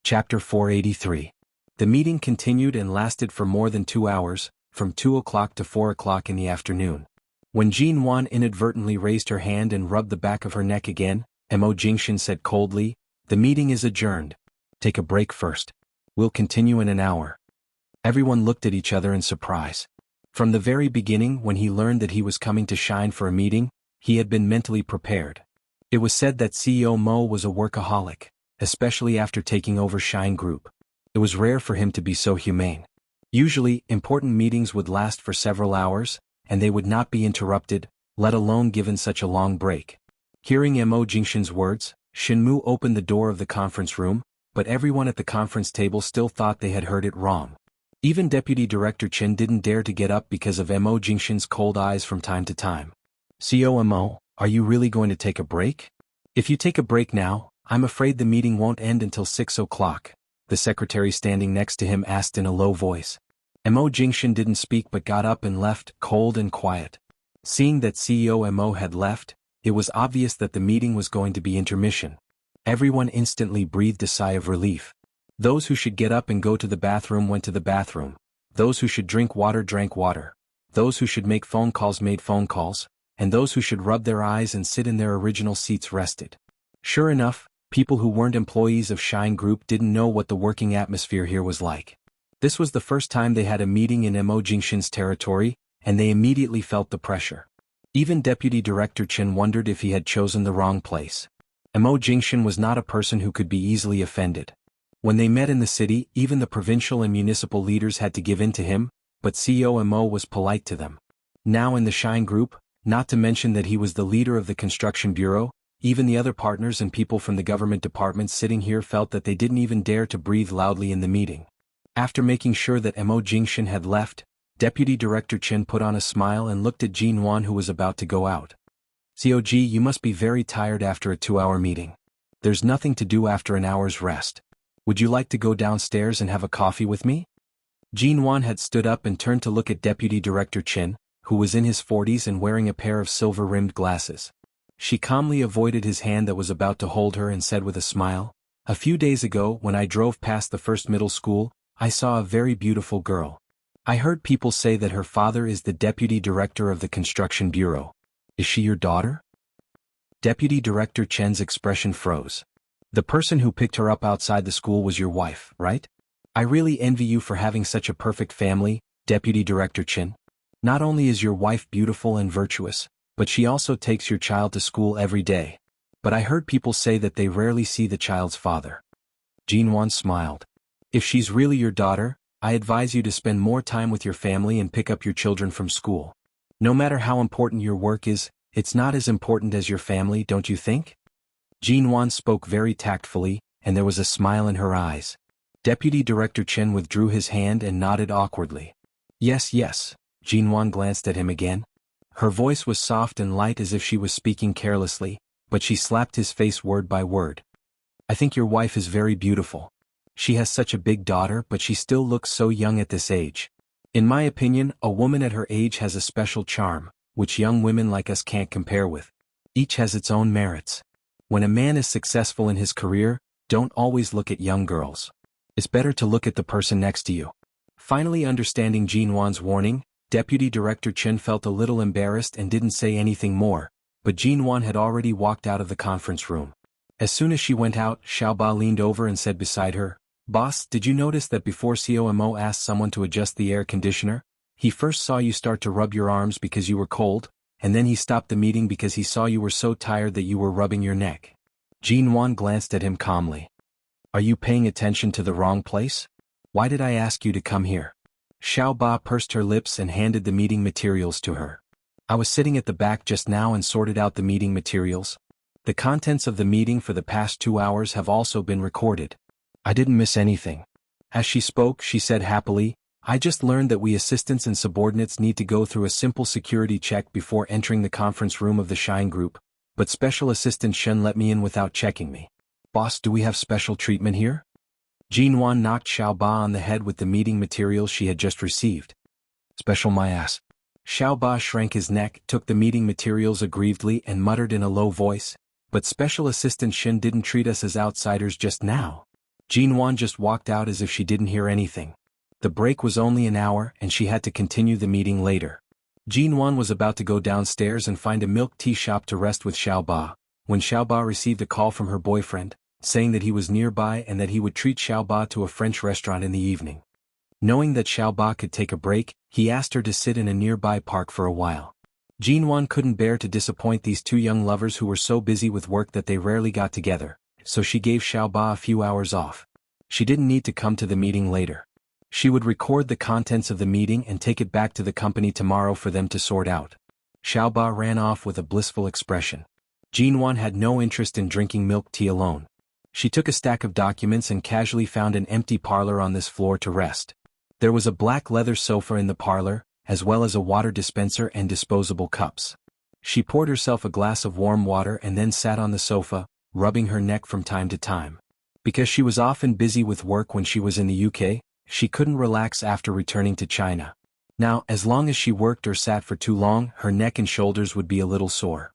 Chapter 483. The meeting continued and lasted for more than 2 hours, from 2 o'clock to 4 o'clock in the afternoon. When Jin Wan inadvertently raised her hand and rubbed the back of her neck again, Mo Jingshan said coldly, "The meeting is adjourned. Take a break first. We'll continue in an hour." Everyone looked at each other in surprise. From the very beginning, when he learned that he was coming to Shine for a meeting, he had been mentally prepared. It was said that CEO Mo was a workaholic, especially after taking over Shine Group. It was rare for him to be so humane. Usually, important meetings would last for several hours, and they would not be interrupted, let alone given such a long break. Hearing Mo Jingshan's words, Shinmu opened the door of the conference room, but everyone at the conference table still thought they had heard it wrong. Even Deputy Director Chen didn't dare to get up because of Mo Jingshan's cold eyes from time to time. "CEO Mo, are you really going to take a break? If you take a break now, I'm afraid the meeting won't end until 6 o'clock, the secretary standing next to him asked in a low voice. Mo Jingshan didn't speak but got up and left, cold and quiet. Seeing that CEO Mo had left, it was obvious that the meeting was going to be intermission. Everyone instantly breathed a sigh of relief. Those who should get up and go to the bathroom went to the bathroom. Those who should drink water drank water. Those who should make phone calls made phone calls, and those who should rub their eyes and sit in their original seats rested. Sure enough, people who weren't employees of Shine Group didn't know what the working atmosphere here was like. This was the first time they had a meeting in Mo Jingshan's territory, and they immediately felt the pressure. Even Deputy Director Chen wondered if he had chosen the wrong place. Mo Jingshan was not a person who could be easily offended. When they met in the city, even the provincial and municipal leaders had to give in to him, but CEO Mo was polite to them. Now in the Shine Group, not to mention that he was the leader of the construction bureau, even the other partners and people from the government departments sitting here felt that they didn't even dare to breathe loudly in the meeting. After making sure that Mo Jingshan had left, Deputy Director Chen put on a smile and looked at Jin Wan, who was about to go out. "COG, you must be very tired after a 2-hour meeting. There's nothing to do after an hour's rest. Would you like to go downstairs and have a coffee with me?" Jin Wan had stood up and turned to look at Deputy Director Chen, who was in his 40s and wearing a pair of silver-rimmed glasses. She calmly avoided his hand that was about to hold her and said with a smile, "A few days ago, when I drove past the first middle school, I saw a very beautiful girl. I heard people say that her father is the deputy director of the construction bureau. Is she your daughter?" Deputy Director Chen's expression froze. "The person who picked her up outside the school was your wife, right? I really envy you for having such a perfect family, Deputy Director Chen. Not only is your wife beautiful and virtuous, but she also takes your child to school every day. But I heard people say that they rarely see the child's father." Jin Wan smiled. "If she's really your daughter, I advise you to spend more time with your family and pick up your children from school. No matter how important your work is, it's not as important as your family, don't you think?" Jin Wan spoke very tactfully, and there was a smile in her eyes. Deputy Director Chen withdrew his hand and nodded awkwardly. "Yes, yes." Jin Wan glanced at him again. Her voice was soft and light as if she was speaking carelessly, but she slapped his face word by word. "I think your wife is very beautiful. She has such a big daughter, but she still looks so young at this age. In my opinion, a woman at her age has a special charm, which young women like us can't compare with. Each has its own merits. When a man is successful in his career, don't always look at young girls. It's better to look at the person next to you." Finally understanding Jin Wan's warning, Deputy Director Chen felt a little embarrassed and didn't say anything more, but Jin Wan had already walked out of the conference room. As soon as she went out, Xiaoba leaned over and said beside her, "Boss, did you notice that before COMO asked someone to adjust the air conditioner, he first saw you start to rub your arms because you were cold, and then he stopped the meeting because he saw you were so tired that you were rubbing your neck?" Jin Wan glanced at him calmly. "Are you paying attention to the wrong place? Why did I ask you to come here?" Xiaoba pursed her lips and handed the meeting materials to her. "I was sitting at the back just now and sorted out the meeting materials. The contents of the meeting for the past 2 hours have also been recorded. I didn't miss anything." As she spoke, she said happily, "I just learned that we assistants and subordinates need to go through a simple security check before entering the conference room of the Shine Group, but Special Assistant Shen let me in without checking me. Boss, do we have special treatment here?" Jin Wan knocked Xiaoba on the head with the meeting materials she had just received. "Special my ass." Xiaoba shrank his neck, took the meeting materials aggrievedly and muttered in a low voice, "But Special Assistant Shen didn't treat us as outsiders just now. Jinwan just walked out as if she didn't hear anything. The break was only an hour and she had to continue the meeting later. Jinwan was about to go downstairs and find a milk tea shop to rest with Xiaoba, when Xiaoba received a call from her boyfriend, saying that he was nearby and that he would treat Xiaoba to a French restaurant in the evening. Knowing that Xiaoba could take a break, he asked her to sit in a nearby park for a while. Jinwan couldn't bear to disappoint these two young lovers who were so busy with work that they rarely got together, so she gave Xiaoba a few hours off. She didn't need to come to the meeting later. She would record the contents of the meeting and take it back to the company tomorrow for them to sort out. Xiaoba ran off with a blissful expression. Jinwan had no interest in drinking milk tea alone. She took a stack of documents and casually found an empty parlor on this floor to rest. There was a black leather sofa in the parlor, as well as a water dispenser and disposable cups. She poured herself a glass of warm water and then sat on the sofa, rubbing her neck from time to time. Because she was often busy with work when she was in the UK, she couldn't relax after returning to China. Now, as long as she worked or sat for too long, her neck and shoulders would be a little sore.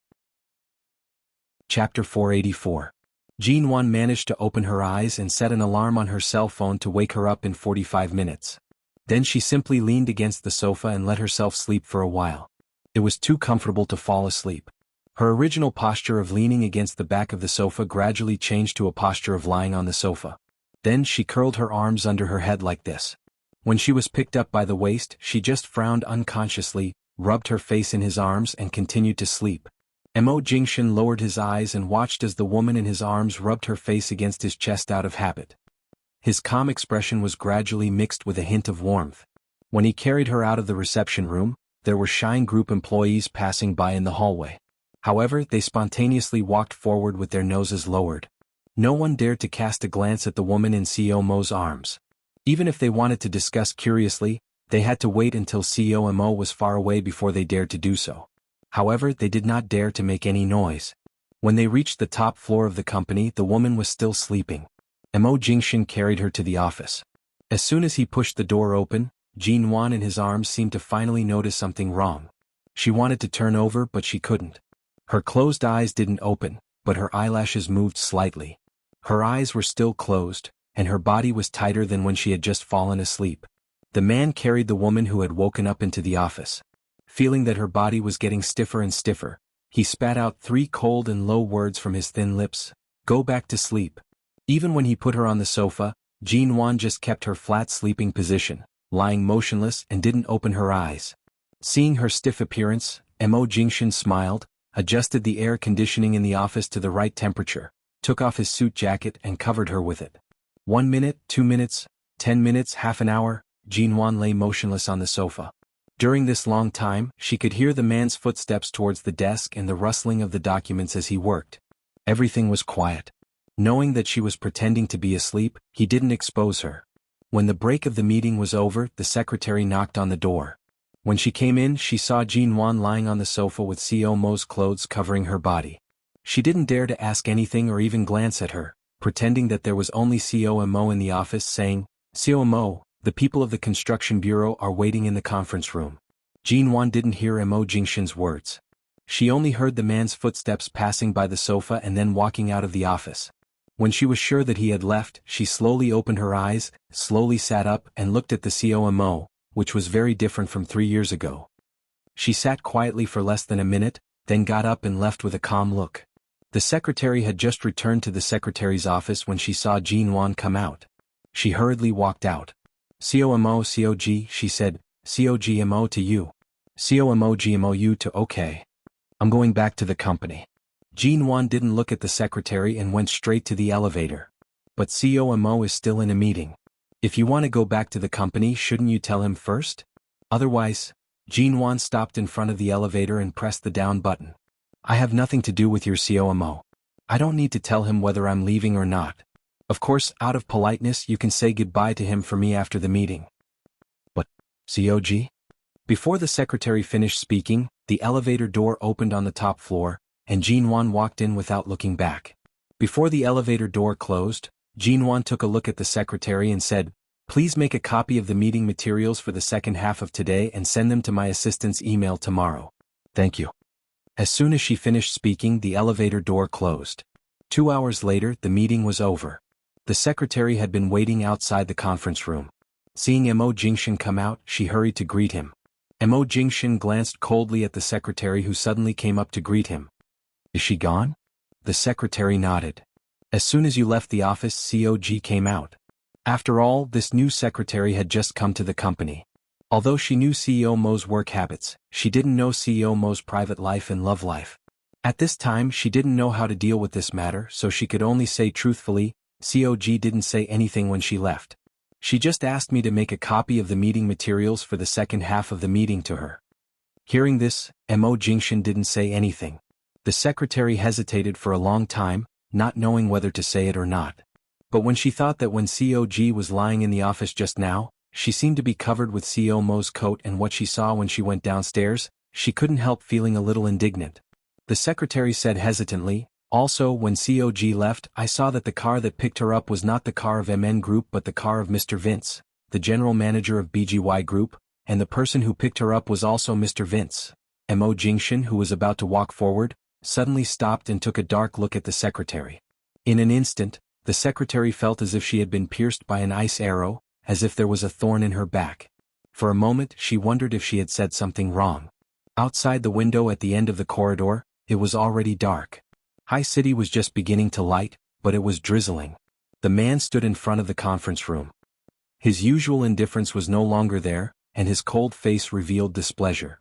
Chapter 484. Jinwan managed to open her eyes and set an alarm on her cell phone to wake her up in 45 minutes. Then she simply leaned against the sofa and let herself sleep for a while. It was too comfortable to fall asleep. Her original posture of leaning against the back of the sofa gradually changed to a posture of lying on the sofa. Then she curled her arms under her head like this. When she was picked up by the waist, she just frowned unconsciously, rubbed her face in his arms and continued to sleep. Mo Jingshan lowered his eyes and watched as the woman in his arms rubbed her face against his chest out of habit. His calm expression was gradually mixed with a hint of warmth. When he carried her out of the reception room, there were Shine Group employees passing by in the hallway. However, they spontaneously walked forward with their noses lowered. No one dared to cast a glance at the woman in CEO Mo's arms. Even if they wanted to discuss curiously, they had to wait until CEO Mo was far away before they dared to do so. However, they did not dare to make any noise. When they reached the top floor of the company, the woman was still sleeping. Mo Jingshan carried her to the office. As soon as he pushed the door open, Jinwan in his arms seemed to finally notice something wrong. She wanted to turn over but she couldn't. Her closed eyes didn't open, but her eyelashes moved slightly. Her eyes were still closed, and her body was tighter than when she had just fallen asleep. The man carried the woman who had woken up into the office. Feeling that her body was getting stiffer and stiffer, he spat out 3 cold and low words from his thin lips. Go back to sleep. Even when he put her on the sofa, Jinwan just kept her flat sleeping position, lying motionless and didn't open her eyes. Seeing her stiff appearance, Mo Jingshan smiled, adjusted the air conditioning in the office to the right temperature, took off his suit jacket and covered her with it. 1 minute, 2 minutes, 10 minutes, half an hour, Jinwan lay motionless on the sofa. During this long time, she could hear the man's footsteps towards the desk and the rustling of the documents as he worked. Everything was quiet. Knowing that she was pretending to be asleep, he didn't expose her. When the break of the meeting was over, the secretary knocked on the door. When she came in, she saw Jinwan lying on the sofa with CEO Mo's clothes covering her body. She didn't dare to ask anything or even glance at her, pretending that there was only CEO Mo in the office, saying, CEO Mo, the people of the construction bureau are waiting in the conference room. Jinwan didn't hear Mo Jingshan's words. She only heard the man's footsteps passing by the sofa and then walking out of the office. When she was sure that he had left, she slowly opened her eyes, slowly sat up and looked at the CEO Mo, which was very different from 3 years ago. She sat quietly for less than a minute, then got up and left with a calm look. The secretary had just returned to the secretary's office when she saw Jinwan come out. She hurriedly walked out. COMO COG, she said, COGMO to you. COMO GMOU to OK. I'm going back to the company. Jinwan didn't look at the secretary and went straight to the elevator. But COMO is still in a meeting. If you want to go back to the company, shouldn't you tell him first? Otherwise, Jinwan stopped in front of the elevator and pressed the down button. I have nothing to do with your COMO. I don't need to tell him whether I'm leaving or not. Of course, out of politeness, you can say goodbye to him for me after the meeting. But, COG? Before the secretary finished speaking, the elevator door opened on the top floor, and Jinwan walked in without looking back. Before the elevator door closed, Jinwan took a look at the secretary and said, please make a copy of the meeting materials for the second half of today and send them to my assistant's email tomorrow. Thank you. As soon as she finished speaking, the elevator door closed. 2 hours later, the meeting was over. The secretary had been waiting outside the conference room. Seeing Mo Jingshan come out, she hurried to greet him. Mo Jingshan glanced coldly at the secretary who suddenly came up to greet him. Is she gone? The secretary nodded. As soon as you left the office, COG came out. After all, this new secretary had just come to the company. Although she knew CEO Mo's work habits, she didn't know CEO Mo's private life and love life. At this time, she didn't know how to deal with this matter, so she could only say truthfully, COG didn't say anything when she left. She just asked me to make a copy of the meeting materials for the second half of the meeting to her. Hearing this, Mo Jingshan didn't say anything. The secretary hesitated for a long time, not knowing whether to say it or not. But when she thought that when COG was lying in the office just now, she seemed to be covered with CEO Mo's coat, and what she saw when she went downstairs, she couldn't help feeling a little indignant. The secretary said hesitantly, also when COG left, I saw that the car that picked her up was not the car of MN Group but the car of Mr. Vince, the general manager of BGY Group, and the person who picked her up was also Mr. Vince. Mo Jingshan, who was about to walk forward, suddenly stopped and took a dark look at the secretary. In an instant, the secretary felt as if she had been pierced by an ice arrow, as if there was a thorn in her back. For a moment she wondered if she had said something wrong. Outside the window at the end of the corridor, it was already dark. High City was just beginning to light, but it was drizzling. The man stood in front of the conference room. His usual indifference was no longer there, and his cold face revealed displeasure.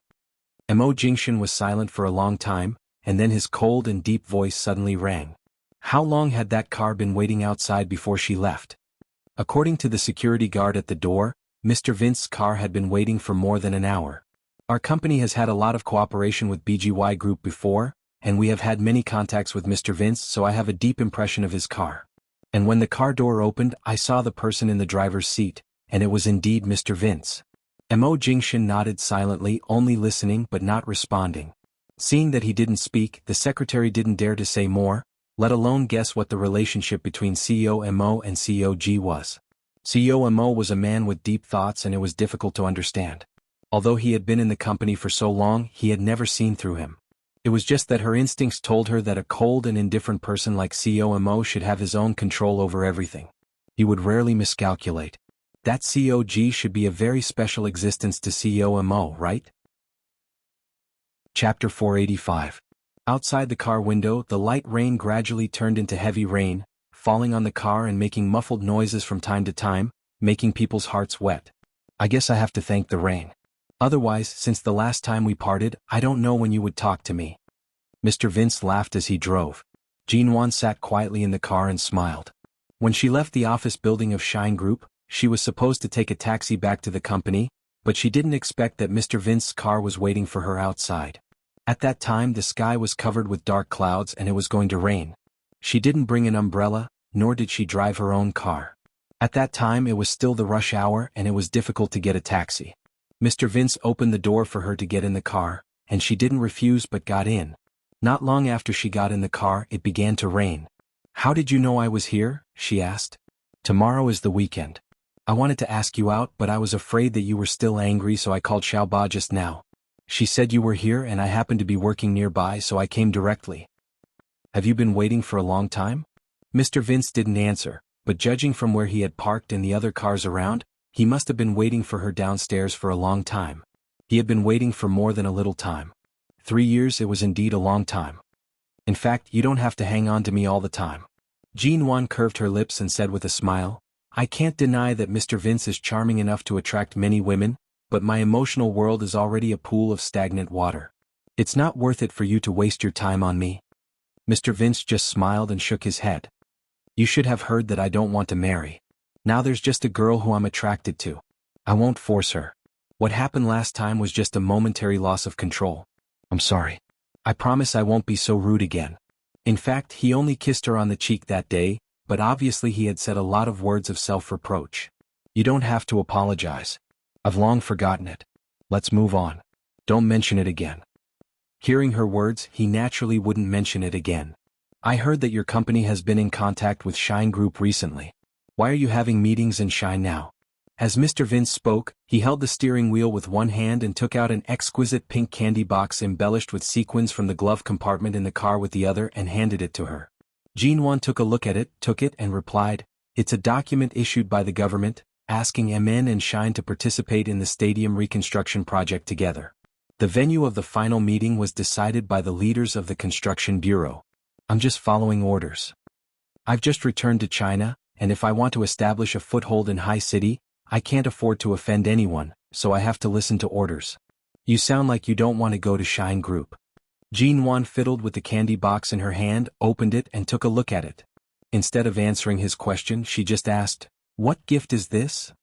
Mo Jingshan was silent for a long time, and then his cold and deep voice suddenly rang. How long had that car been waiting outside before she left? According to the security guard at the door, Mr. Vince's car had been waiting for more than an hour. Our company has had a lot of cooperation with BGY Group before, and we have had many contacts with Mr. Vince, so I have a deep impression of his car. And when the car door opened, I saw the person in the driver's seat, and it was indeed Mr. Vince. Mo Jingshan nodded silently, only listening but not responding. Seeing that he didn't speak, the secretary didn't dare to say more, let alone guess what the relationship between CEO Mo and COG was. CEO Mo was a man with deep thoughts, and it was difficult to understand. Although he had been in the company for so long, he had never seen through him. It was just that her instincts told her that a cold and indifferent person like CEO Mo should have his own control over everything. He would rarely miscalculate. That COG should be a very special existence to CEO Mo, right? Chapter 485. Outside the car window, the light rain gradually turned into heavy rain, falling on the car and making muffled noises from time to time, making people's hearts wet. I guess I have to thank the rain. Otherwise, since the last time we parted, I don't know when you would talk to me. Mr. Vince laughed as he drove. Jinwan sat quietly in the car and smiled. When she left the office building of Shine Group, she was supposed to take a taxi back to the company, but she didn't expect that Mr. Vince's car was waiting for her outside. At that time the sky was covered with dark clouds and it was going to rain. She didn't bring an umbrella, nor did she drive her own car. At that time it was still the rush hour and it was difficult to get a taxi. Mr. Vince opened the door for her to get in the car, and she didn't refuse but got in. Not long after she got in the car, it began to rain. How did you know I was here? She asked. Tomorrow is the weekend. I wanted to ask you out, but I was afraid that you were still angry, so I called Xiaoba just now. She said you were here and I happened to be working nearby, so I came directly. Have you been waiting for a long time? Mr. Vince didn't answer, but judging from where he had parked and the other cars around, he must have been waiting for her downstairs for a long time. He had been waiting for more than a little time. 3 years, it was indeed a long time. In fact, you don't have to hang on to me all the time. Jinwan curved her lips and said with a smile, I can't deny that Mr. Vince is charming enough to attract many women, but my emotional world is already a pool of stagnant water. It's not worth it for you to waste your time on me. Mr. Vince just smiled and shook his head. You should have heard that I don't want to marry. Now there's just a girl who I'm attracted to. I won't force her. What happened last time was just a momentary loss of control. I'm sorry. I promise I won't be so rude again. In fact, he only kissed her on the cheek that day, but obviously he had said a lot of words of self-reproach. You don't have to apologize. I've long forgotten it. Let's move on. Don't mention it again. Hearing her words, he naturally wouldn't mention it again. I heard that your company has been in contact with Shine Group recently. Why are you having meetings in Shine now? As Mr. Vince spoke, he held the steering wheel with one hand and took out an exquisite pink candy box embellished with sequins from the glove compartment in the car with the other and handed it to her. Jinwan took a look at it, took it and replied, It's a document issued by the government, asking MN and Shine to participate in the stadium reconstruction project together. The venue of the final meeting was decided by the leaders of the construction bureau. I'm just following orders. I've just returned to China, and if I want to establish a foothold in High City, I can't afford to offend anyone, so I have to listen to orders. You sound like you don't want to go to Shine Group. Jean Wan fiddled with the candy box in her hand, opened it and took a look at it. Instead of answering his question, she just asked, "What gift is this?"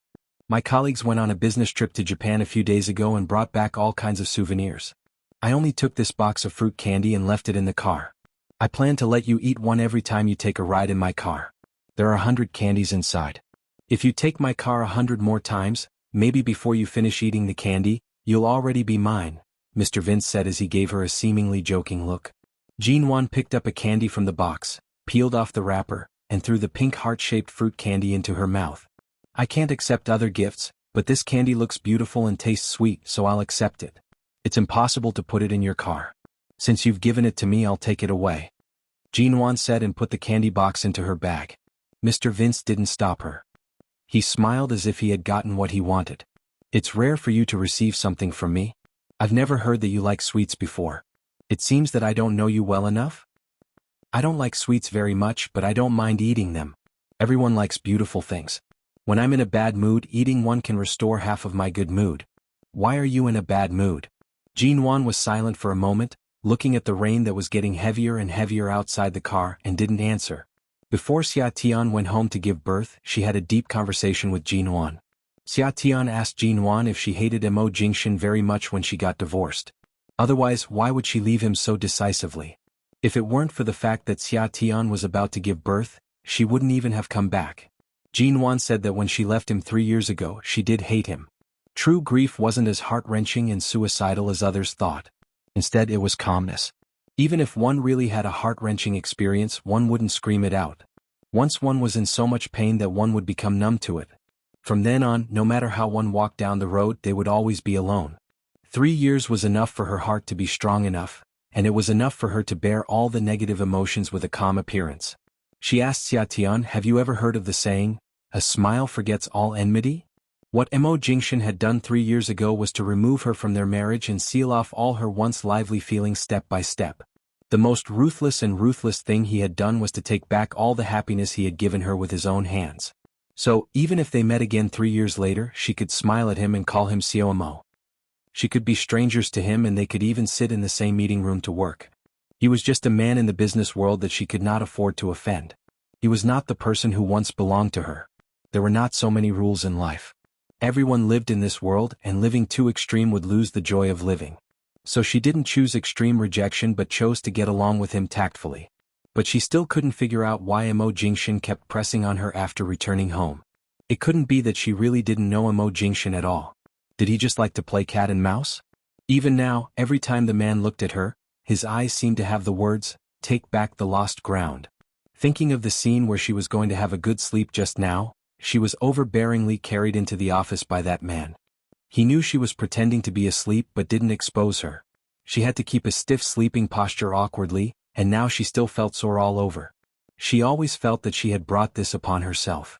My colleagues went on a business trip to Japan a few days ago and brought back all kinds of souvenirs. I only took this box of fruit candy and left it in the car. I plan to let you eat one every time you take a ride in my car. There are 100 candies inside. If you take my car 100 more times, maybe before you finish eating the candy, you'll already be mine, Mr. Vince said as he gave her a seemingly joking look. Jean Wan picked up a candy from the box, peeled off the wrapper, and threw the pink heart-shaped fruit candy into her mouth. I can't accept other gifts, but this candy looks beautiful and tastes sweet, so I'll accept it. It's impossible to put it in your car. Since you've given it to me, I'll take it away. Jean Wan said and put the candy box into her bag. Mr. Vince didn't stop her. He smiled as if he had gotten what he wanted. It's rare for you to receive something from me. I've never heard that you like sweets before. It seems that I don't know you well enough? I don't like sweets very much, but I don't mind eating them. Everyone likes beautiful things. When I'm in a bad mood, eating one can restore half of my good mood. Why are you in a bad mood? Jean Wan was silent for a moment, looking at the rain that was getting heavier and heavier outside the car, and didn't answer. Before Xia Tian went home to give birth, she had a deep conversation with Jean Wan. Xia Tian asked Jean Wan if she hated Mo Jingshan very much when she got divorced. Otherwise, why would she leave him so decisively? If it weren't for the fact that Xia Tian was about to give birth, she wouldn't even have come back. Jean Wan said that when she left him 3 years ago, she did hate him. True grief wasn't as heart-wrenching and suicidal as others thought. Instead, it was calmness. Even if one really had a heart-wrenching experience, one wouldn't scream it out. Once one was in so much pain that one would become numb to it. From then on, no matter how one walked down the road, they would always be alone. 3 years was enough for her heart to be strong enough, and it was enough for her to bear all the negative emotions with a calm appearance. She asked Xia Tian, "Have you ever heard of the saying, a smile forgets all enmity?" What Mo Jingshan had done 3 years ago was to remove her from their marriage and seal off all her once lively feelings step by step. The most ruthless thing he had done was to take back all the happiness he had given her with his own hands. So, even if they met again 3 years later, she could smile at him and call him Xiao Mo. She could be strangers to him and they could even sit in the same meeting room to work. He was just a man in the business world that she could not afford to offend. He was not the person who once belonged to her. There were not so many rules in life. Everyone lived in this world, and living too extreme would lose the joy of living. So she didn't choose extreme rejection but chose to get along with him tactfully. But she still couldn't figure out why Mo Jingshan kept pressing on her after returning home. It couldn't be that she really didn't know Mo Jingshan at all. Did he just like to play cat and mouse? Even now, every time the man looked at her, his eyes seemed to have the words, "Take back the lost ground." Thinking of the scene where she was going to have a good sleep just now, she was overbearingly carried into the office by that man. He knew she was pretending to be asleep but didn't expose her. She had to keep a stiff sleeping posture awkwardly, and now she still felt sore all over. She always felt that she had brought this upon herself.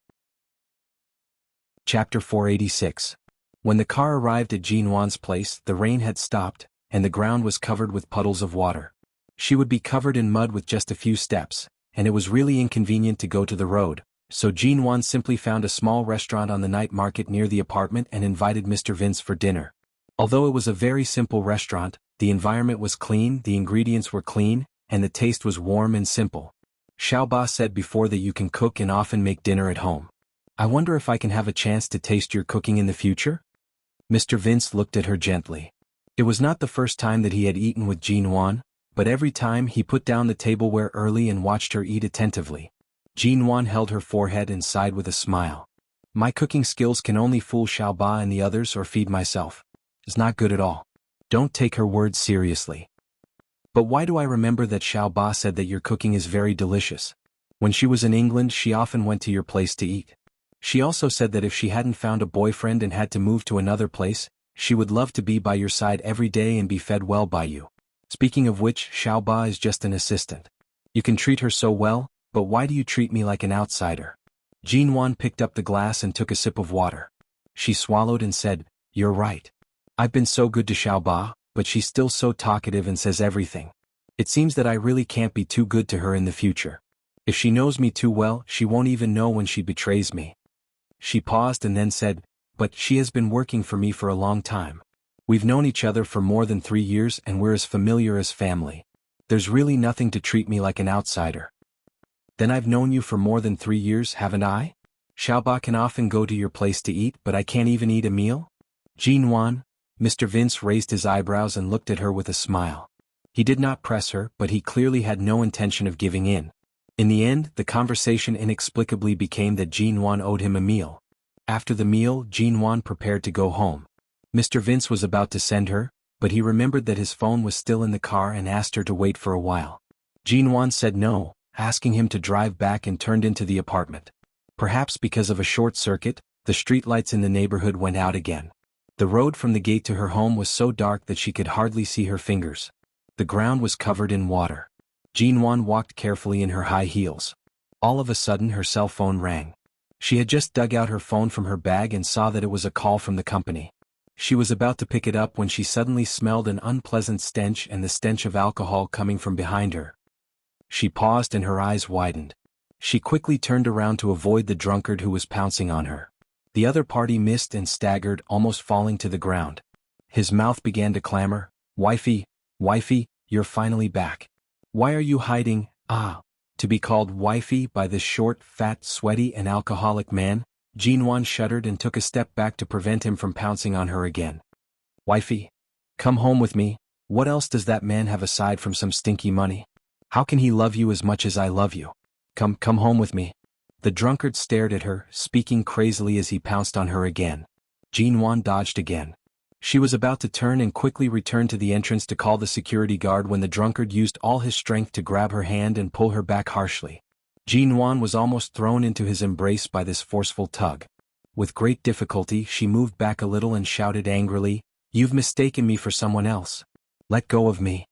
Chapter 486. When the car arrived at Jean Wan's place, the rain had stopped, and the ground was covered with puddles of water. She would be covered in mud with just a few steps, and it was really inconvenient to go to the road, so Jean Wan simply found a small restaurant on the night market near the apartment and invited Mr. Vince for dinner. Although it was a very simple restaurant, the environment was clean, the ingredients were clean, and the taste was warm and simple. Xiaoba said before that you can cook and often make dinner at home. I wonder if I can have a chance to taste your cooking in the future? Mr. Vince looked at her gently. It was not the first time that he had eaten with Jean Wan, but every time he put down the tableware early and watched her eat attentively. Jean Wan held her forehead and sighed with a smile. My cooking skills can only fool Xiaoba and the others or feed myself. It's not good at all. Don't take her words seriously. But why do I remember that Xiaoba said that your cooking is very delicious? When she was in England, she often went to your place to eat. She also said that if she hadn't found a boyfriend and had to move to another place, she would love to be by your side every day and be fed well by you. Speaking of which, Xiaoba is just an assistant. You can treat her so well, but why do you treat me like an outsider? Jinwan picked up the glass and took a sip of water. She swallowed and said, "You're right. I've been so good to Xiaoba, but she's still so talkative and says everything. It seems that I really can't be too good to her in the future. If she knows me too well, she won't even know when she betrays me." She paused and then said, "But she has been working for me for a long time. We've known each other for more than 3 years and we're as familiar as family. There's really nothing to treat me like an outsider." "Then I've known you for more than 3 years, haven't I? Xiaoba can often go to your place to eat, but I can't even eat a meal?" "Jinwan," Mr. Vince raised his eyebrows and looked at her with a smile. He did not press her, but he clearly had no intention of giving in. In the end, the conversation inexplicably became that Jinwan owed him a meal. After the meal, Jinwan prepared to go home. Mr. Vince was about to send her, but he remembered that his phone was still in the car and asked her to wait for a while. Jinwan said no, asking him to drive back, and turned into the apartment. Perhaps because of a short circuit, the streetlights in the neighborhood went out again. The road from the gate to her home was so dark that she could hardly see her fingers. The ground was covered in water. Jinwan walked carefully in her high heels. All of a sudden her cell phone rang. She had just dug out her phone from her bag and saw that it was a call from the company. She was about to pick it up when she suddenly smelled an unpleasant stench and the stench of alcohol coming from behind her. She paused and her eyes widened. She quickly turned around to avoid the drunkard who was pouncing on her. The other party missed and staggered, almost falling to the ground. His mouth began to clamor, "Wifey, wifey, you're finally back. Why are you hiding?" Ah, to be called wifey by this short, fat, sweaty and alcoholic man, Jinwan shuddered and took a step back to prevent him from pouncing on her again. "Wifey, come home with me. What else does that man have aside from some stinky money? How can he love you as much as I love you? Come home with me." The drunkard stared at her, speaking crazily as he pounced on her again. Jinwan dodged again. She was about to turn and quickly return to the entrance to call the security guard when the drunkard used all his strength to grab her hand and pull her back harshly. Jinwan was almost thrown into his embrace by this forceful tug. With great difficulty she moved back a little and shouted angrily, "You've mistaken me for someone else. Let go of me.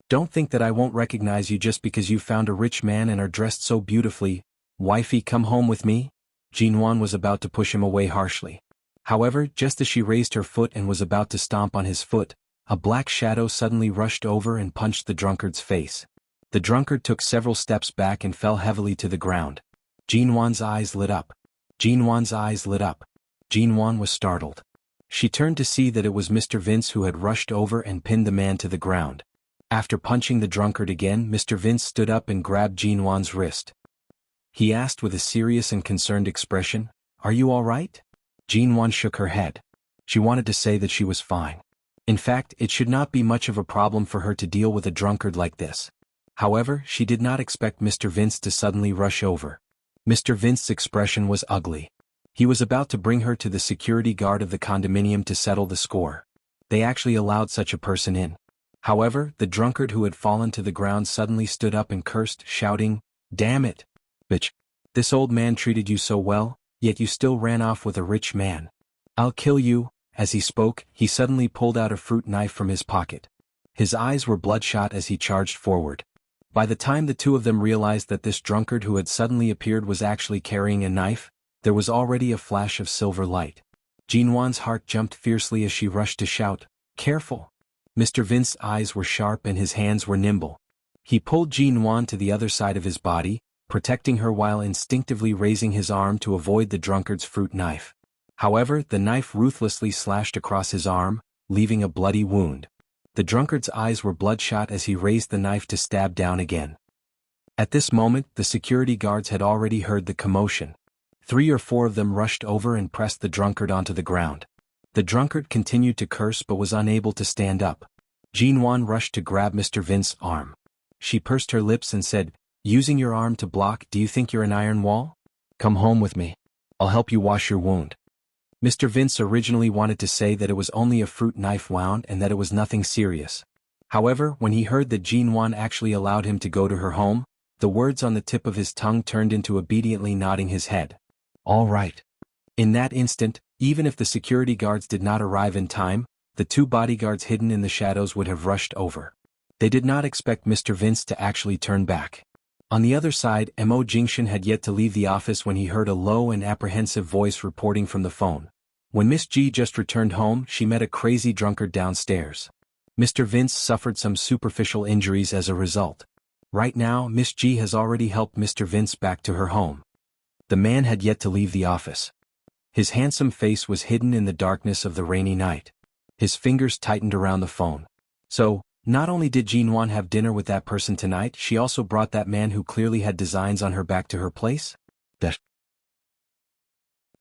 Don't think that I won't recognize you just because you found a rich man and are dressed so beautifully. Wifey, come home with me." Jinwan was about to push him away harshly. However, just as she raised her foot and was about to stomp on his foot, a black shadow suddenly rushed over and punched the drunkard's face. The drunkard took several steps back and fell heavily to the ground. Jinwan's eyes lit up. Jinwan's eyes lit up. Jinwan was startled. She turned to see that it was Mr. Vince who had rushed over and pinned the man to the ground. After punching the drunkard again, Mr. Vince stood up and grabbed Jinwan's wrist. He asked with a serious and concerned expression, "Are you all right?" Jinwan shook her head. She wanted to say that she was fine. In fact, it should not be much of a problem for her to deal with a drunkard like this. However, she did not expect Mr. Vince to suddenly rush over. Mr. Vince's expression was ugly. He was about to bring her to the security guard of the condominium to settle the score. They actually allowed such a person in. However, the drunkard who had fallen to the ground suddenly stood up and cursed, shouting, "Damn it! Bitch! This old man treated you so well, yet you still ran off with a rich man. I'll kill you." As he spoke, he suddenly pulled out a fruit knife from his pocket. His eyes were bloodshot as he charged forward. By the time the two of them realized that this drunkard who had suddenly appeared was actually carrying a knife, there was already a flash of silver light. Jinwan's heart jumped fiercely as she rushed to shout, "Careful!" Mr. Vince's eyes were sharp and his hands were nimble. He pulled Jinwan to the other side of his body, protecting her while instinctively raising his arm to avoid the drunkard's fruit knife. However, the knife ruthlessly slashed across his arm, leaving a bloody wound. The drunkard's eyes were bloodshot as he raised the knife to stab down again. At this moment, the security guards had already heard the commotion. 3 or 4 of them rushed over and pressed the drunkard onto the ground. The drunkard continued to curse but was unable to stand up. Jinwan rushed to grab Mr. Vince's arm. She pursed her lips and said, "Using your arm to block, do you think you're an iron wall? Come home with me. I'll help you wash your wound." Mr. Vince originally wanted to say that it was only a fruit knife wound and that it was nothing serious. However, when he heard that Jinwan actually allowed him to go to her home, the words on the tip of his tongue turned into obediently nodding his head. "All right." In that instant, even if the security guards did not arrive in time, the 2 bodyguards hidden in the shadows would have rushed over. They did not expect Mr. Vince to actually turn back. On the other side, Mo Jingshan had yet to leave the office when he heard a low and apprehensive voice reporting from the phone. When Miss G just returned home, she met a crazy drunkard downstairs. Mr. Vince suffered some superficial injuries as a result. Right now, Miss G has already helped Mr. Vince back to her home. The man had yet to leave the office. His handsome face was hidden in the darkness of the rainy night. His fingers tightened around the phone. So, not only did Jinwan have dinner with that person tonight, she also brought that man who clearly had designs on her back to her place?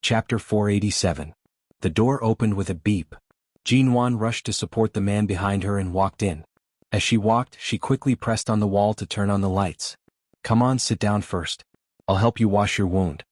Chapter 487. The door opened with a beep. Jinwan rushed to support the man behind her and walked in. As she walked, she quickly pressed on the wall to turn on the lights. Come on, sit down first. I'll help you wash your wound.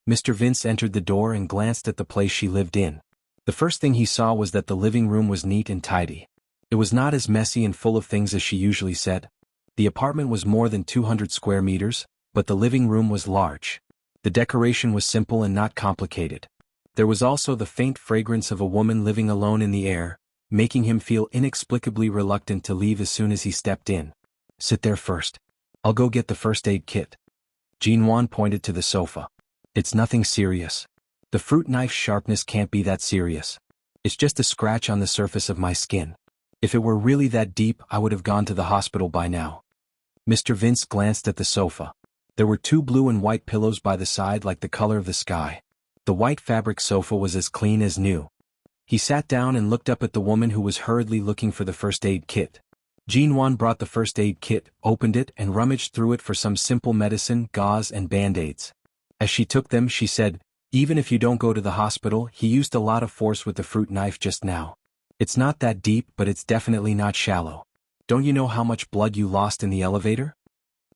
Mr. Vince entered the door and glanced at the place she lived in. The first thing he saw was that the living room was neat and tidy. It was not as messy and full of things as she usually said. The apartment was more than 200 square meters, but the living room was large. The decoration was simple and not complicated. There was also the faint fragrance of a woman living alone in the air, making him feel inexplicably reluctant to leave as soon as he stepped in. Sit there first. I'll go get the first aid kit. Jinwan pointed to the sofa. It's nothing serious. The fruit knife's sharpness can't be that serious. It's just a scratch on the surface of my skin. If it were really that deep, I would have gone to the hospital by now. Mr. Vince glanced at the sofa. There were 2 blue and white pillows by the side like the color of the sky. The white fabric sofa was as clean as new. He sat down and looked up at the woman who was hurriedly looking for the first aid kit. Jinwan brought the first aid kit, opened it and rummaged through it for some simple medicine, gauze and band-aids. As she took them, she said, "Even if you don't go to the hospital, he used a lot of force with the fruit knife just now. It's not that deep, but it's definitely not shallow. Don't you know how much blood you lost in the elevator?"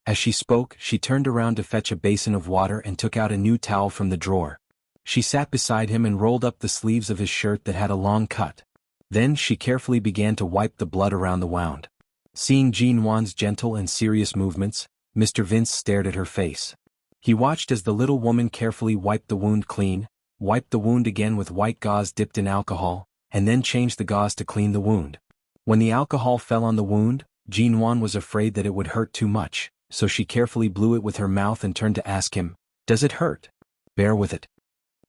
As she spoke, she turned around to fetch a basin of water and took out a new towel from the drawer. She sat beside him and rolled up the sleeves of his shirt that had a long cut. Then she carefully began to wipe the blood around the wound. Seeing Jinwan's gentle and serious movements, Mr. Vince stared at her face. He watched as the little woman carefully wiped the wound clean, wiped the wound again with white gauze dipped in alcohol, and then changed the gauze to clean the wound. When the alcohol fell on the wound, Jinwan was afraid that it would hurt too much, so she carefully blew it with her mouth and turned to ask him, "Does it hurt?" "Bear with it."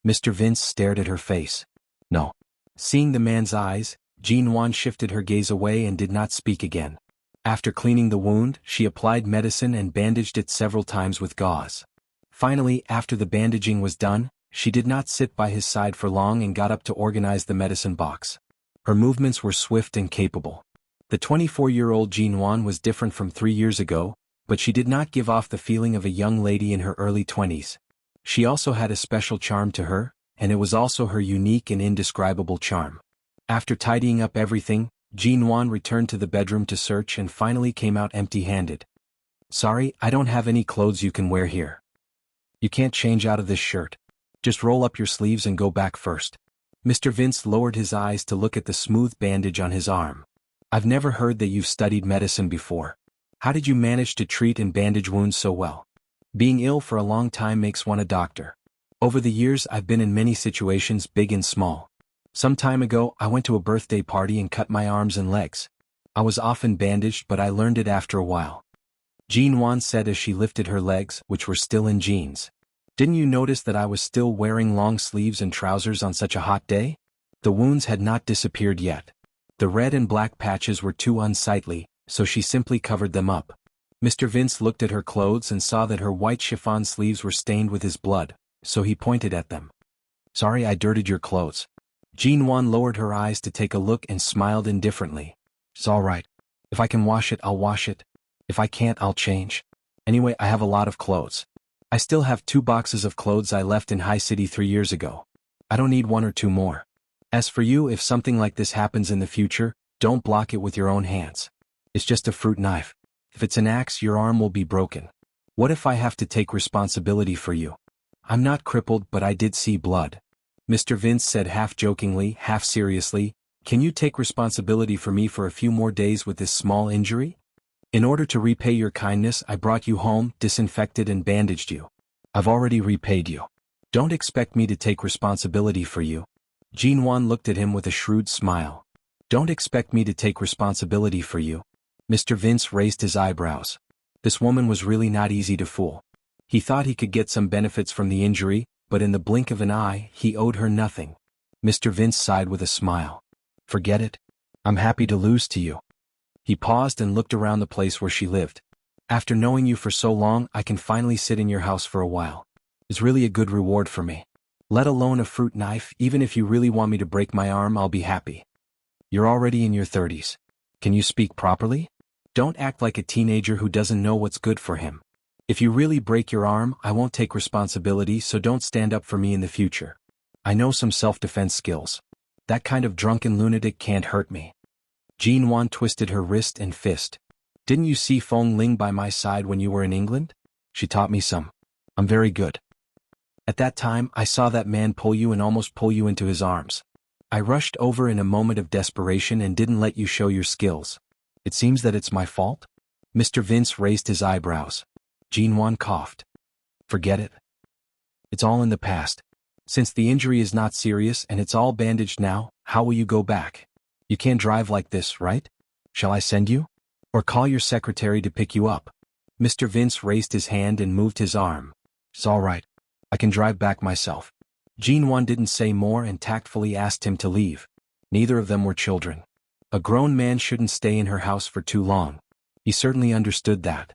Mr. Vince stared at her face. "No." Seeing the man's eyes, Jinwan shifted her gaze away and did not speak again. After cleaning the wound, she applied medicine and bandaged it several times with gauze. Finally, after the bandaging was done, she did not sit by his side for long and got up to organize the medicine box. Her movements were swift and capable. The 24-year-old Jinwan was different from 3 years ago, but she did not give off the feeling of a young lady in her early 20s. She also had a special charm to her, and it was also her unique and indescribable charm. After tidying up everything, Jinwan returned to the bedroom to search and finally came out empty-handed. "Sorry, I don't have any clothes you can wear here. You can't change out of this shirt. Just roll up your sleeves and go back first." Mr. Vince lowered his eyes to look at the smooth bandage on his arm. "I've never heard that you've studied medicine before. How did you manage to treat and bandage wounds so well? Being ill for a long time makes one a doctor. Over the years I've been in many situations big and small. Some time ago I went to a birthday party and cut my arms and legs. I was often bandaged but I learned it after a while." Jinwan said as she lifted her legs, which were still in jeans. "Didn't you notice that I was still wearing long sleeves and trousers on such a hot day?" The wounds had not disappeared yet. The red and black patches were too unsightly, so she simply covered them up. Mr. Vince looked at her clothes and saw that her white chiffon sleeves were stained with his blood, so he pointed at them. "Sorry I dirtied your clothes." Jinwan lowered her eyes to take a look and smiled indifferently. "It's all right. If I can wash it, I'll wash it. If I can't, I'll change. Anyway, I have a lot of clothes. I still have 2 boxes of clothes I left in High City 3 years ago. I don't need 1 or 2 more. As for you, if something like this happens in the future, don't block it with your own hands. It's just a fruit knife. If it's an axe, your arm will be broken. What if I have to take responsibility for you? I'm not crippled, but I did see blood." Mr. Vince said half jokingly, half seriously, "Can you take responsibility for me for a few more days with this small injury? In order to repay your kindness, I brought you home, disinfected and bandaged you. I've already repaid you. Don't expect me to take responsibility for you." Jinwan looked at him with a shrewd smile. "Don't expect me to take responsibility for you?" Mr. Vince raised his eyebrows. This woman was really not easy to fool. He thought he could get some benefits from the injury, but in the blink of an eye, he owed her nothing. Mr. Vince sighed with a smile. Forget it. I'm happy to lose to you. He paused and looked around the place where she lived. After knowing you for so long, I can finally sit in your house for a while. It's really a good reward for me. Let alone a fruit knife. Even if you really want me to break my arm, I'll be happy. You're already in your 30s. Can you speak properly? Don't act like a teenager who doesn't know what's good for him. If you really break your arm, I won't take responsibility, so don't stand up for me in the future. I know some self-defense skills. That kind of drunken lunatic can't hurt me. Jean Wan twisted her wrist and fist. Didn't you see Feng Ling by my side when you were in England? She taught me some. I'm very good. At that time, I saw that man pull you and almost pull you into his arms. I rushed over in a moment of desperation and didn't let you show your skills. It seems that it's my fault? Mr. Vince raised his eyebrows. Jean Wan coughed. Forget it. It's all in the past. Since the injury is not serious and it's all bandaged now, how will you go back? You can't drive like this, right? Shall I send you? Or call your secretary to pick you up? Mr. Vince raised his hand and moved his arm. It's all right. I can drive back myself. Jean Wan didn't say more and tactfully asked him to leave. Neither of them were children. A grown man shouldn't stay in her house for too long. He certainly understood that.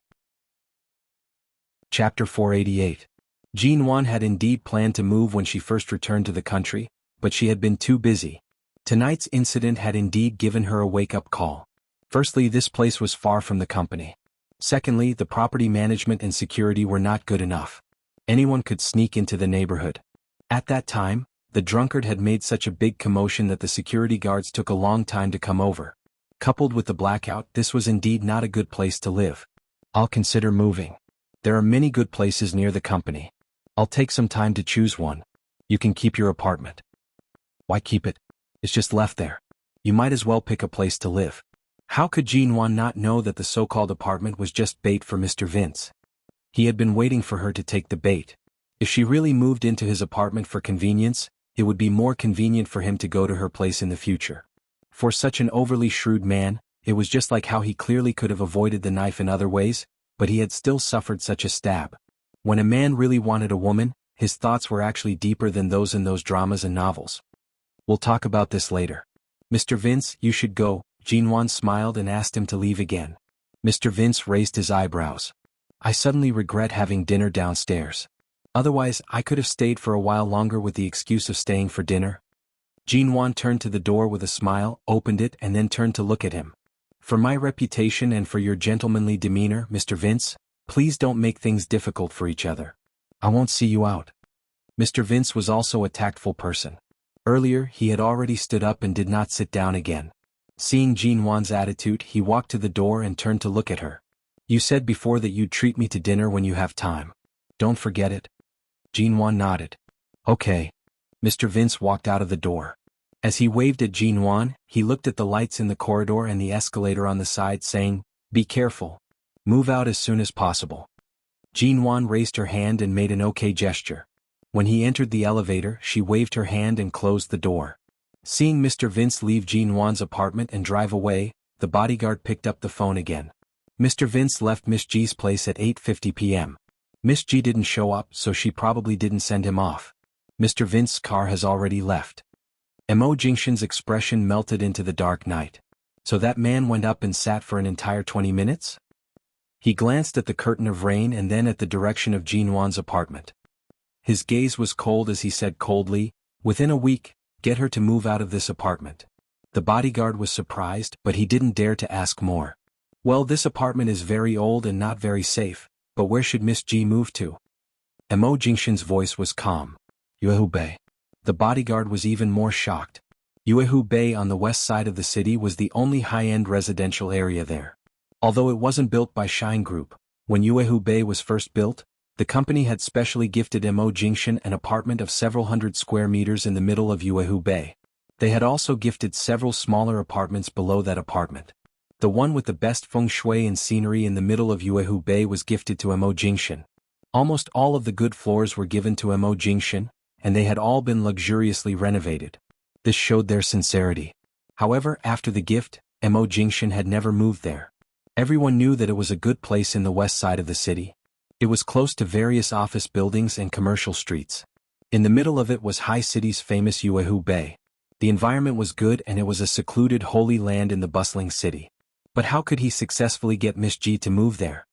Chapter 488. Jean Wan had indeed planned to move when she first returned to the country, but she had been too busy. Tonight's incident had indeed given her a wake-up call. Firstly, this place was far from the company. Secondly, the property management and security were not good enough. Anyone could sneak into the neighborhood. At that time, the drunkard had made such a big commotion that the security guards took a long time to come over. Coupled with the blackout, this was indeed not a good place to live. I'll consider moving. There are many good places near the company. I'll take some time to choose one. You can keep your apartment. Why keep it? It's just left there. You might as well pick a place to live. How could Jean Wan not know that the so-called apartment was just bait for Mr. Vince? He had been waiting for her to take the bait. If she really moved into his apartment for convenience, it would be more convenient for him to go to her place in the future. For such an overly shrewd man, it was just like how he clearly could have avoided the knife in other ways, but he had still suffered such a stab. When a man really wanted a woman, his thoughts were actually deeper than those in those dramas and novels. We'll talk about this later. Mr. Vince, you should go. Jean Wan smiled and asked him to leave again. Mr. Vince raised his eyebrows. I suddenly regret having dinner downstairs. Otherwise, I could have stayed for a while longer with the excuse of staying for dinner. Jean Wan turned to the door with a smile, opened it and then turned to look at him. For my reputation and for your gentlemanly demeanor, Mr. Vince, please don't make things difficult for each other. I won't see you out. Mr. Vince was also a tactful person. Earlier, he had already stood up and did not sit down again. Seeing Jean Wan's attitude, he walked to the door and turned to look at her. You said before that you'd treat me to dinner when you have time. Don't forget it. Jean Wan nodded. Okay. Mr. Vince walked out of the door. As he waved at Jean Wan, he looked at the lights in the corridor and the escalator on the side, saying, Be careful. Move out as soon as possible. Jean Wan raised her hand and made an okay gesture. When he entered the elevator, she waved her hand and closed the door. Seeing Mr. Vince leave Jean Wan's apartment and drive away, the bodyguard picked up the phone again. Mr. Vince left Miss G's place at 8:50 p.m. Miss G didn't show up, so she probably didn't send him off. Mr. Vince's car has already left. Mo Jingshan's expression melted into the dark night. So that man went up and sat for an entire 20 minutes? He glanced at the curtain of rain and then at the direction of Jean Wan's apartment. His gaze was cold as he said coldly, Within a week, get her to move out of this apartment. The bodyguard was surprised, but he didn't dare to ask more. Well, this apartment is very old and not very safe, but where should Miss G move to? Mo Jingshan's voice was calm. Yuehu Bay. The bodyguard was even more shocked. Yuehu Bay on the west side of the city was the only high-end residential area there. Although it wasn't built by Shine Group, when Yuehu Bay was first built, the company had specially gifted Mo Jingshan an apartment of several hundred square meters in the middle of Yuehu Bay. They had also gifted several smaller apartments below that apartment. The one with the best feng shui and scenery in the middle of Yuehu Bay was gifted to Mo Jingshan. Almost all of the good floors were given to Mo Jingshan, and they had all been luxuriously renovated. This showed their sincerity. However, after the gift, Mo Jingshan had never moved there. Everyone knew that it was a good place in the west side of the city. It was close to various office buildings and commercial streets. In the middle of it was High City's famous Yuehu Bay. The environment was good and it was a secluded holy land in the bustling city. But how could he successfully get Miss Ji to move there?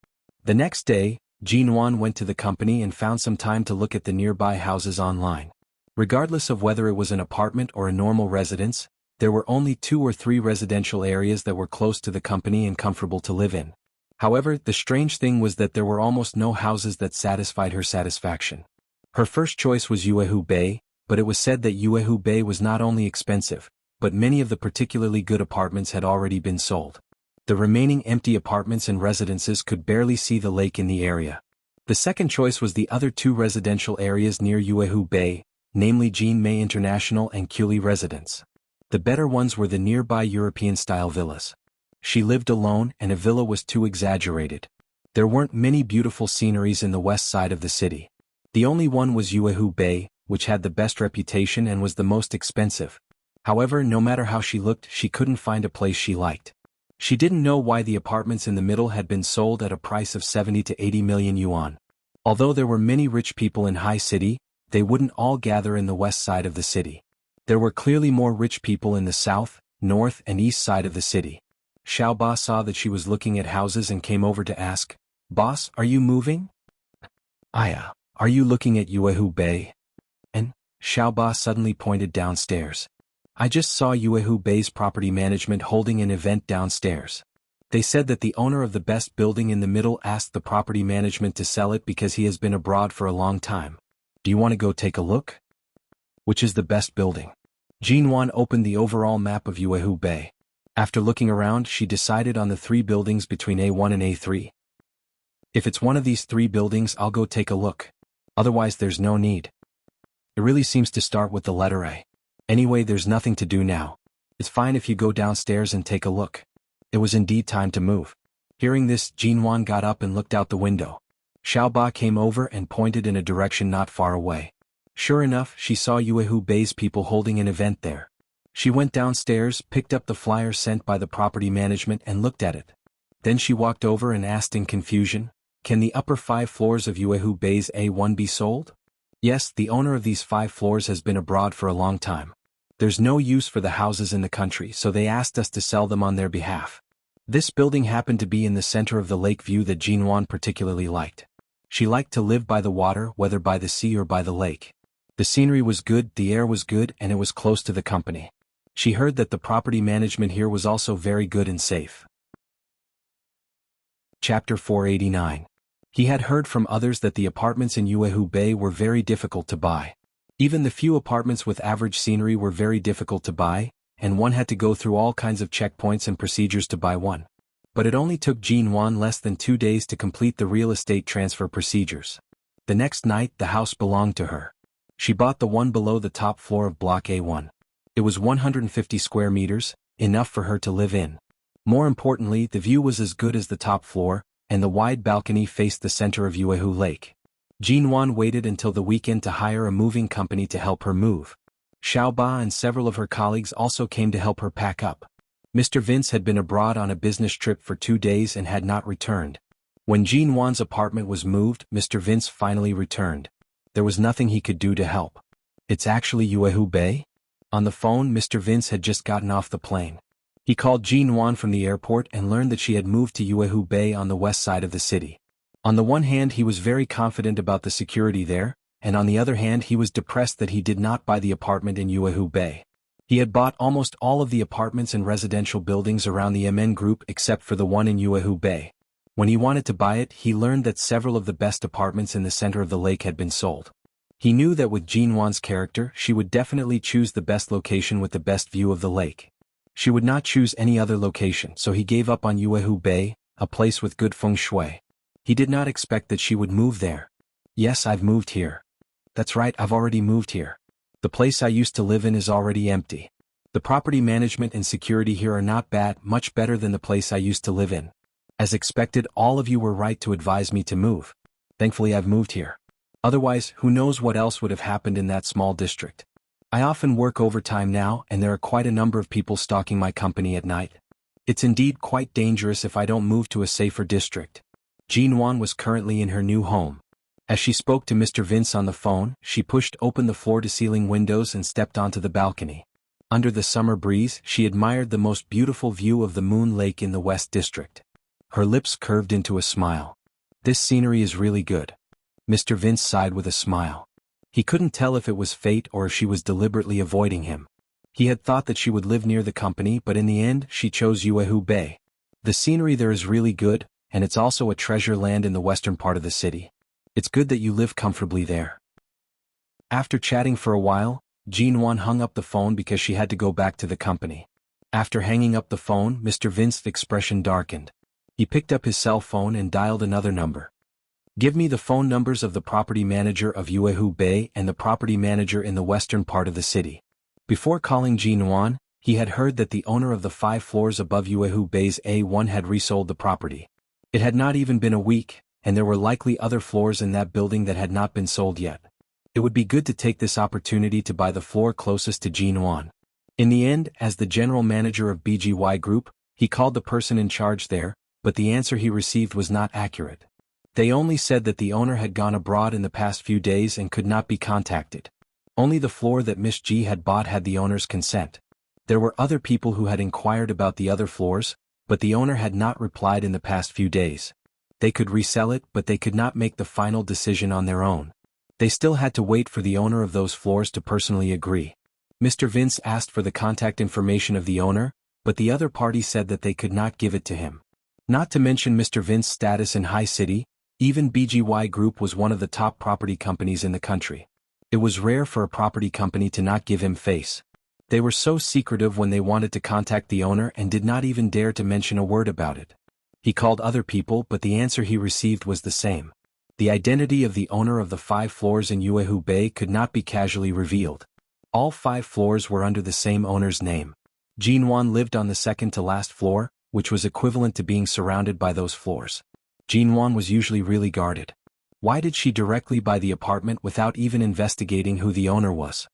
The next day, Jinwan went to the company and found some time to look at the nearby houses online. Regardless of whether it was an apartment or a normal residence, there were only 2 or 3 residential areas that were close to the company and comfortable to live in. However, the strange thing was that there were almost no houses that satisfied her satisfaction. Her first choice was Yuehu Bay, but it was said that Yuehu Bay was not only expensive, but many of the particularly good apartments had already been sold. The remaining empty apartments and residences could barely see the lake in the area. The second choice was the other 2 residential areas near Yuehu Bay, namely Jinmei International and Kuli Residence. The better ones were the nearby European-style villas. She lived alone and a villa was too exaggerated. There weren't many beautiful sceneries in the west side of the city. The only one was Yuehu Bay, which had the best reputation and was the most expensive. However, no matter how she looked, she couldn't find a place she liked. She didn't know why the apartments in the middle had been sold at a price of 70 to 80 million yuan. Although there were many rich people in High City, they wouldn't all gather in the west side of the city. There were clearly more rich people in the south, north and east side of the city. Xiaoba saw that she was looking at houses and came over to ask, "Boss, are you moving?" "Aya, are you looking at Yuehu Bay?" And Xiaoba suddenly pointed downstairs. "I just saw Yuehu Bay's property management holding an event downstairs. They said that the owner of the best building in the middle asked the property management to sell it because he has been abroad for a long time. Do you want to go take a look?" "Which is the best building?" Jinwan opened the overall map of Yuehu Bay. After looking around, she decided on the 3 buildings between A1 and A3. "If it's one of these 3 buildings, I'll go take a look. Otherwise there's no need. It really seems to start with the letter A. Anyway, there's nothing to do now. It's fine if you go downstairs and take a look." It was indeed time to move. Hearing this, Jinwan got up and looked out the window. Xiaoba came over and pointed in a direction not far away. Sure enough, she saw Yuehu Bay's people holding an event there. She went downstairs, picked up the flyer sent by the property management and looked at it. Then she walked over and asked in confusion, "Can the upper 5 floors of Yuehu Bay's A1 be sold?" "Yes, the owner of these 5 floors has been abroad for a long time. There's no use for the houses in the country, so they asked us to sell them on their behalf." This building happened to be in the center of the lake view that Jinwan particularly liked. She liked to live by the water, whether by the sea or by the lake. The scenery was good, the air was good, and it was close to the company. She heard that the property management here was also very good and safe. Chapter 489. He had heard from others that the apartments in Yuehu Bay were very difficult to buy. Even the few apartments with average scenery were very difficult to buy, and one had to go through all kinds of checkpoints and procedures to buy one. But it only took Jinwan less than 2 days to complete the real estate transfer procedures. The next night, the house belonged to her. She bought the one below the top floor of Block A1. It was 150 square meters, enough for her to live in. More importantly, the view was as good as the top floor, and the wide balcony faced the center of Yuehu Lake. Jinwan waited until the weekend to hire a moving company to help her move. Xiaoba and several of her colleagues also came to help her pack up. Mr. Vince had been abroad on a business trip for 2 days and had not returned. When Jinwan's apartment was moved, Mr. Vince finally returned. There was nothing he could do to help. "It's actually Yuehu Bay?" On the phone, Mr. Vince had just gotten off the plane. He called Jinwan from the airport and learned that she had moved to Yuehu Bay on the west side of the city. On the one hand, he was very confident about the security there, and on the other hand he was depressed that he did not buy the apartment in Yuehu Bay. He had bought almost all of the apartments and residential buildings around the MN Group except for the one in Yuehu Bay. When he wanted to buy it, he learned that several of the best apartments in the center of the lake had been sold. He knew that with Jinwan's character, she would definitely choose the best location with the best view of the lake. She would not choose any other location, so he gave up on Yuehu Bay, a place with good feng shui. He did not expect that she would move there. "Yes, I've moved here." "That's right, I've already moved here. The place I used to live in is already empty. The property management and security here are not bad, much better than the place I used to live in. As expected, all of you were right to advise me to move. Thankfully I've moved here. Otherwise, who knows what else would have happened in that small district. I often work overtime now, and there are quite a number of people stalking my company at night. It's indeed quite dangerous if I don't move to a safer district. Jean Wan was currently in her new home. As she spoke to Mr. Vince on the phone, she pushed open the floor-to-ceiling windows and stepped onto the balcony. Under the summer breeze, she admired the most beautiful view of the Moon Lake in the West District. Her lips curved into a smile. This scenery is really good. Mr. Vince sighed with a smile. He couldn't tell if it was fate or if she was deliberately avoiding him. He had thought that she would live near the company, but in the end she chose Yuehu Bay. The scenery there is really good, and it's also a treasure land in the western part of the city. It's good that you live comfortably there. After chatting for a while, Jean Wan hung up the phone because she had to go back to the company. After hanging up the phone, Mr. Vince's expression darkened. He picked up his cell phone and dialed another number. Give me the phone numbers of the property manager of Yuehu Bay and the property manager in the western part of the city. Before calling Jean Wan, he had heard that the owner of the 5 floors above Yuehu Bay's A1 had resold the property. It had not even been a week, and there were likely other floors in that building that had not been sold yet. It would be good to take this opportunity to buy the floor closest to Jean Wan. In the end, as the general manager of BGY Group, he called the person in charge there, but the answer he received was not accurate. They only said that the owner had gone abroad in the past few days and could not be contacted. Only the floor that Miss G had bought had the owner's consent. There were other people who had inquired about the other floors, but the owner had not replied in the past few days. They could resell it, but they could not make the final decision on their own. They still had to wait for the owner of those floors to personally agree. Mr. Vince asked for the contact information of the owner, but the other party said that they could not give it to him. Not to mention Mr. Vince's status in High City, even BGY Group was one of the top property companies in the country. It was rare for a property company to not give him face. They were so secretive when they wanted to contact the owner and did not even dare to mention a word about it. He called other people, but the answer he received was the same. The identity of the owner of the 5 floors in Yuehu Bay could not be casually revealed. All 5 floors were under the same owner's name. Jean Wan lived on the second to last floor, which was equivalent to being surrounded by those floors. Jean Wan was usually really guarded. Why did she directly buy the apartment without even investigating who the owner was?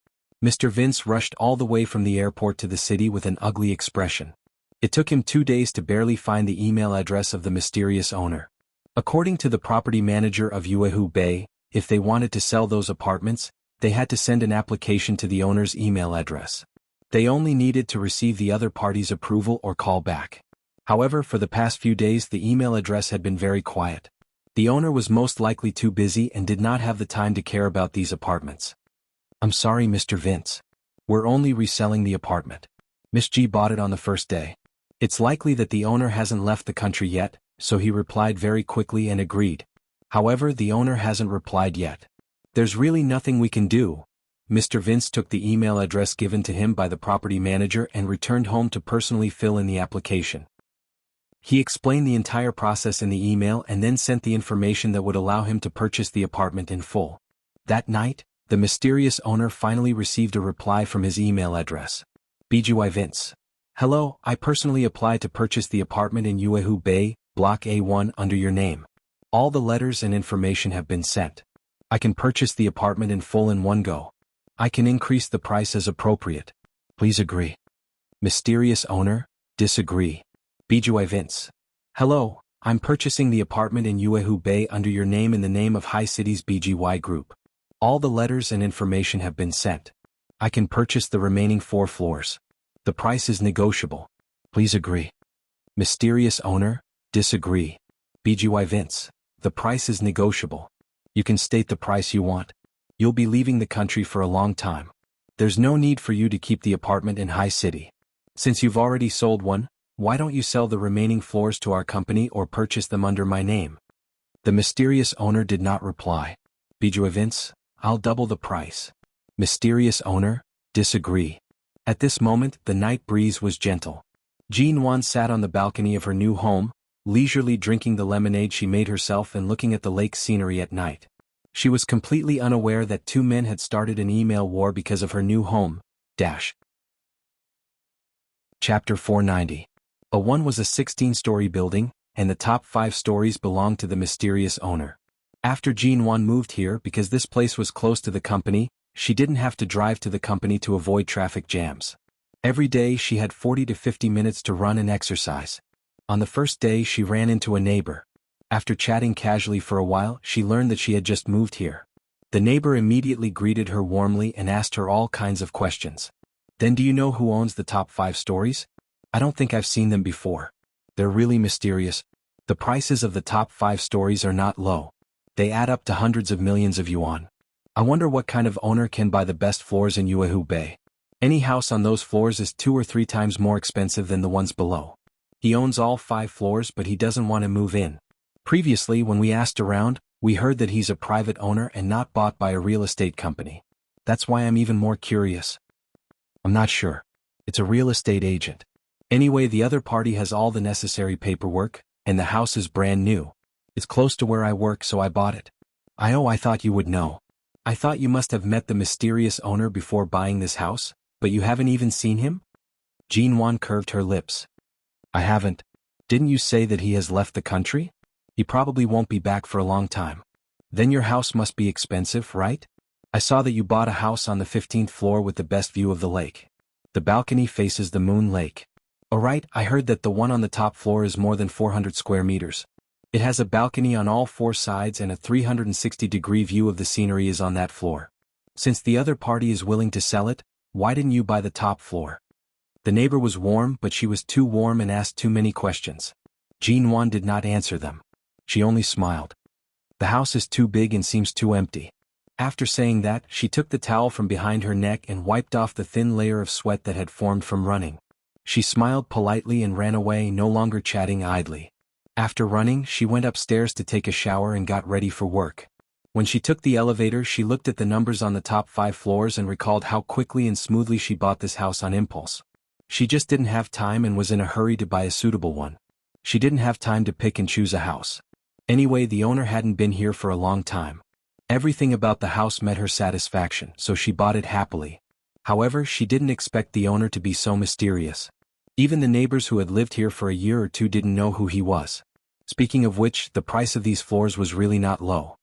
Mr. Vince rushed all the way from the airport to the city with an ugly expression. It took him 2 days to barely find the email address of the mysterious owner. According to the property manager of Yuehu Bay, if they wanted to sell those apartments, they had to send an application to the owner's email address. They only needed to receive the other party's approval or call back. However, for the past few days the email address had been very quiet. The owner was most likely too busy and did not have the time to care about these apartments. I'm sorry, Mr. Vince. We're only reselling the apartment. Miss G bought it on the first day. It's likely that the owner hasn't left the country yet, so he replied very quickly and agreed. However, the owner hasn't replied yet. There's really nothing we can do. Mr. Vince took the email address given to him by the property manager and returned home to personally fill in the application. He explained the entire process in the email and then sent the information that would allow him to purchase the apartment in full. That night, the mysterious owner finally received a reply from his email address. BGY Vince. Hello, I personally applied to purchase the apartment in Yuehu Bay, Block A1 under your name. All the letters and information have been sent. I can purchase the apartment in full in one go. I can increase the price as appropriate. Please agree. Mysterious owner, disagree. BGY Vince. Hello, I'm purchasing the apartment in Yuehu Bay under your name in the name of High City's BGY Group. All the letters and information have been sent. I can purchase the remaining 4 floors. The price is negotiable. Please agree. Mysterious owner, disagree. BGY Vince. The price is negotiable. You can state the price you want. You'll be leaving the country for a long time. There's no need for you to keep the apartment in High City. Since you've already sold one, why don't you sell the remaining floors to our company or purchase them under my name? The mysterious owner did not reply. BGY Vince. I'll double the price. Mysterious owner, disagree. At this moment, the night breeze was gentle. Jean Wan sat on the balcony of her new home, leisurely drinking the lemonade she made herself and looking at the lake scenery at night. She was completely unaware that 2 men had started an email war because of her new home. Chapter 490. A1 was a 16-story building, and the top 5 stories belonged to the mysterious owner. After Jean Wan moved here because this place was close to the company, she didn't have to drive to the company to avoid traffic jams. Every day she had 40 to 50 minutes to run and exercise. On the first day she ran into a neighbor. After chatting casually for a while, she learned that she had just moved here. The neighbor immediately greeted her warmly and asked her all kinds of questions. Then, do you know who owns the top 5 stories? I don't think I've seen them before. They're really mysterious. The prices of the top 5 stories are not low. They add up to hundreds of millions of yuan. I wonder what kind of owner can buy the best floors in Yuehu Bay. Any house on those floors is 2 or 3 times more expensive than the ones below. He owns all 5 floors, but he doesn't want to move in. Previously, when we asked around, we heard that he's a private owner and not bought by a real estate company. That's why I'm even more curious. I'm not sure. It's a real estate agent. Anyway, the other party has all the necessary paperwork, and the house is brand new. It's close to where I work, so I bought it. I thought you would know. I thought you must have met the mysterious owner before buying this house, but you haven't even seen him? Jean Wan curved her lips. I haven't. Didn't you say that he has left the country? He probably won't be back for a long time. Then your house must be expensive, right? I saw that you bought a house on the 15th floor with the best view of the lake. The balcony faces the Moon Lake. Alright, I heard that the one on the top floor is more than 400 square meters. It has a balcony on all 4 sides and a 360-degree view of the scenery is on that floor. Since the other party is willing to sell it, why didn't you buy the top floor? The neighbor was warm, but she was too warm and asked too many questions. Jean Wan did not answer them. She only smiled. The house is too big and seems too empty. After saying that, she took the towel from behind her neck and wiped off the thin layer of sweat that had formed from running. She smiled politely and ran away, no longer chatting idly. After running, she went upstairs to take a shower and got ready for work. When she took the elevator, she looked at the numbers on the top 5 floors and recalled how quickly and smoothly she bought this house on impulse. She just didn't have time and was in a hurry to buy a suitable one. She didn't have time to pick and choose a house. Anyway, the owner hadn't been here for a long time. Everything about the house met her satisfaction, so she bought it happily. However, she didn't expect the owner to be so mysterious. Even the neighbors who had lived here for a year or two didn't know who he was. Speaking of which, the price of these floors was really not low.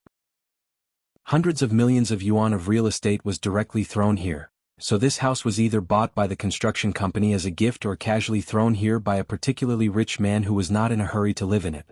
Hundreds of millions of yuan of real estate was directly thrown here, so this house was either bought by the construction company as a gift or casually thrown here by a particularly rich man who was not in a hurry to live in it.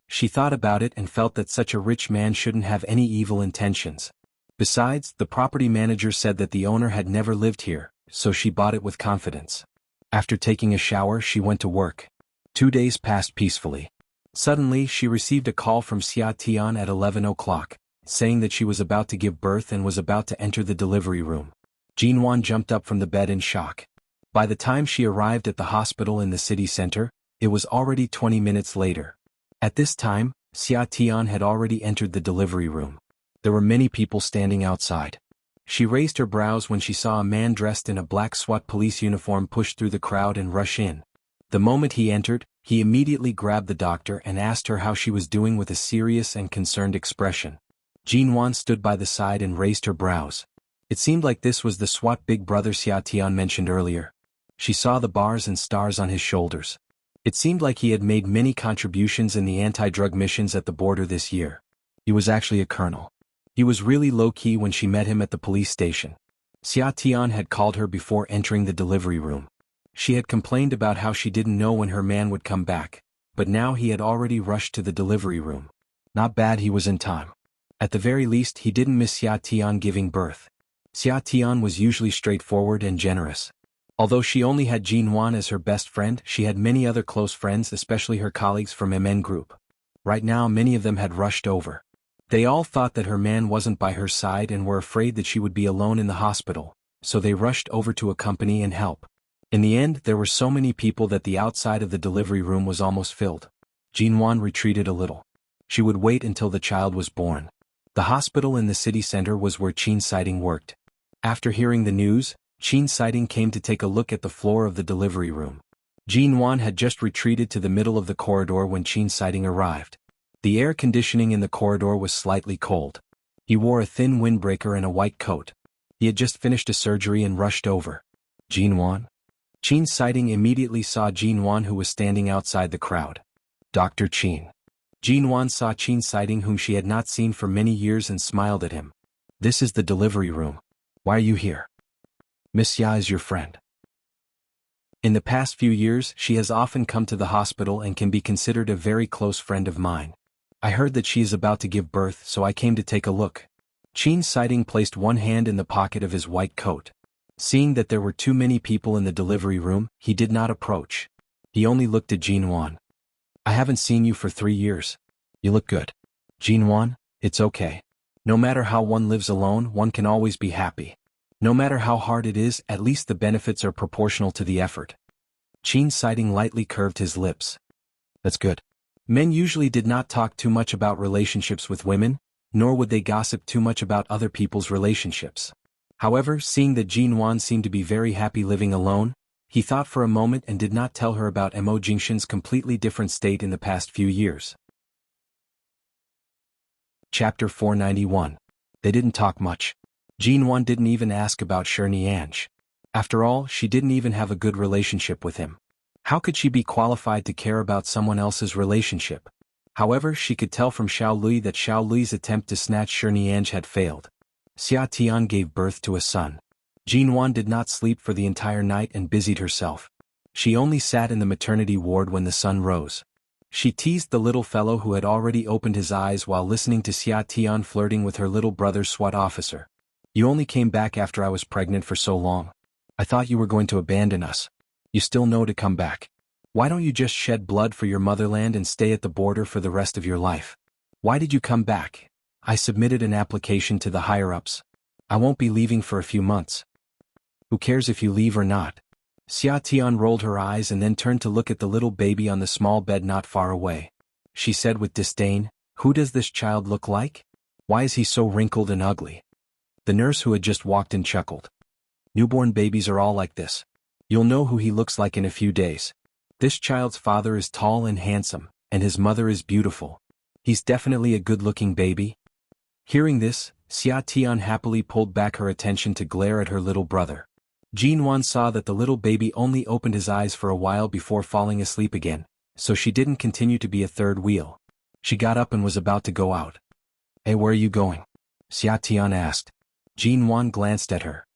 She thought about it and felt that such a rich man shouldn't have any evil intentions. Besides, the property manager said that the owner had never lived here, so she bought it with confidence. After taking a shower, she went to work. 2 days passed peacefully. Suddenly, she received a call from Xia Tian at 11 o'clock, saying that she was about to give birth and was about to enter the delivery room. Jean Wan jumped up from the bed in shock. By the time she arrived at the hospital in the city center, it was already 20 minutes later. At this time, Xia Tian had already entered the delivery room. There were many people standing outside. She raised her brows when she saw a man dressed in a black SWAT police uniform push through the crowd and rush in. The moment he entered, he immediately grabbed the doctor and asked her how she was doing with a serious and concerned expression. Jean Wan stood by the side and raised her brows. It seemed like this was the SWAT big brother Xia Tian mentioned earlier. She saw the bars and stars on his shoulders. It seemed like he had made many contributions in the anti-drug missions at the border this year. He was actually a colonel. He was really low-key when she met him at the police station. Xia Tian had called her before entering the delivery room. She had complained about how she didn't know when her man would come back, but now he had already rushed to the delivery room. Not bad, he was in time. At the very least, he didn't miss Xia Tian giving birth. Xia Tian was usually straightforward and generous. Although she only had Jean Wan as her best friend, she had many other close friends, especially her colleagues from MN Group. Right now, many of them had rushed over. They all thought that her man wasn't by her side and were afraid that she would be alone in the hospital, so they rushed over to accompany and help. In the end, there were so many people that the outside of the delivery room was almost filled. Jean Wan retreated a little. She would wait until the child was born. The hospital in the city center was where Qin Siding worked. After hearing the news, Qin Siding came to take a look at the floor of the delivery room. Jean Wan had just retreated to the middle of the corridor when Qin Siding arrived. The air conditioning in the corridor was slightly cold. He wore a thin windbreaker and a white coat. He had just finished a surgery and rushed over. Jean Wan? Qin Siding immediately saw Jean Wan, who was standing outside the crowd. Dr. Qin. Jean Wan saw Qin Siding, whom she had not seen for many years, and smiled at him. This is the delivery room. Why are you here? Miss Ya is your friend. In the past few years she has often come to the hospital and can be considered a very close friend of mine. I heard that she is about to give birth, so I came to take a look. Qin Siding placed one hand in the pocket of his white coat. Seeing that there were too many people in the delivery room, he did not approach. He only looked at Jinwan. I haven't seen you for 3 years. You look good. Jinwan, it's okay. No matter how one lives alone, one can always be happy. No matter how hard it is, at least the benefits are proportional to the effort. Qin Siding lightly curved his lips. That's good. Men usually did not talk too much about relationships with women, nor would they gossip too much about other people's relationships. However, seeing that Jinwan seemed to be very happy living alone, he thought for a moment and did not tell her about Mo Jingshan's completely different state in the past few years. Chapter 491. They didn't talk much. Jinwan didn't even ask about Shinianj. After all, she didn't even have a good relationship with him. How could she be qualified to care about someone else's relationship? However, she could tell from Xiao Lui that Xiao Lui's attempt to snatch Shinianj had failed. Xia Tian gave birth to a son. Jinwan did not sleep for the entire night and busied herself. She only sat in the maternity ward when the sun rose. She teased the little fellow who had already opened his eyes while listening to Xia Tian flirting with her little brother's SWAT officer. You only came back after I was pregnant for so long. I thought you were going to abandon us. You still know to come back. Why don't you just shed blood for your motherland and stay at the border for the rest of your life? Why did you come back? I submitted an application to the higher-ups. I won't be leaving for a few months. Who cares if you leave or not? Xia Tian rolled her eyes and then turned to look at the little baby on the small bed not far away. She said with disdain, "Who does this child look like? Why is he so wrinkled and ugly?" The nurse who had just walked in chuckled. Newborn babies are all like this. You'll know who he looks like in a few days. This child's father is tall and handsome, and his mother is beautiful. He's definitely a good-looking baby. Hearing this, Xia Tian happily pulled back her attention to glare at her little brother. Jinwan saw that the little baby only opened his eyes for a while before falling asleep again, so she didn't continue to be a third wheel. She got up and was about to go out. Hey, where are you going? Xia Tian asked. Jinwan glanced at her.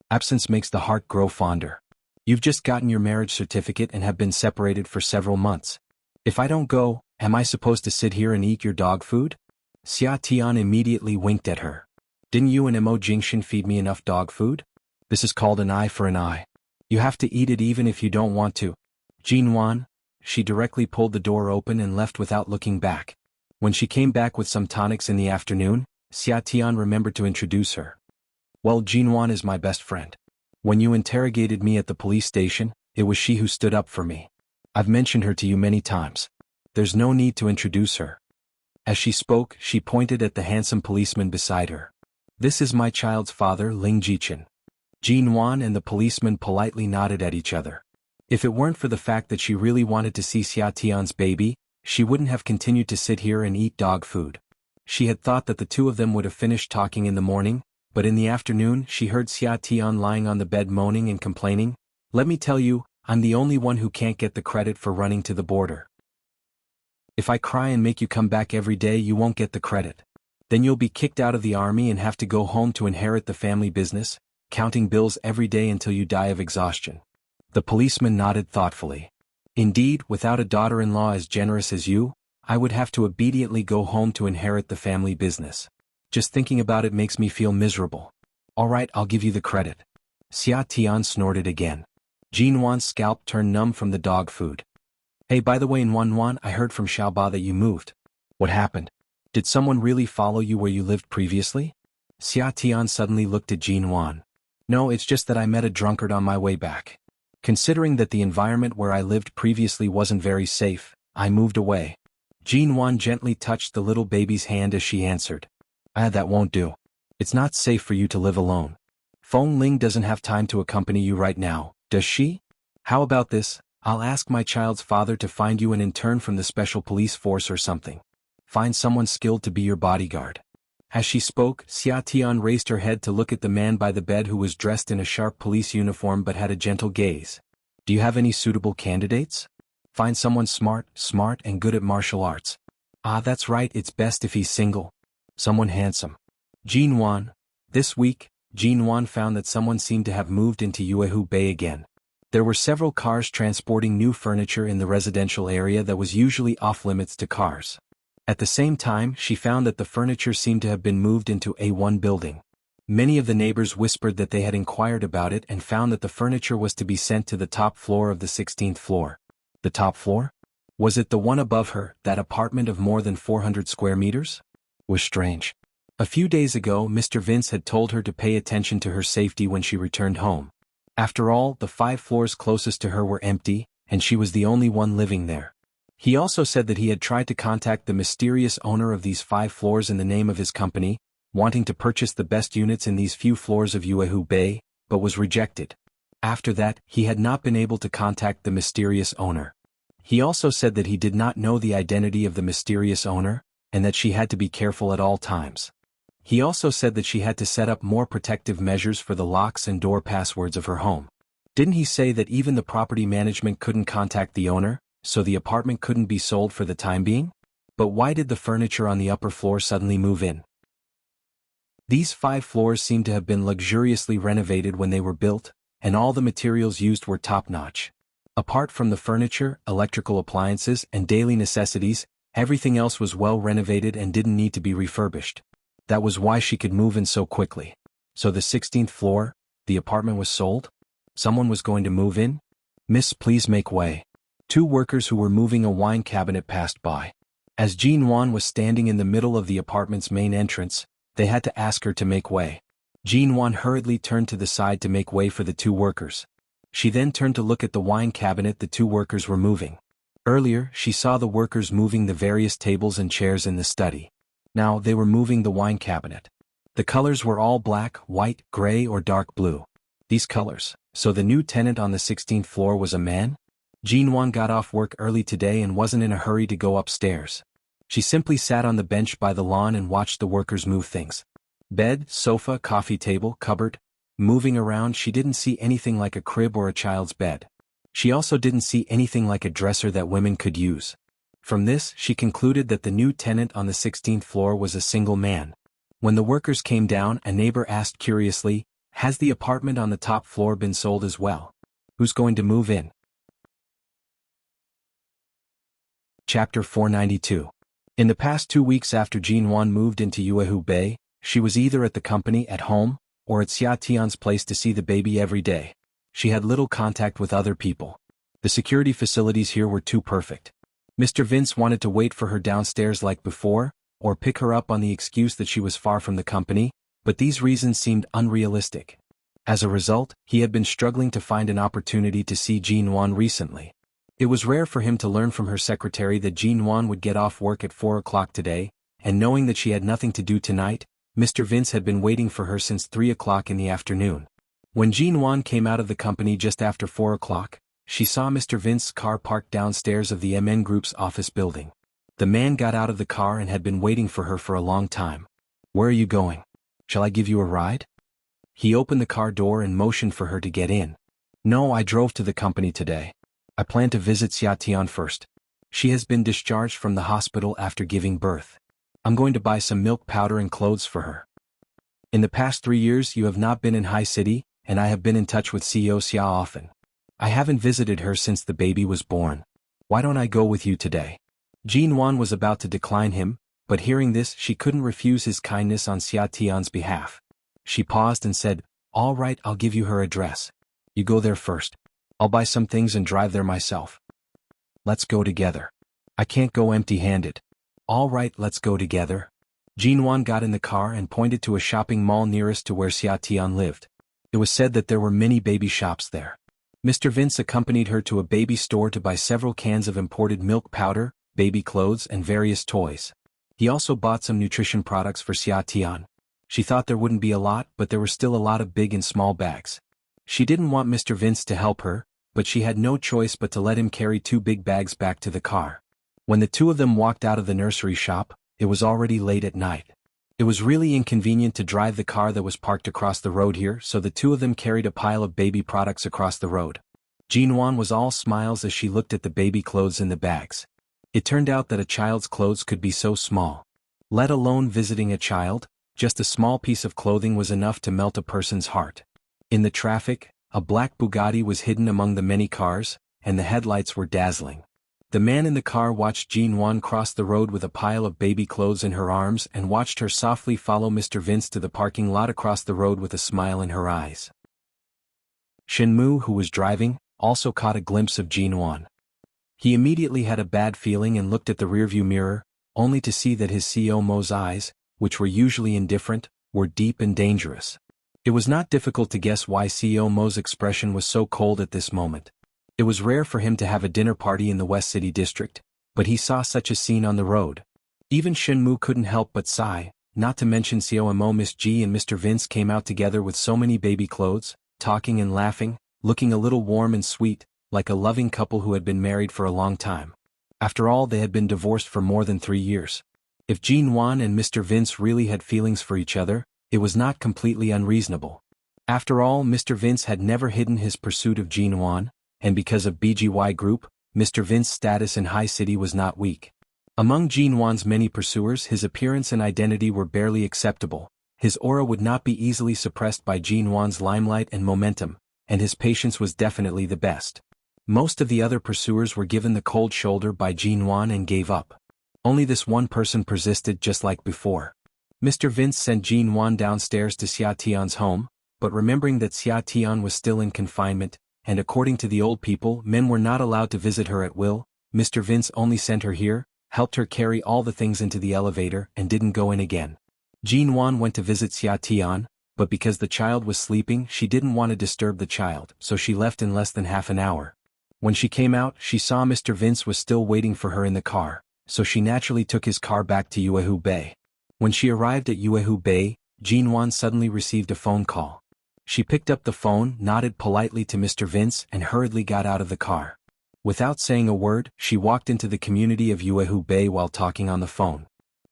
Absence makes the heart grow fonder. You've just gotten your marriage certificate and have been separated for several months. If I don't go, am I supposed to sit here and eat your dog food? Xia Tian immediately winked at her. Didn't you and Mo Jingshan feed me enough dog food? This is called an eye for an eye. You have to eat it even if you don't want to. Jinwan, she directly pulled the door open and left without looking back. When she came back with some tonics in the afternoon, Xia Tian remembered to introduce her. Well, Jinwan is my best friend. When you interrogated me at the police station, it was she who stood up for me. I've mentioned her to you many times. There's no need to introduce her. As she spoke, she pointed at the handsome policeman beside her. This is my child's father, Ling Jichen. Jinwan and the policeman politely nodded at each other. If it weren't for the fact that she really wanted to see Xia Tian's baby, she wouldn't have continued to sit here and eat dog food. She had thought that the two of them would have finished talking in the morning, but in the afternoon she heard Xia Tian lying on the bed moaning and complaining. Let me tell you, I'm the only one who can't get the credit for running to the border. If I cry and make you come back every day, you won't get the credit. Then you'll be kicked out of the army and have to go home to inherit the family business, counting bills every day until you die of exhaustion. The policeman nodded thoughtfully. Indeed, without a daughter-in-law as generous as you, I would have to obediently go home to inherit the family business. Just thinking about it makes me feel miserable. All right, I'll give you the credit. Xia Tian snorted again. Jinwan's scalp turned numb from the dog food. Hey, by the way, in Wanwan, I heard from Xiaoba that you moved. What happened? Did someone really follow you where you lived previously? Xia Tian suddenly looked at Jinwan. No, it's just that I met a drunkard on my way back. Considering that the environment where I lived previously wasn't very safe, I moved away. Jinwan gently touched the little baby's hand as she answered. That won't do. It's not safe for you to live alone. Feng Ling doesn't have time to accompany you right now, does she? How about this? I'll ask my child's father to find you an intern from the special police force or something. Find someone skilled to be your bodyguard. As she spoke, Xia Tian raised her head to look at the man by the bed who was dressed in a sharp police uniform but had a gentle gaze. Do you have any suitable candidates? Find someone smart and good at martial arts. That's right, it's best if he's single. Someone handsome. Jinwan. This week, Jinwan found that someone seemed to have moved into Yuehu Bay again. There were several cars transporting new furniture in the residential area that was usually off-limits to cars. At the same time, she found that the furniture seemed to have been moved into A1 building. Many of the neighbors whispered that they had inquired about it and found that the furniture was to be sent to the top floor of the 16th floor. The top floor? Was it the one above her, that apartment of more than 400 square meters? Was strange. A few days ago, Mr. Vince had told her to pay attention to her safety when she returned home. After all, the 5 floors closest to her were empty, and she was the only one living there. He also said that he had tried to contact the mysterious owner of these 5 floors in the name of his company, wanting to purchase the best units in these few floors of Yuehu Bay, but was rejected. After that, he had not been able to contact the mysterious owner. He also said that he did not know the identity of the mysterious owner, and that she had to be careful at all times. He also said that she had to set up more protective measures for the locks and door passwords of her home. Didn't he say that even the property management couldn't contact the owner, so the apartment couldn't be sold for the time being? But why did the furniture on the upper floor suddenly move in? These 5 floors seemed to have been luxuriously renovated when they were built, and all the materials used were top-notch. Apart from the furniture, electrical appliances, and daily necessities, everything else was well renovated and didn't need to be refurbished. That was why she could move in so quickly. So the 16th floor, the apartment was sold? Someone was going to move in? Miss, please make way. 2 workers who were moving a wine cabinet passed by. As Jean Wan was standing in the middle of the apartment's main entrance, they had to ask her to make way. Jean Wan hurriedly turned to the side to make way for the 2 workers. She then turned to look at the wine cabinet the 2 workers were moving. Earlier, she saw the workers moving the various tables and chairs in the study. Now they were moving the wine cabinet. The colors were all black, white, gray or dark blue. These colors. So the new tenant on the 16th floor was a man? Jean Wan got off work early today and wasn't in a hurry to go upstairs. She simply sat on the bench by the lawn and watched the workers move things. Bed, sofa, coffee table, cupboard. Moving around, she didn't see anything like a crib or a child's bed. She also didn't see anything like a dresser that women could use. From this, she concluded that the new tenant on the 16th floor was a single man. When the workers came down, a neighbor asked curiously, "Has the apartment on the top floor been sold as well? Who's going to move in?" Chapter 492. In the past 2 weeks after Jean Wan moved into Yuehu Bay, she was either at the company at home, or at Xia Tian's place to see the baby every day. She had little contact with other people. The security facilities here were too perfect. Mr. Vince wanted to wait for her downstairs like before, or pick her up on the excuse that she was far from the company, but these reasons seemed unrealistic. As a result, he had been struggling to find an opportunity to see Jean Wan recently. It was rare for him to learn from her secretary that Jean Wan would get off work at 4 o'clock today, and knowing that she had nothing to do tonight, Mr. Vince had been waiting for her since 3 o'clock in the afternoon. When Jean Wan came out of the company just after 4 o'clock, she saw Mr. Vince's car parked downstairs of the MN Group's office building. The man got out of the car and had been waiting for her for a long time. "Where are you going? Shall I give you a ride?" He opened the car door and motioned for her to get in. "No, I drove to the company today. I plan to visit Xia Tian first. She has been discharged from the hospital after giving birth. I'm going to buy some milk powder and clothes for her." "In the past 3 years you have not been in High City, and I have been in touch with CEO Xia often. I haven't visited her since the baby was born. Why don't I go with you today?" Jean Wan was about to decline him, but hearing this she couldn't refuse his kindness on Xia Tian's behalf. She paused and said, "All right, I'll give you her address. You go there first. I'll buy some things and drive there myself." "Let's go together. I can't go empty-handed." "All right, let's go together." Jean Wan got in the car and pointed to a shopping mall nearest to where Xia Tian lived. It was said that there were many baby shops there. Mr. Vince accompanied her to a baby store to buy several cans of imported milk powder, baby clothes and various toys. He also bought some nutrition products for Xia Tian. She thought there wouldn't be a lot, but there were still a lot of big and small bags. She didn't want Mr. Vince to help her, but she had no choice but to let him carry 2 big bags back to the car. When the 2 of them walked out of the nursery shop, it was already late at night. It was really inconvenient to drive the car that was parked across the road here, so the 2 of them carried a pile of baby products across the road. Jean Wan was all smiles as she looked at the baby clothes in the bags. It turned out that a child's clothes could be so small. Let alone visiting a child, just a small piece of clothing was enough to melt a person's heart. In the traffic, A black Bugatti was hidden among the many cars, and the headlights were dazzling. The man in the car watched Jean Wan cross the road with a pile of baby clothes in her arms and watched her softly follow Mr. Vince to the parking lot across the road with a smile in her eyes. Shenmue, who was driving, also caught a glimpse of Jean Wan. He immediately had a bad feeling and looked at the rearview mirror, only to see that his CO Mo's eyes, which were usually indifferent, were deep and dangerous. It was not difficult to guess why CO Mo's expression was so cold at this moment. It was rare for him to have a dinner party in the West City district, but he saw such a scene on the road. Even Shenmue couldn't help but sigh, not to mention COMO Miss G and Mr. Vince came out together with so many baby clothes, talking and laughing, looking a little warm and sweet, like a loving couple who had been married for a long time. After all, they had been divorced for more than 3 years. If Jean Wan and Mr. Vince really had feelings for each other, it was not completely unreasonable. After all, Mr. Vince had never hidden his pursuit of Jean Wan, and because of BGY Group, Mr. Vince's status in High City was not weak. Among Jean Wan's many pursuers, his appearance and identity were barely acceptable. His aura would not be easily suppressed by Jean Wan's limelight and momentum, and his patience was definitely the best. Most of the other pursuers were given the cold shoulder by Jean Wan and gave up. Only this one person persisted just like before. Mr. Vince sent Jean Wan downstairs to Xia Tian's home, but remembering that Xia Tian was still in confinement, and according to the old people, men were not allowed to visit her at will, Mr. Vince only sent her here, helped her carry all the things into the elevator and didn't go in again. Jean Wan went to visit Xia Tian, but because the child was sleeping, she didn't want to disturb the child, so she left in less than half an hour. When she came out, she saw Mr. Vince was still waiting for her in the car, so she naturally took his car back to Yuehu Bay. When she arrived at Yuehu Bay, Jean Wan suddenly received a phone call. She picked up the phone, nodded politely to Mr. Vince and hurriedly got out of the car. Without saying a word, she walked into the community of Yuehu Bay while talking on the phone.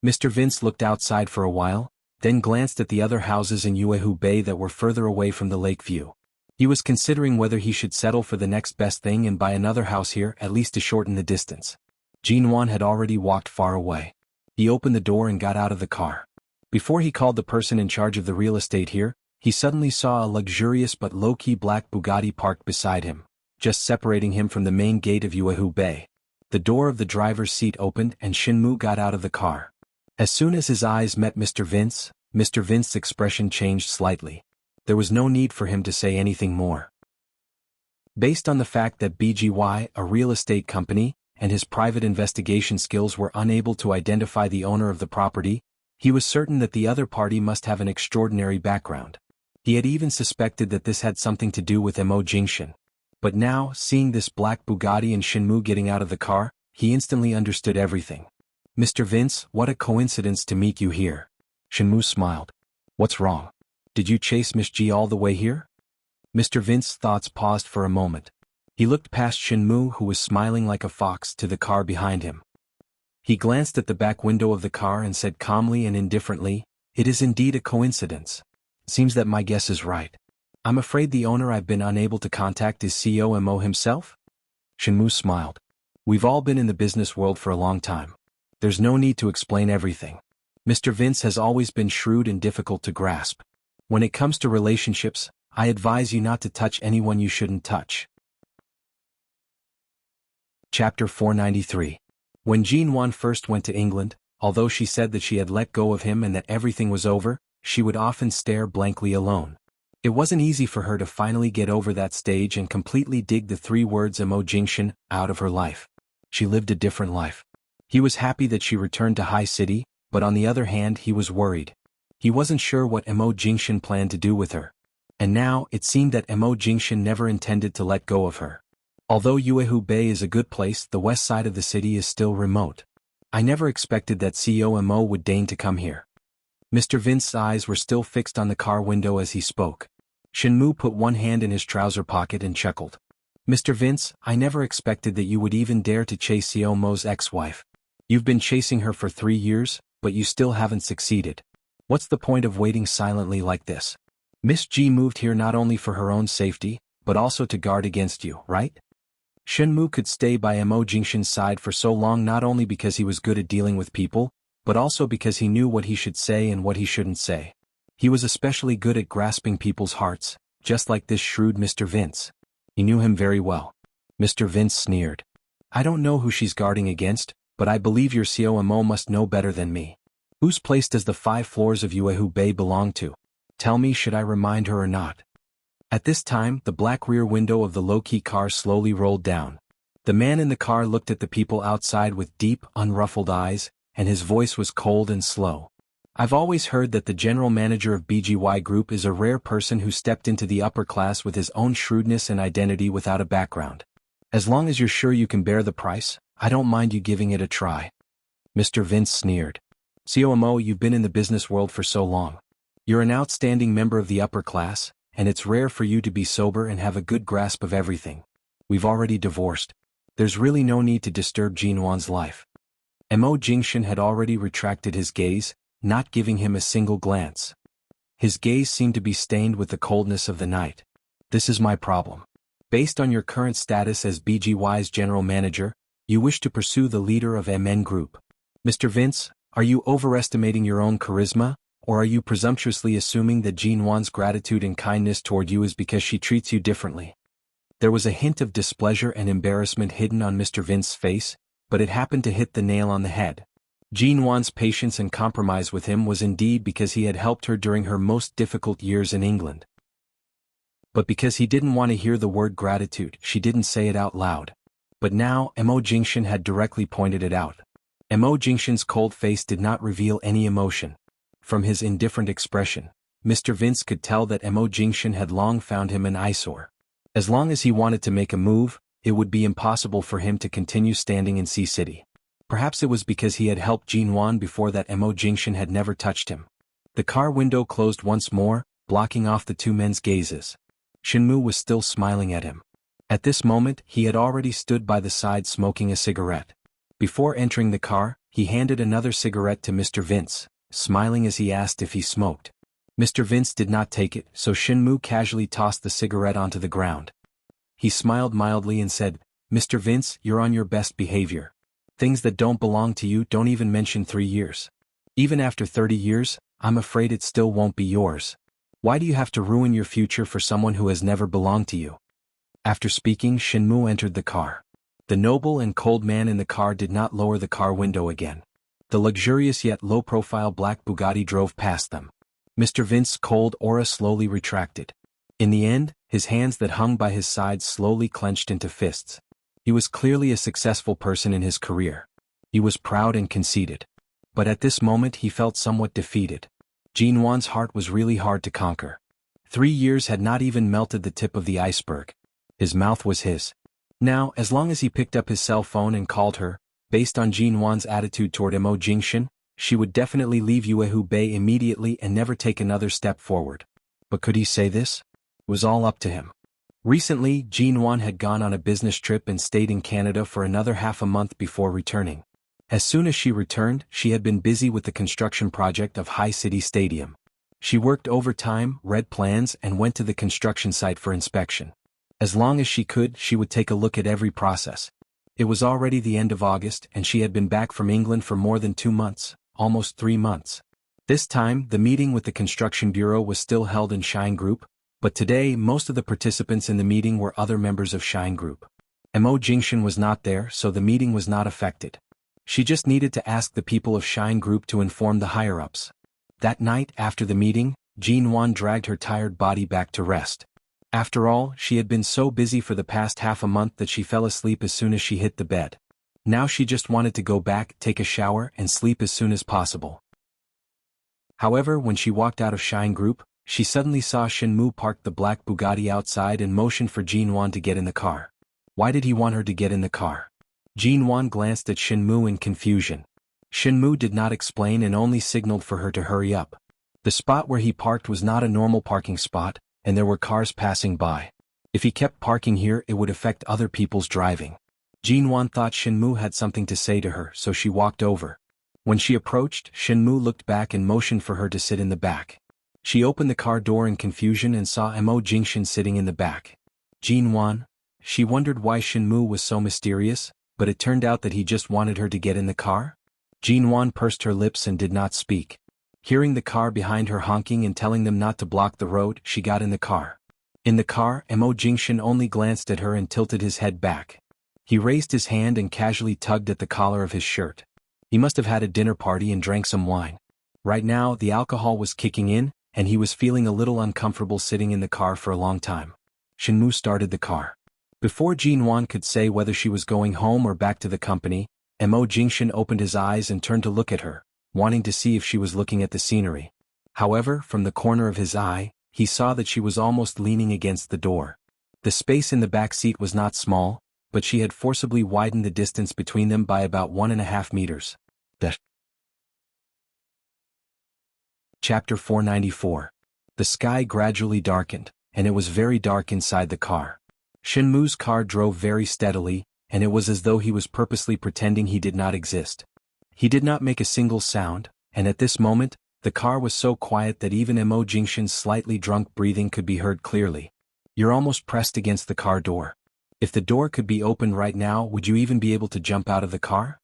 Mr. Vince looked outside for a while, then glanced at the other houses in Yuehu Bay that were further away from the lake view. He was considering whether he should settle for the next best thing and buy another house here, at least to shorten the distance. Jean Wan had already walked far away. He opened the door and got out of the car. Before he called the person in charge of the real estate here, he suddenly saw a luxurious but low-key black Bugatti parked beside him, just separating him from the main gate of Yuehu Bay. The door of the driver's seat opened and Shenmue got out of the car. As soon as his eyes met Mr. Vince's expression changed slightly. There was no need for him to say anything more. Based on the fact that BGY, a real estate company, and his private investigation skills were unable to identify the owner of the property, he was certain that the other party must have an extraordinary background. He had even suspected that this had something to do with Mo Jingshan. But now, seeing this black Bugatti and Shenmue getting out of the car, he instantly understood everything. Mr. Vince, what a coincidence to meet you here. Shenmue smiled. What's wrong? Did you chase Miss G all the way here? Mr. Vince's thoughts paused for a moment. He looked past Shenmue, who was smiling like a fox, to the car behind him. He glanced at the back window of the car and said calmly and indifferently, "It is indeed a coincidence. Seems that my guess is right. I'm afraid the owner I've been unable to contact is COMO himself?" Shenmue smiled. We've all been in the business world for a long time. There's no need to explain everything. Mr. Vince has always been shrewd and difficult to grasp. When it comes to relationships, I advise you not to touch anyone you shouldn't touch. Chapter 493. When Jean Wan first went to England, although she said that she had let go of him and that everything was over, she would often stare blankly alone. It wasn't easy for her to finally get over that stage and completely dig the 3 words Mo Jingshan out of her life. She lived a different life. He was happy that she returned to High City, but on the other hand he was worried. He wasn't sure what Mo Jingshan planned to do with her. And now, it seemed that Mo Jingshan never intended to let go of her. Although Yuehu Bay is a good place, the west side of the city is still remote. I never expected that COMO would deign to come here. Mr. Vince's eyes were still fixed on the car window as he spoke. Shenmue put one hand in his trouser pocket and chuckled. Mr. Vince, I never expected that you would even dare to chase COMO's ex-wife. You've been chasing her for 3 years, but you still haven't succeeded. What's the point of waiting silently like this? Miss G moved here not only for her own safety, but also to guard against you, right? Shenmue could stay by Mo Jingshan's side for so long not only because he was good at dealing with people, but also because he knew what he should say and what he shouldn't say. He was especially good at grasping people's hearts, just like this shrewd Mr. Vince. He knew him very well. Mr. Vince sneered. I don't know who she's guarding against, but I believe your COMO must know better than me. Whose place does the 5 floors of Yuehu Bay belong to? Tell me, should I remind her or not? At this time, the black rear window of the low-key car slowly rolled down. The man in the car looked at the people outside with deep, unruffled eyes, and his voice was cold and slow. I've always heard that the general manager of BGY Group is a rare person who stepped into the upper class with his own shrewdness and identity without a background. As long as you're sure you can bear the price, I don't mind you giving it a try. Mr. Vince sneered. COMO, you've been in the business world for so long. You're an outstanding member of the upper class, and it's rare for you to be sober and have a good grasp of everything. We've already divorced. There's really no need to disturb Jinwan's life. Mo Jingshan had already retracted his gaze, not giving him a single glance. His gaze seemed to be stained with the coldness of the night. This is my problem. Based on your current status as BGY's general manager, you wish to pursue the leader of MN Group. Mr. Vince, are you overestimating your own charisma, or are you presumptuously assuming that Jinwan's gratitude and kindness toward you is because she treats you differently? There was a hint of displeasure and embarrassment hidden on Mr. Vince's face, but it happened to hit the nail on the head. Jinwan's patience and compromise with him was indeed because he had helped her during her most difficult years in England. But because he didn't want to hear the word gratitude, she didn't say it out loud. But now, Mo Jingshan had directly pointed it out. Mo Jingshan's cold face did not reveal any emotion. From his indifferent expression, Mr. Vince could tell that Mo Jingshan had long found him an eyesore. As long as he wanted to make a move, it would be impossible for him to continue standing in Sea City. Perhaps it was because he had helped Jinwan before that Mo Jingshan had never touched him. The car window closed once more, blocking off the two men's gazes. Shinmu was still smiling at him. At this moment, he had already stood by the side smoking a cigarette. Before entering the car, he handed another cigarette to Mr. Vince, smiling as he asked if he smoked. Mr. Vince did not take it, so Shinmu casually tossed the cigarette onto the ground. He smiled mildly and said, Mr. Vince, you're on your best behavior. Things that don't belong to you don't even mention 3 years. Even after 30 years, I'm afraid it still won't be yours. Why do you have to ruin your future for someone who has never belonged to you? After speaking, Shinmu entered the car. The noble and cold man in the car did not lower the car window again. The luxurious yet low-profile black Bugatti drove past them. Mr. Vince's cold aura slowly retracted. In the end, his hands that hung by his sides slowly clenched into fists. He was clearly a successful person in his career. He was proud and conceited. But at this moment he felt somewhat defeated. Jinwan's heart was really hard to conquer. 3 years had not even melted the tip of the iceberg. His mouth was his. Now, as long as he picked up his cell phone and called her, based on Jinwan's attitude toward Mo Jingshan, she would definitely leave Yuehu Bay immediately and never take another step forward. But could he say this? It was all up to him. Recently, Jinwan had gone on a business trip and stayed in Canada for another half a month before returning. As soon as she returned, she had been busy with the construction project of High City Stadium. She worked overtime, read plans, and went to the construction site for inspection. As long as she could, she would take a look at every process. It was already the end of August, and she had been back from England for more than 2 months, almost 3 months. This time, the meeting with the construction bureau was still held in Shine Group, but today most of the participants in the meeting were other members of Shine Group. Mo Jingshan was not there, so the meeting was not affected. She just needed to ask the people of Shine Group to inform the higher-ups. That night, after the meeting, Jinwan dragged her tired body back to rest. After all, she had been so busy for the past half a month that she fell asleep as soon as she hit the bed. Now she just wanted to go back, take a shower, and sleep as soon as possible. However, when she walked out of Shine Group, she suddenly saw Shinmu park the black Bugatti outside and motioned for Jinwan to get in the car. Why did he want her to get in the car? Jinwan glanced at Shinmu in confusion. Shinmu did not explain and only signaled for her to hurry up. The spot where he parked was not a normal parking spot, and there were cars passing by. If he kept parking here, it would affect other people's driving. Jinwan thought Shinmu had something to say to her, so she walked over. When she approached, Shinmu looked back and motioned for her to sit in the back. She opened the car door in confusion and saw Mo Jingshan sitting in the back. Jinwan? She wondered why Shinmu was so mysterious, but it turned out that he just wanted her to get in the car? Jinwan pursed her lips and did not speak. Hearing the car behind her honking and telling them not to block the road, she got in the car. In the car, Mo Jingshan only glanced at her and tilted his head back. He raised his hand and casually tugged at the collar of his shirt. He must have had a dinner party and drank some wine. Right now, the alcohol was kicking in, and he was feeling a little uncomfortable sitting in the car for a long time. Shinmu started the car. Before Jinwan could say whether she was going home or back to the company, Mo Jingshan opened his eyes and turned to look at her, wanting to see if she was looking at the scenery. However, from the corner of his eye, he saw that she was almost leaning against the door. The space in the back seat was not small, but she had forcibly widened the distance between them by about 1.5 meters. Chapter 494. The sky gradually darkened, and it was very dark inside the car. Shinmu's car drove very steadily, and it was as though he was purposely pretending he did not exist. He did not make a single sound, and at this moment, the car was so quiet that even Mo Jingshan's slightly drunk breathing could be heard clearly. You're almost pressed against the car door. If the door could be opened right now, would you even be able to jump out of the car?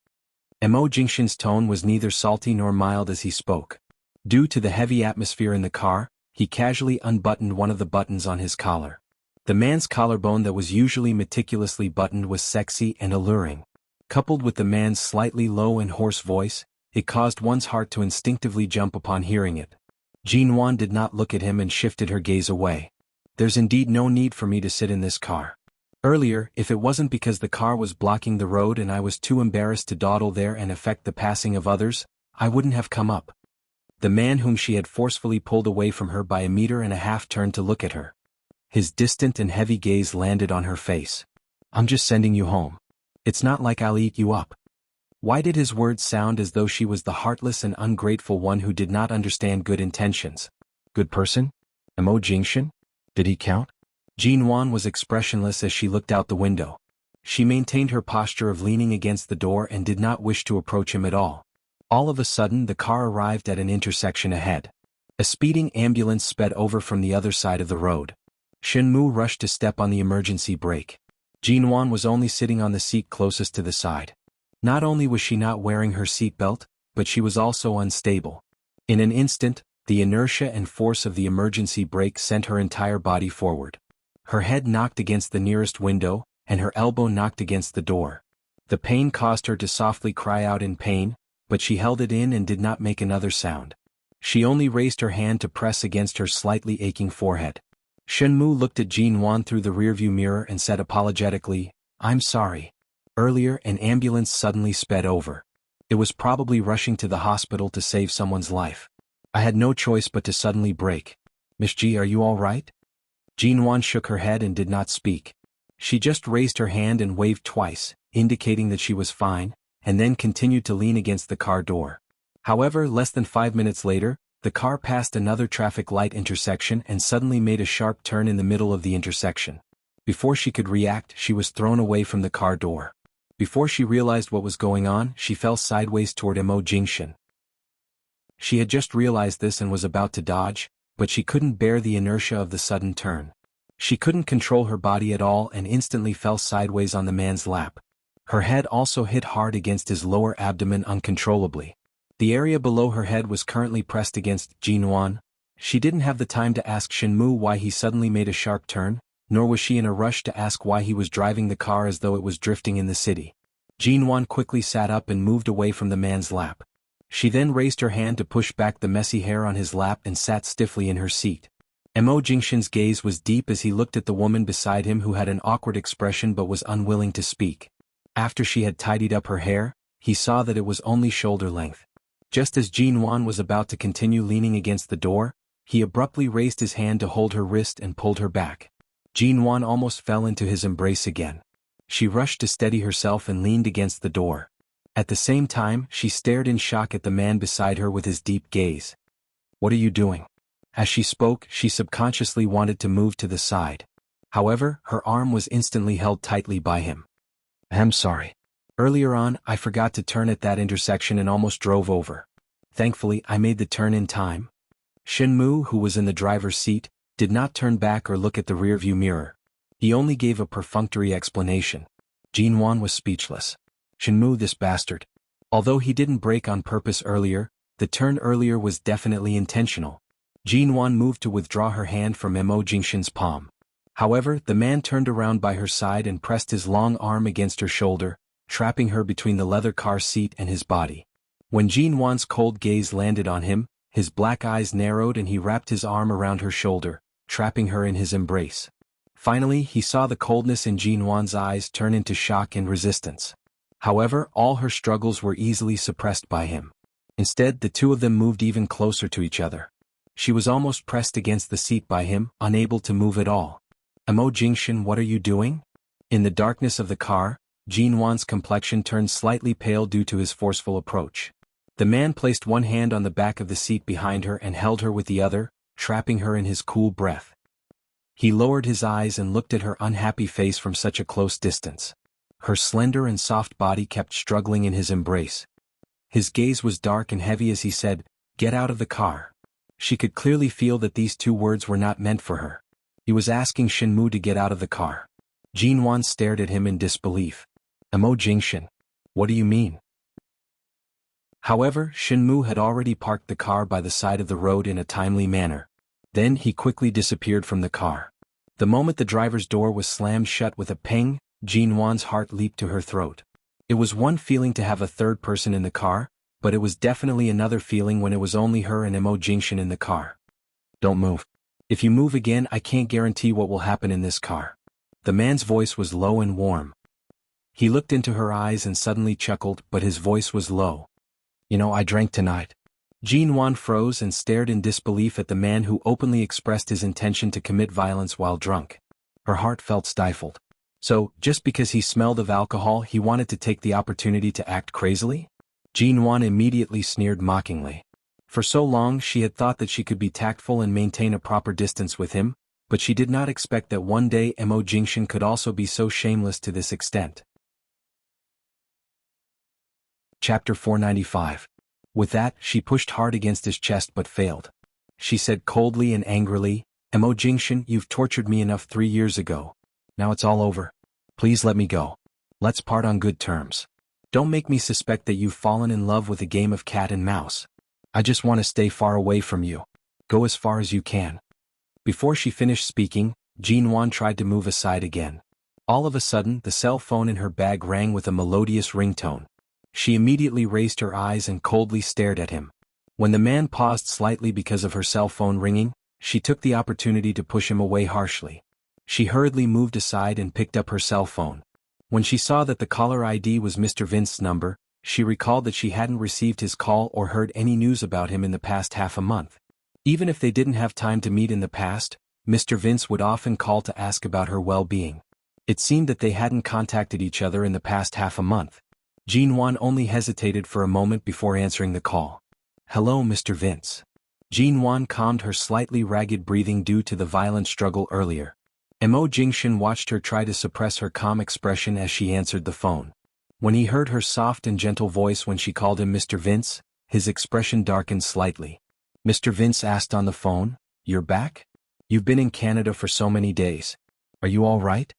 Mo Jingshan's tone was neither salty nor mild as he spoke. Due to the heavy atmosphere in the car, he casually unbuttoned one of the buttons on his collar. The man's collarbone that was usually meticulously buttoned was sexy and alluring. Coupled with the man's slightly low and hoarse voice, it caused one's heart to instinctively jump upon hearing it. Jinwan did not look at him and shifted her gaze away. There's indeed no need for me to sit in this car. Earlier, if it wasn't because the car was blocking the road and I was too embarrassed to dawdle there and affect the passing of others, I wouldn't have come up. The man whom she had forcefully pulled away from her by 1.5 meters turned to look at her. His distant and heavy gaze landed on her face. I'm just sending you home. It's not like I'll eat you up. Why did his words sound as though she was the heartless and ungrateful one who did not understand good intentions? Good person? Mo Jingshan? Did he count? Jinwan was expressionless as she looked out the window. She maintained her posture of leaning against the door and did not wish to approach him at all. All of a sudden the car arrived at an intersection ahead. A speeding ambulance sped over from the other side of the road. Shinmu rushed to step on the emergency brake. Jinwan was only sitting on the seat closest to the side. Not only was she not wearing her seatbelt, but she was also unstable. In an instant, the inertia and force of the emergency brake sent her entire body forward. Her head knocked against the nearest window, and her elbow knocked against the door. The pain caused her to softly cry out in pain, but she held it in and did not make another sound. She only raised her hand to press against her slightly aching forehead. Shinmu looked at Jinwan through the rearview mirror and said apologetically, "I'm sorry. Earlier, an ambulance suddenly sped over. It was probably rushing to the hospital to save someone's life. I had no choice but to suddenly brake. Miss Ji, are you all right?" Jinwan shook her head and did not speak. She just raised her hand and waved twice, indicating that she was fine, and then continued to lean against the car door. However, less than 5 minutes later, the car passed another traffic light intersection and suddenly made a sharp turn in the middle of the intersection. Before she could react, she was thrown away from the car door. Before she realized what was going on, she fell sideways toward Mo Jingshan. She had just realized this and was about to dodge, but she couldn't bear the inertia of the sudden turn. She couldn't control her body at all and instantly fell sideways on the man's lap. Her head also hit hard against his lower abdomen uncontrollably. The area below her head was currently pressed against Jinwan. She didn't have the time to ask Shinmu why he suddenly made a sharp turn, nor was she in a rush to ask why he was driving the car as though it was drifting in the city. Jinwan quickly sat up and moved away from the man's lap. She then raised her hand to push back the messy hair on his lap and sat stiffly in her seat. Mo Jingshan's gaze was deep as he looked at the woman beside him who had an awkward expression but was unwilling to speak. After she had tidied up her hair, he saw that it was only shoulder length. Just as Jinwan was about to continue leaning against the door, he abruptly raised his hand to hold her wrist and pulled her back. Jinwan almost fell into his embrace again. She rushed to steady herself and leaned against the door. At the same time, she stared in shock at the man beside her with his deep gaze. "What are you doing?" As she spoke, she subconsciously wanted to move to the side. However, her arm was instantly held tightly by him. "I'm sorry. Earlier on, I forgot to turn at that intersection and almost drove over. Thankfully, I made the turn in time." Shinmu, who was in the driver's seat, did not turn back or look at the rearview mirror. He only gave a perfunctory explanation. Jinwan was speechless. Shinmu, this bastard. Although he didn't brake on purpose earlier, the turn earlier was definitely intentional. Jinwan moved to withdraw her hand from Mo Jingshan's palm. However, the man turned around by her side and pressed his long arm against her shoulder, trapping her between the leather car seat and his body. When Jean Wan's cold gaze landed on him, his black eyes narrowed and he wrapped his arm around her shoulder, trapping her in his embrace. Finally, he saw the coldness in Jean Wan's eyes turn into shock and resistance. However, all her struggles were easily suppressed by him. Instead, the two of them moved even closer to each other. She was almost pressed against the seat by him, unable to move at all. "Emo Jingshin, what are you doing?" In the darkness of the car, Jean Wan's complexion turned slightly pale due to his forceful approach. The man placed one hand on the back of the seat behind her and held her with the other, trapping her in his cool breath. He lowered his eyes and looked at her unhappy face from such a close distance. Her slender and soft body kept struggling in his embrace. His gaze was dark and heavy as he said, "Get out of the car." She could clearly feel that these two words were not meant for her. He was asking Shinmu to get out of the car. Jean Wan stared at him in disbelief. "Emo Jingshin, what do you mean?" However, Shinmu had already parked the car by the side of the road in a timely manner. Then he quickly disappeared from the car. The moment the driver's door was slammed shut with a ping, Jean Wan's heart leaped to her throat. It was one feeling to have a third person in the car, but it was definitely another feeling when it was only her and Emo Jingshin in the car. "Don't move. If you move again, I can't guarantee what will happen in this car." The man's voice was low and warm. He looked into her eyes and suddenly chuckled, but his voice was low. I drank tonight." Jean Wan froze and stared in disbelief at the man who openly expressed his intention to commit violence while drunk. Her heart felt stifled. So, just because he smelled of alcohol, he wanted to take the opportunity to act crazily? Jean Wan immediately sneered mockingly. For so long she had thought that she could be tactful and maintain a proper distance with him, but she did not expect that one day Emo Jingshin could also be so shameless to this extent. Chapter 495. With that, she pushed hard against his chest but failed. She said coldly and angrily, "Emo Jingshin, you've tortured me enough 3 years ago. Now it's all over. Please let me go. Let's part on good terms. Don't make me suspect that you've fallen in love with a game of cat and mouse. I just want to stay far away from you. Go as far as you can." Before she finished speaking, Jean Wan tried to move aside again. All of a sudden, the cell phone in her bag rang with a melodious ringtone. She immediately raised her eyes and coldly stared at him. When the man paused slightly because of her cell phone ringing, she took the opportunity to push him away harshly. She hurriedly moved aside and picked up her cell phone. When she saw that the caller ID was Mr. Vince's number, she recalled that she hadn't received his call or heard any news about him in the past half a month. Even if they didn't have time to meet in the past, Mr. Vince would often call to ask about her well-being. It seemed that they hadn't contacted each other in the past half a month. Jean Wan only hesitated for a moment before answering the call. "Hello, Mr. Vince." Jean Wan calmed her slightly ragged breathing due to the violent struggle earlier. Emo Jingshin watched her try to suppress her calm expression as she answered the phone. When he heard her soft and gentle voice when she called him Mr. Vince, his expression darkened slightly. Mr. Vince asked on the phone, "You're back? You've been in Canada for so many days. Are you all right?"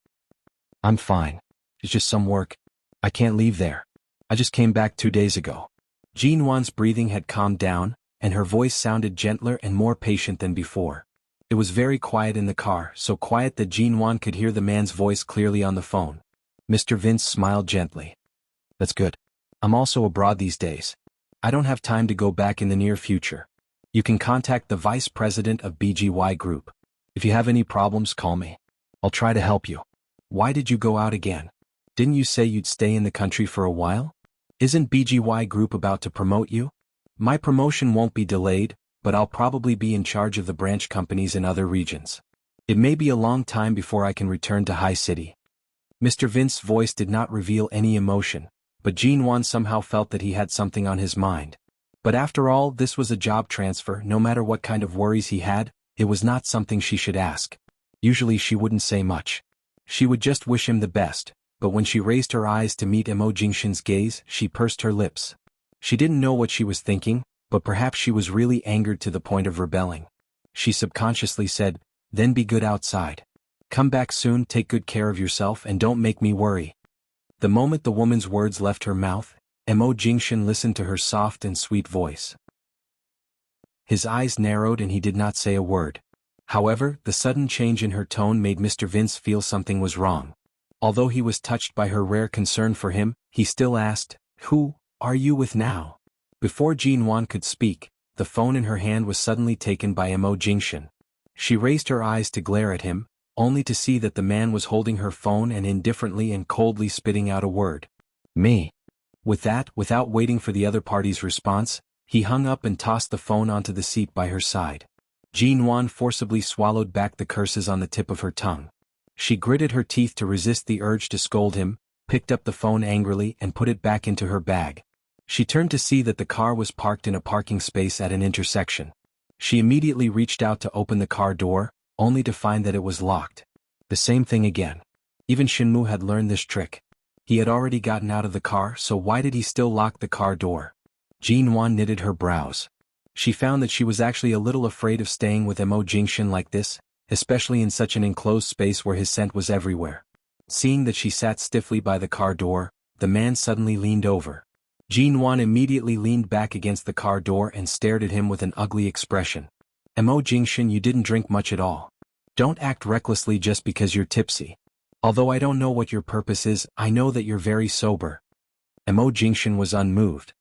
"I'm fine. It's just some work. I can't leave there. I just came back 2 days ago." Jean Wan's breathing had calmed down, and her voice sounded gentler and more patient than before. It was very quiet in the car, so quiet that Jean Wan could hear the man's voice clearly on the phone. Mr. Vince smiled gently. "That's good. I'm also abroad these days. I don't have time to go back in the near future. You can contact the vice president of BGY Group. If you have any problems, call me. I'll try to help you." "Why did you go out again? Didn't you say you'd stay in the country for a while? Isn't BGY Group about to promote you?" "My promotion won't be delayed, but I'll probably be in charge of the branch companies in other regions. It may be a long time before I can return to High City." Mr. Vince's voice did not reveal any emotion, but Jean Wan somehow felt that he had something on his mind. But after all, this was a job transfer. No matter what kind of worries he had, it was not something she should ask. Usually she wouldn't say much. She would just wish him the best, but when she raised her eyes to meet Emo Jingshin's gaze, she pursed her lips. She didn't know what she was thinking, but perhaps she was really angered to the point of rebelling. She subconsciously said, "Then be good outside. Come back soon, take good care of yourself, and don't make me worry." The moment the woman's words left her mouth, Emo Jingshin listened to her soft and sweet voice. His eyes narrowed and he did not say a word. However, the sudden change in her tone made Mr. Vince feel something was wrong. Although he was touched by her rare concern for him, he still asked, "Who are you with now?" Before Jinwan could speak, the phone in her hand was suddenly taken by Mo Jingshan. She raised her eyes to glare at him, only to see that the man was holding her phone and indifferently and coldly spitting out a word. "Me." With that, without waiting for the other party's response, he hung up and tossed the phone onto the seat by her side. Jinwan forcibly swallowed back the curses on the tip of her tongue. She gritted her teeth to resist the urge to scold him, picked up the phone angrily and put it back into her bag. She turned to see that the car was parked in a parking space at an intersection. She immediately reached out to open the car door, only to find that it was locked. The same thing again. Even Shinmu had learned this trick. He had already gotten out of the car, so why did he still lock the car door? Jinwan knitted her brows. She found that she was actually a little afraid of staying with Mo Jingshan like this, especially in such an enclosed space where his scent was everywhere. Seeing that she sat stiffly by the car door, the man suddenly leaned over. Jinwan immediately leaned back against the car door and stared at him with an ugly expression. "Mo Jingshan, you didn't drink much at all. Don't act recklessly just because you're tipsy. Although I don't know what your purpose is, I know that you're very sober." Mo Jingshan was unmoved.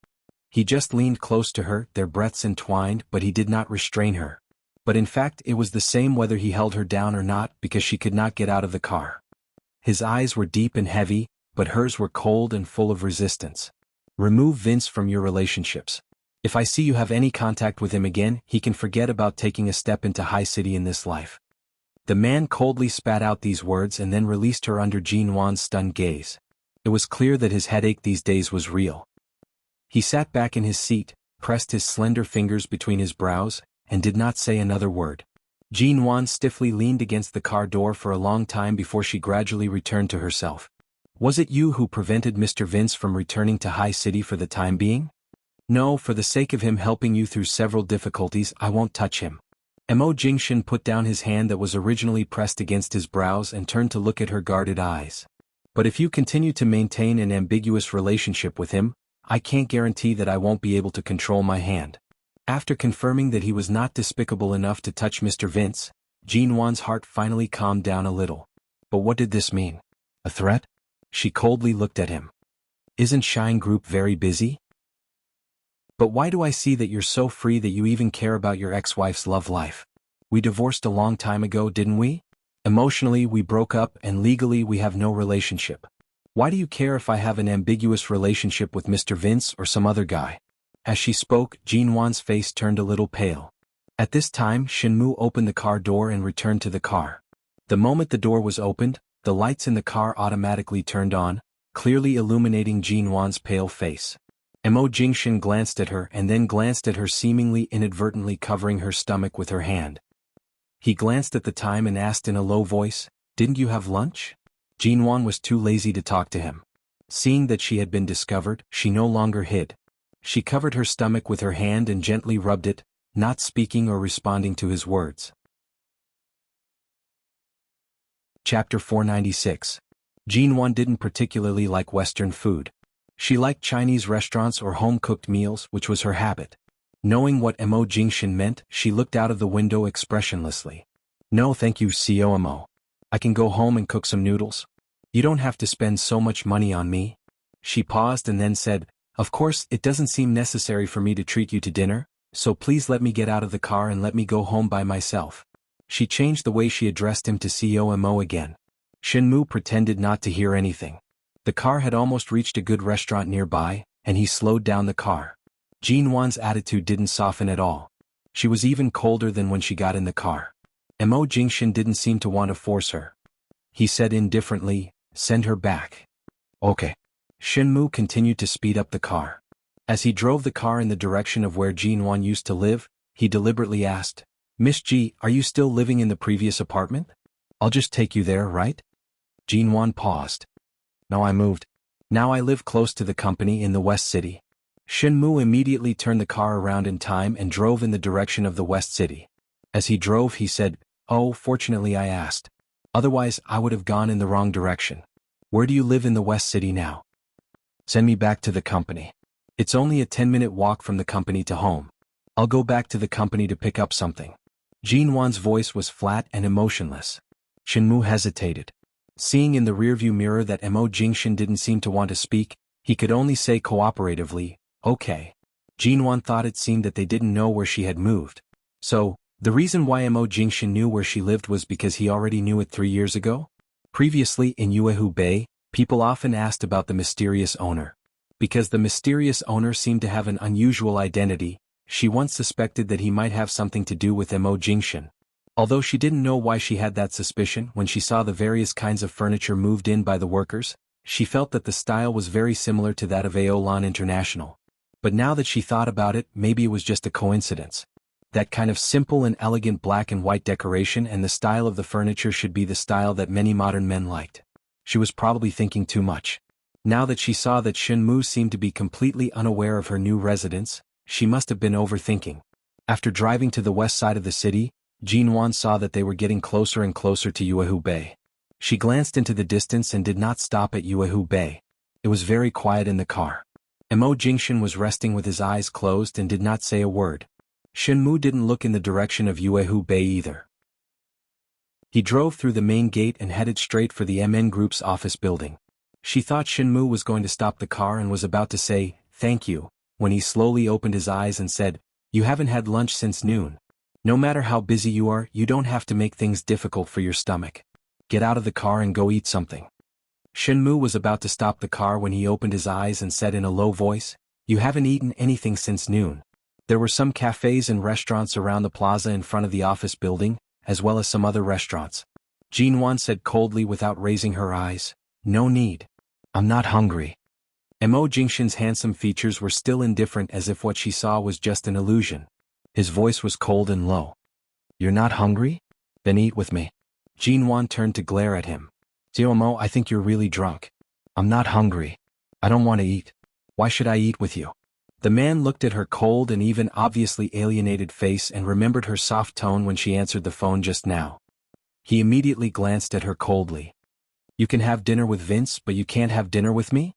He just leaned close to her, their breaths entwined, but he did not restrain her. But in fact it was the same whether he held her down or not, because she could not get out of the car. His eyes were deep and heavy, but hers were cold and full of resistance. "Remove Vince from your relationships. If I see you have any contact with him again, he can forget about taking a step into high city in this life." The man coldly spat out these words and then released her under Jinwan's stunned gaze. It was clear that his headache these days was real. He sat back in his seat, pressed his slender fingers between his brows, and did not say another word. Jinwan stiffly leaned against the car door for a long time before she gradually returned to herself. "Was it you who prevented Mr. Vince from returning to High City for the time being?" "No, for the sake of him helping you through several difficulties, I won't touch him." Mo Jingshan put down his hand that was originally pressed against his brows and turned to look at her guarded eyes. "But if you continue to maintain an ambiguous relationship with him, I can't guarantee that I won't be able to control my hand." After confirming that he was not despicable enough to touch Mr. Vince, Jinwan's heart finally calmed down a little. But what did this mean? A threat? She coldly looked at him. "Isn't Shine Group very busy? But why do I see that you're so free that you even care about your ex-wife's love life? We divorced a long time ago, didn't we? Emotionally we broke up and legally we have no relationship. Why do you care if I have an ambiguous relationship with Mr. Vince or some other guy?" As she spoke, Jinwan's face turned a little pale. At this time, Shinmu opened the car door and returned to the car. The moment the door was opened, the lights in the car automatically turned on, clearly illuminating Jinwan's pale face. Mo Jingshan glanced at her and then glanced at her, seemingly inadvertently covering her stomach with her hand. He glanced at the time and asked in a low voice, "Didn't you have lunch?" Jinwan was too lazy to talk to him. Seeing that she had been discovered, she no longer hid. She covered her stomach with her hand and gently rubbed it, not speaking or responding to his words. Chapter 496. Jinwan didn't particularly like Western food. She liked Chinese restaurants or home-cooked meals, which was her habit. Knowing what Mo Jingshan meant, she looked out of the window expressionlessly. "No thank you, Mo. I can go home and cook some noodles. You don't have to spend so much money on me." She paused and then said, "Of course, it doesn't seem necessary for me to treat you to dinner, so please let me get out of the car and let me go home by myself." She changed the way she addressed him to Mo again. Shinmu pretended not to hear anything. The car had almost reached a good restaurant nearby, and he slowed down the car. Jinwan's attitude didn't soften at all. She was even colder than when she got in the car. Mo Jingshan didn't seem to want to force her. He said indifferently, "Send her back." "Okay." Shinmu continued to speed up the car. As he drove the car in the direction of where Jinwan used to live, he deliberately asked, "Miss Ji, are you still living in the previous apartment? I'll just take you there, right?" Jinwan paused. "No, I moved. Now I live close to the company in the West City." Shinmu immediately turned the car around in time and drove in the direction of the West City. As he drove, he said, "Oh, fortunately I asked. Otherwise I would have gone in the wrong direction. Where do you live in the West City now?" "Send me back to the company. It's only a 10-minute walk from the company to home. I'll go back to the company to pick up something." Jin Wan's voice was flat and emotionless. Shinmu hesitated. Seeing in the rearview mirror that Mo Jingshan didn't seem to want to speak, he could only say cooperatively, okay. Jin Wan thought it seemed that they didn't know where she had moved. So, the reason why Mo Jingshan knew where she lived was because he already knew it 3 years ago? Previously in Yuehu Bay, people often asked about the mysterious owner. Because the mysterious owner seemed to have an unusual identity, she once suspected that he might have something to do with Mo Jingshan. Although she didn't know why she had that suspicion when she saw the various kinds of furniture moved in by the workers, she felt that the style was very similar to that of Aolan International. But now that she thought about it, maybe it was just a coincidence. That kind of simple and elegant black and white decoration and the style of the furniture should be the style that many modern men liked. She was probably thinking too much. Now that she saw that Shinmu seemed to be completely unaware of her new residence, she must have been overthinking. After driving to the west side of the city, Jin Wan saw that they were getting closer and closer to Yuehu Bay. She glanced into the distance and did not stop at Yuehu Bay. It was very quiet in the car. Mo Jingshan was resting with his eyes closed and did not say a word. Shinmu didn't look in the direction of Yuehu Bay either. He drove through the main gate and headed straight for the MN Group's office building. She thought Shinmu was going to stop the car and was about to say, "Thank you," when he slowly opened his eyes and said, "You haven't had lunch since noon. No matter how busy you are, you don't have to make things difficult for your stomach. Get out of the car and go eat something." Shinmu was about to stop the car when he opened his eyes and said in a low voice, "You haven't eaten anything since noon." There were some cafes and restaurants around the plaza in front of the office building, as well as some other restaurants. Jin Wan said coldly without raising her eyes, "No need. I'm not hungry." Mo Jingshan's handsome features were still indifferent as if what she saw was just an illusion. His voice was cold and low. "You're not hungry? Then eat with me." Jin Wan turned to glare at him. "Mo, I think you're really drunk. I'm not hungry. I don't want to eat. Why should I eat with you?" The man looked at her cold and even obviously alienated face and remembered her soft tone when she answered the phone just now. He immediately glanced at her coldly. "You can have dinner with Vince, but you can't have dinner with me?"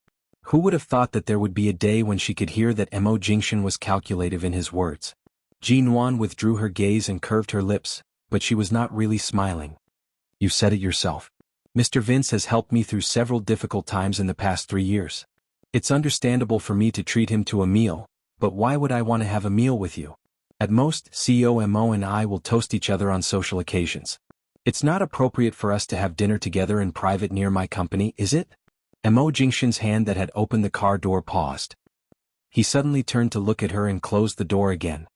Who would have thought that there would be a day when she could hear that Mo Jingshan was calculative in his words? Jin Wan withdrew her gaze and curved her lips, but she was not really smiling. "You said it yourself. Mr. Vince has helped me through several difficult times in the past 3 years. It's understandable for me to treat him to a meal, but why would I want to have a meal with you? At most, CEO Mo and I will toast each other on social occasions. It's not appropriate for us to have dinner together in private near my company, is it?" Mo Jingshan's hand that had opened the car door paused. He suddenly turned to look at her and closed the door again.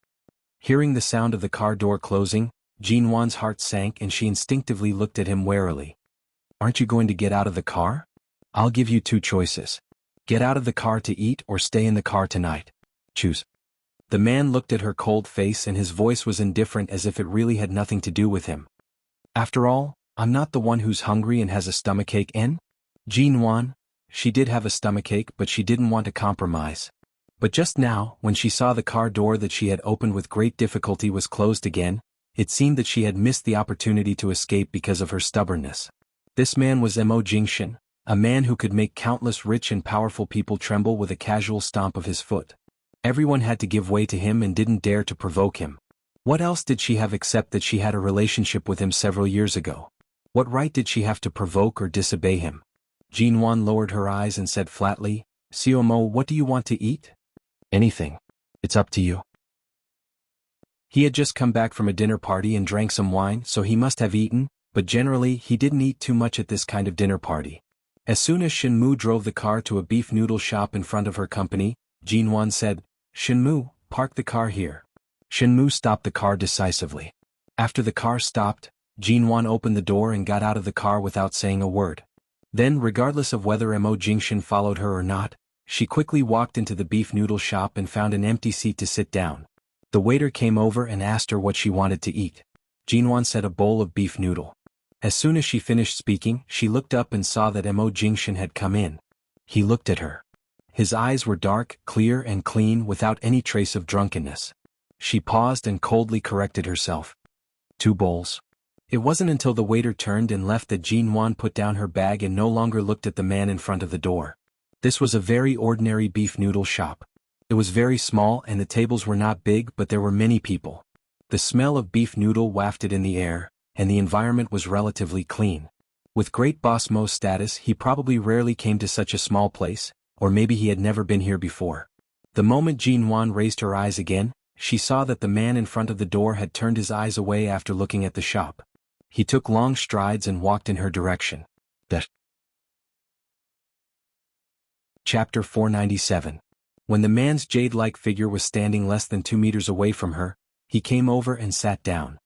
Hearing the sound of the car door closing, Jin Wan's heart sank and she instinctively looked at him warily. "Aren't you going to get out of the car? I'll give you 2 choices. Get out of the car to eat or stay in the car tonight. Choose." The man looked at her cold face and his voice was indifferent as if it really had nothing to do with him. "After all, I'm not the one who's hungry and has a stomachache, en?" Jin Wan, she did have a stomachache but she didn't want to compromise. But just now, when she saw the car door that she had opened with great difficulty was closed again, it seemed that she had missed the opportunity to escape because of her stubbornness. This man was Mo Jingshan, a man who could make countless rich and powerful people tremble with a casual stomp of his foot. Everyone had to give way to him and didn't dare to provoke him. What else did she have except that she had a relationship with him several years ago? What right did she have to provoke or disobey him? Jin Wan lowered her eyes and said flatly, "Mo, what do you want to eat?" "Anything. It's up to you." He had just come back from a dinner party and drank some wine, so he must have eaten, but generally he didn't eat too much at this kind of dinner party. As soon as Shinmu drove the car to a beef noodle shop in front of her company, Jin Wan said, "Shinmu, park the car here." Shinmu stopped the car decisively. After the car stopped, Jin Wan opened the door and got out of the car without saying a word. Then, regardless of whether Mo Jingshan followed her or not, she quickly walked into the beef noodle shop and found an empty seat to sit down. The waiter came over and asked her what she wanted to eat. Jin Wan said a bowl of beef noodle. As soon as she finished speaking, she looked up and saw that Mo Jingshan had come in. He looked at her. His eyes were dark, clear and clean without any trace of drunkenness. She paused and coldly corrected herself. 2 bowls. It wasn't until the waiter turned and left that Jin Wan put down her bag and no longer looked at the man in front of the door. This was a very ordinary beef noodle shop. It was very small and the tables were not big but there were many people. The smell of beef noodle wafted in the air, and the environment was relatively clean. With Great Boss Mo's status, he probably rarely came to such a small place, or maybe he had never been here before. The moment Jinwan raised her eyes again, she saw that the man in front of the door had turned his eyes away after looking at the shop. He took long strides and walked in her direction. Chapter 497. When the man's jade-like figure was standing less than 2 meters away from her, he came over and sat down.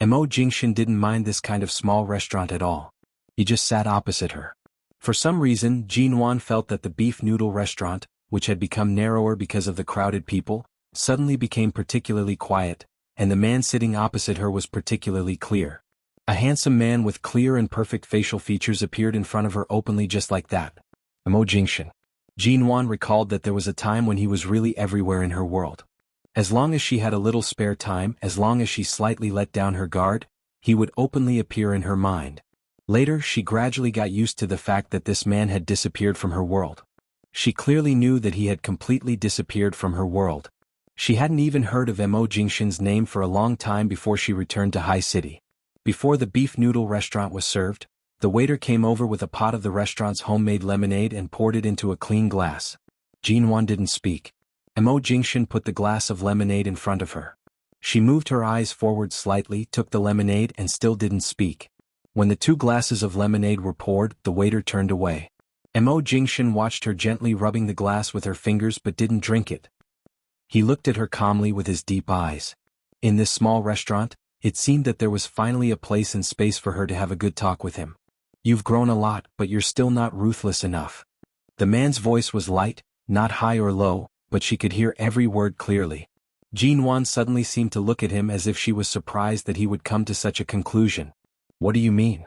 Mo Jingshin didn't mind this kind of small restaurant at all. He just sat opposite her. For some reason, Jinwan felt that the beef noodle restaurant, which had become narrower because of the crowded people, suddenly became particularly quiet, and the man sitting opposite her was particularly clear. A handsome man with clear and perfect facial features appeared in front of her openly just like that. Mo Jingshin. Jinwan recalled that there was a time when he was really everywhere in her world. As long as she had a little spare time, as long as she slightly let down her guard, he would openly appear in her mind. Later, she gradually got used to the fact that this man had disappeared from her world. She clearly knew that he had completely disappeared from her world. She hadn't even heard of Mo Jingshin's name for a long time before she returned to High City. Before the beef noodle restaurant was served, the waiter came over with a pot of the restaurant's homemade lemonade and poured it into a clean glass. Jinwan didn't speak. Mo Jingshin put the glass of lemonade in front of her. She moved her eyes forward slightly, took the lemonade and still didn't speak. When the 2 glasses of lemonade were poured, the waiter turned away. Mo Jingshin watched her gently rubbing the glass with her fingers but didn't drink it. He looked at her calmly with his deep eyes. In this small restaurant, it seemed that there was finally a place and space for her to have a good talk with him. You've grown a lot, but you're still not ruthless enough. The man's voice was light, not high or low, but she could hear every word clearly. Jinwan suddenly seemed to look at him as if she was surprised that he would come to such a conclusion. What do you mean?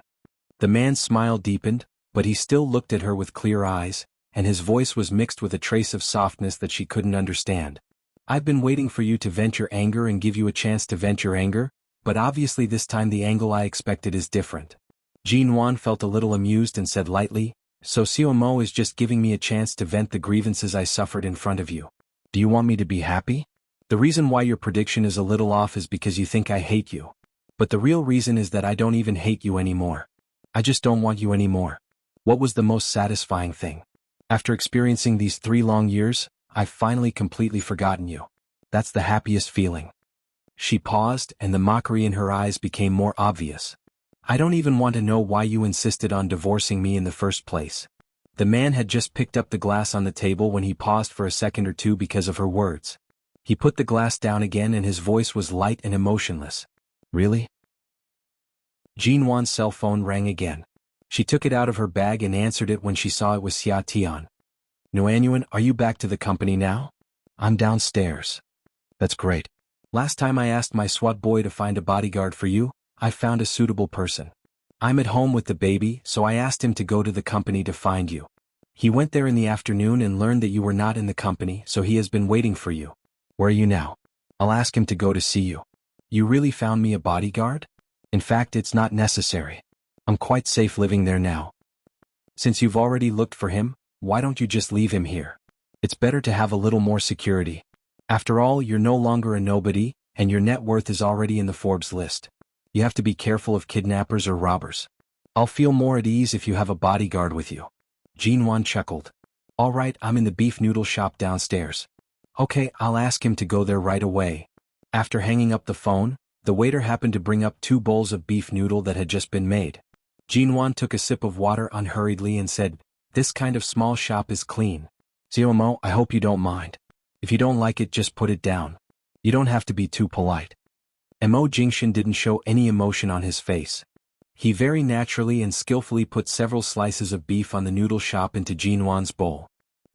The man's smile deepened, but he still looked at her with clear eyes, and his voice was mixed with a trace of softness that she couldn't understand. I've been waiting for you to vent your anger and give you a chance to vent your anger, but obviously this time the angle I expected is different. Jinwan felt a little amused and said lightly, So Xiao Mo is just giving me a chance to vent the grievances I suffered in front of you. Do you want me to be happy? The reason why your prediction is a little off is because you think I hate you. But the real reason is that I don't even hate you anymore. I just don't want you anymore. What was the most satisfying thing? After experiencing these 3 long years, I've finally completely forgotten you. That's the happiest feeling. She paused, and the mockery in her eyes became more obvious. I don't even want to know why you insisted on divorcing me in the first place. The man had just picked up the glass on the table when he paused for a second or two because of her words. He put the glass down again and his voice was light and emotionless. Really? Jinwan's cell phone rang again. She took it out of her bag and answered it when she saw it was Xia Tian. Nuanyuan, are you back to the company now? I'm downstairs. That's great. Last time I asked my SWAT boy to find a bodyguard for you, I found a suitable person. I'm at home with the baby, so I asked him to go to the company to find you. He went there in the afternoon and learned that you were not in the company, so he has been waiting for you. Where are you now? I'll ask him to go to see you. You really found me a bodyguard? In fact, it's not necessary. I'm quite safe living there now. Since you've already looked for him, why don't you just leave him here? It's better to have a little more security. After all, you're no longer a nobody, and your net worth is already in the Forbes list. You have to be careful of kidnappers or robbers. I'll feel more at ease if you have a bodyguard with you. Jinwan chuckled. All right, I'm in the beef noodle shop downstairs. Okay, I'll ask him to go there right away. After hanging up the phone, the waiter happened to bring up 2 bowls of beef noodle that had just been made. Jinwan took a sip of water unhurriedly and said, This kind of small shop is clean. Xiao Mo, I hope you don't mind. If you don't like it, just put it down. You don't have to be too polite. Mo Jingshin didn't show any emotion on his face. He very naturally and skillfully put several slices of beef on the noodle shop into Jinwan's bowl.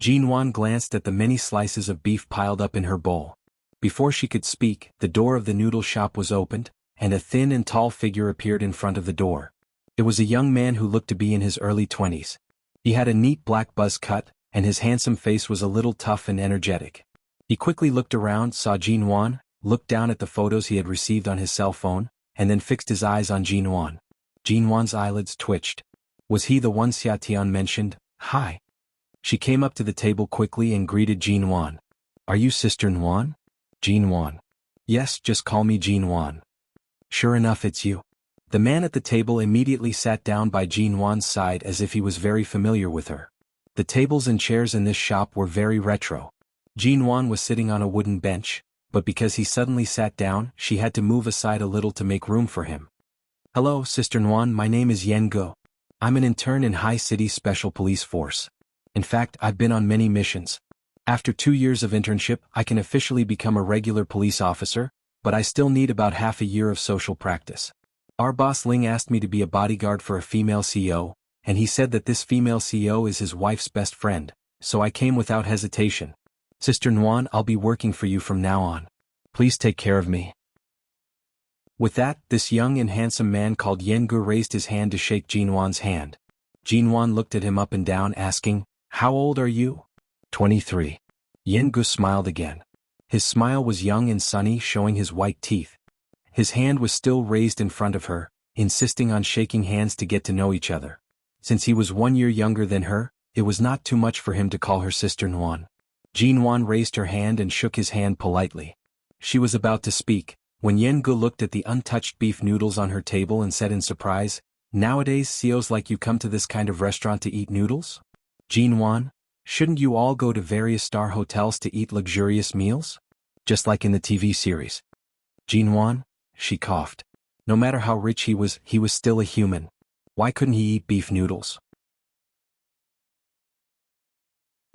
Jinwan glanced at the many slices of beef piled up in her bowl. Before she could speak, the door of the noodle shop was opened, and a thin and tall figure appeared in front of the door. It was a young man who looked to be in his early 20s. He had a neat black buzz cut, and his handsome face was a little tough and energetic. He quickly looked around, saw Jinwan, looked down at the photos he had received on his cell phone, and then fixed his eyes on Jinwan. Jinwan's eyelids twitched. Was he the one Xia Tian mentioned? Hi. She came up to the table quickly and greeted Jinwan. Are you Sister Nguyen? Jinwan. Yes, just call me Jinwan. Sure enough, it's you. The man at the table immediately sat down by Jinwan's side as if he was very familiar with her. The tables and chairs in this shop were very retro. Jinwan was sitting on a wooden bench, but because he suddenly sat down, she had to move aside a little to make room for him. Hello, Sister Nguyen, my name is Yen Go. I'm an intern in High City Special Police Force. In fact, I've been on many missions. After 2 years of internship, I can officially become a regular police officer, but I still need about half a year of social practice. Our boss Ling asked me to be a bodyguard for a female CEO, and he said that this female CEO is his wife's best friend, so I came without hesitation. Sister Nguyen, I'll be working for you from now on. Please take care of me. With that, this young and handsome man called Yen Gu raised his hand to shake Jinwan's hand. Jinwan looked at him up and down, asking, "How old are you?" 23. Yen Gu smiled again. His smile was young and sunny, showing his white teeth. His hand was still raised in front of her, insisting on shaking hands to get to know each other. Since he was 1 year younger than her, it was not too much for him to call her Sister Nguyen. Jinwan raised her hand and shook his hand politely. She was about to speak, when Yen Gu looked at the untouched beef noodles on her table and said in surprise, "Nowadays CEOs like you come to this kind of restaurant to eat noodles? Jinwan, shouldn't you all go to various star hotels to eat luxurious meals? Just like in the TV series." Jinwan, she coughed. No matter how rich he was still a human. Why couldn't he eat beef noodles?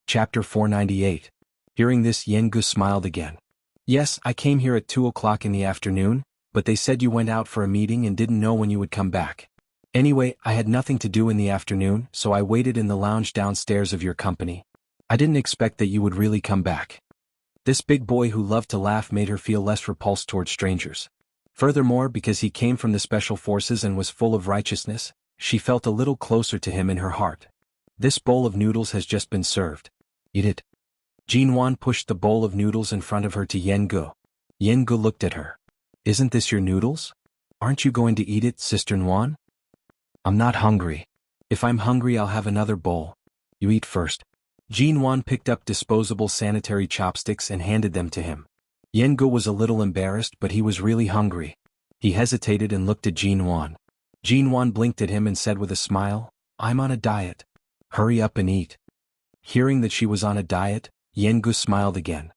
Chapter 498. Hearing this, Yen Gu smiled again. "Yes, I came here at 2 o'clock in the afternoon, but they said you went out for a meeting and didn't know when you would come back. Anyway, I had nothing to do in the afternoon, so I waited in the lounge downstairs of your company. I didn't expect that you would really come back." This big boy who loved to laugh made her feel less repulsed toward strangers. Furthermore, because he came from the special forces and was full of righteousness, she felt a little closer to him in her heart. "This bowl of noodles has just been served. Eat it." Jinwan pushed the bowl of noodles in front of her to Yen Gu. Yen Gu looked at her. "Isn't this your noodles? Aren't you going to eat it, Sister Nguyen?" "I'm not hungry. If I'm hungry, I'll have another bowl. You eat first." Jinwan picked up disposable sanitary chopsticks and handed them to him. Yen Gu was a little embarrassed, but he was really hungry. He hesitated and looked at Jinwan. Jinwan blinked at him and said with a smile, "I'm on a diet. Hurry up and eat." Hearing that she was on a diet, Yen Gu smiled again.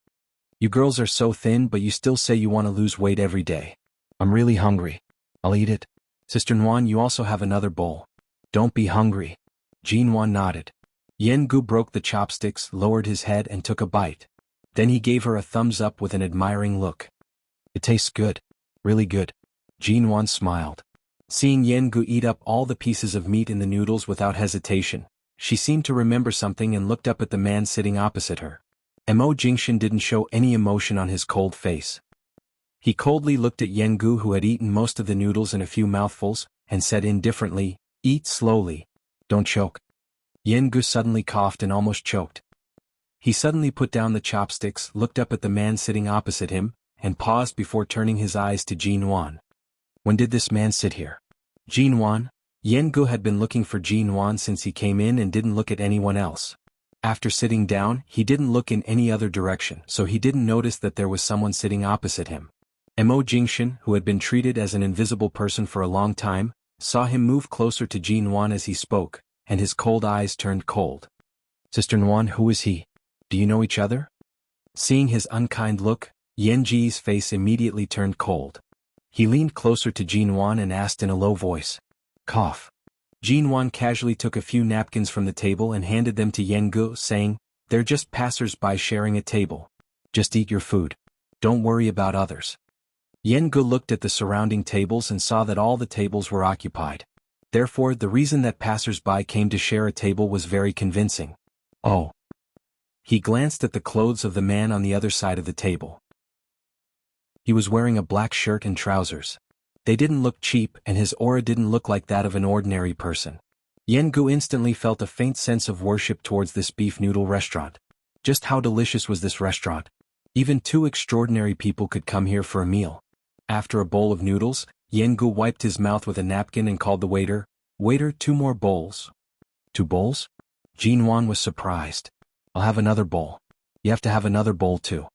"You girls are so thin, but you still say you want to lose weight every day. I'm really hungry. I'll eat it. Sister Nguyen, you also have another bowl. Don't be hungry." Jinwan nodded. Yen Gu broke the chopsticks, lowered his head and took a bite. Then he gave her a thumbs up with an admiring look. "It tastes good. Really good." Jinwan smiled. Seeing Yen Gu eat up all the pieces of meat in the noodles without hesitation, she seemed to remember something and looked up at the man sitting opposite her. Mo Jingshan didn't show any emotion on his cold face. He coldly looked at Yen Gu, who had eaten most of the noodles in a few mouthfuls, and said indifferently, "Eat slowly. Don't choke." Yen Gu suddenly coughed and almost choked. He suddenly put down the chopsticks, looked up at the man sitting opposite him, and paused before turning his eyes to Jinwan. "When did this man sit here?" Jinwan? Yen Gu had been looking for Jinwan since he came in and didn't look at anyone else. After sitting down, he didn't look in any other direction, so he didn't notice that there was someone sitting opposite him. Mo Jingshan, who had been treated as an invisible person for a long time, saw him move closer to Jinwan as he spoke, and his cold eyes turned cold. "Sister Nguyen, who is he? Do you know each other?" Seeing his unkind look, Yen Ji's face immediately turned cold. He leaned closer to Jinwan and asked in a low voice, "Cough." Jinwan casually took a few napkins from the table and handed them to Yen Gu, saying, "They're just passers-by sharing a table. Just eat your food. Don't worry about others." Yen Gu looked at the surrounding tables and saw that all the tables were occupied. Therefore, the reason that passers-by came to share a table was very convincing. "Oh." He glanced at the clothes of the man on the other side of the table. He was wearing a black shirt and trousers. They didn't look cheap, and his aura didn't look like that of an ordinary person. Yen Gu instantly felt a faint sense of worship towards this beef noodle restaurant. Just how delicious was this restaurant? Even 2 extraordinary people could come here for a meal. After a bowl of noodles, Yen Gu wiped his mouth with a napkin and called the waiter, "Waiter, 2 more bowls." "2 bowls?" Jinwan was surprised. "I'll have another bowl." "You have to have another bowl too."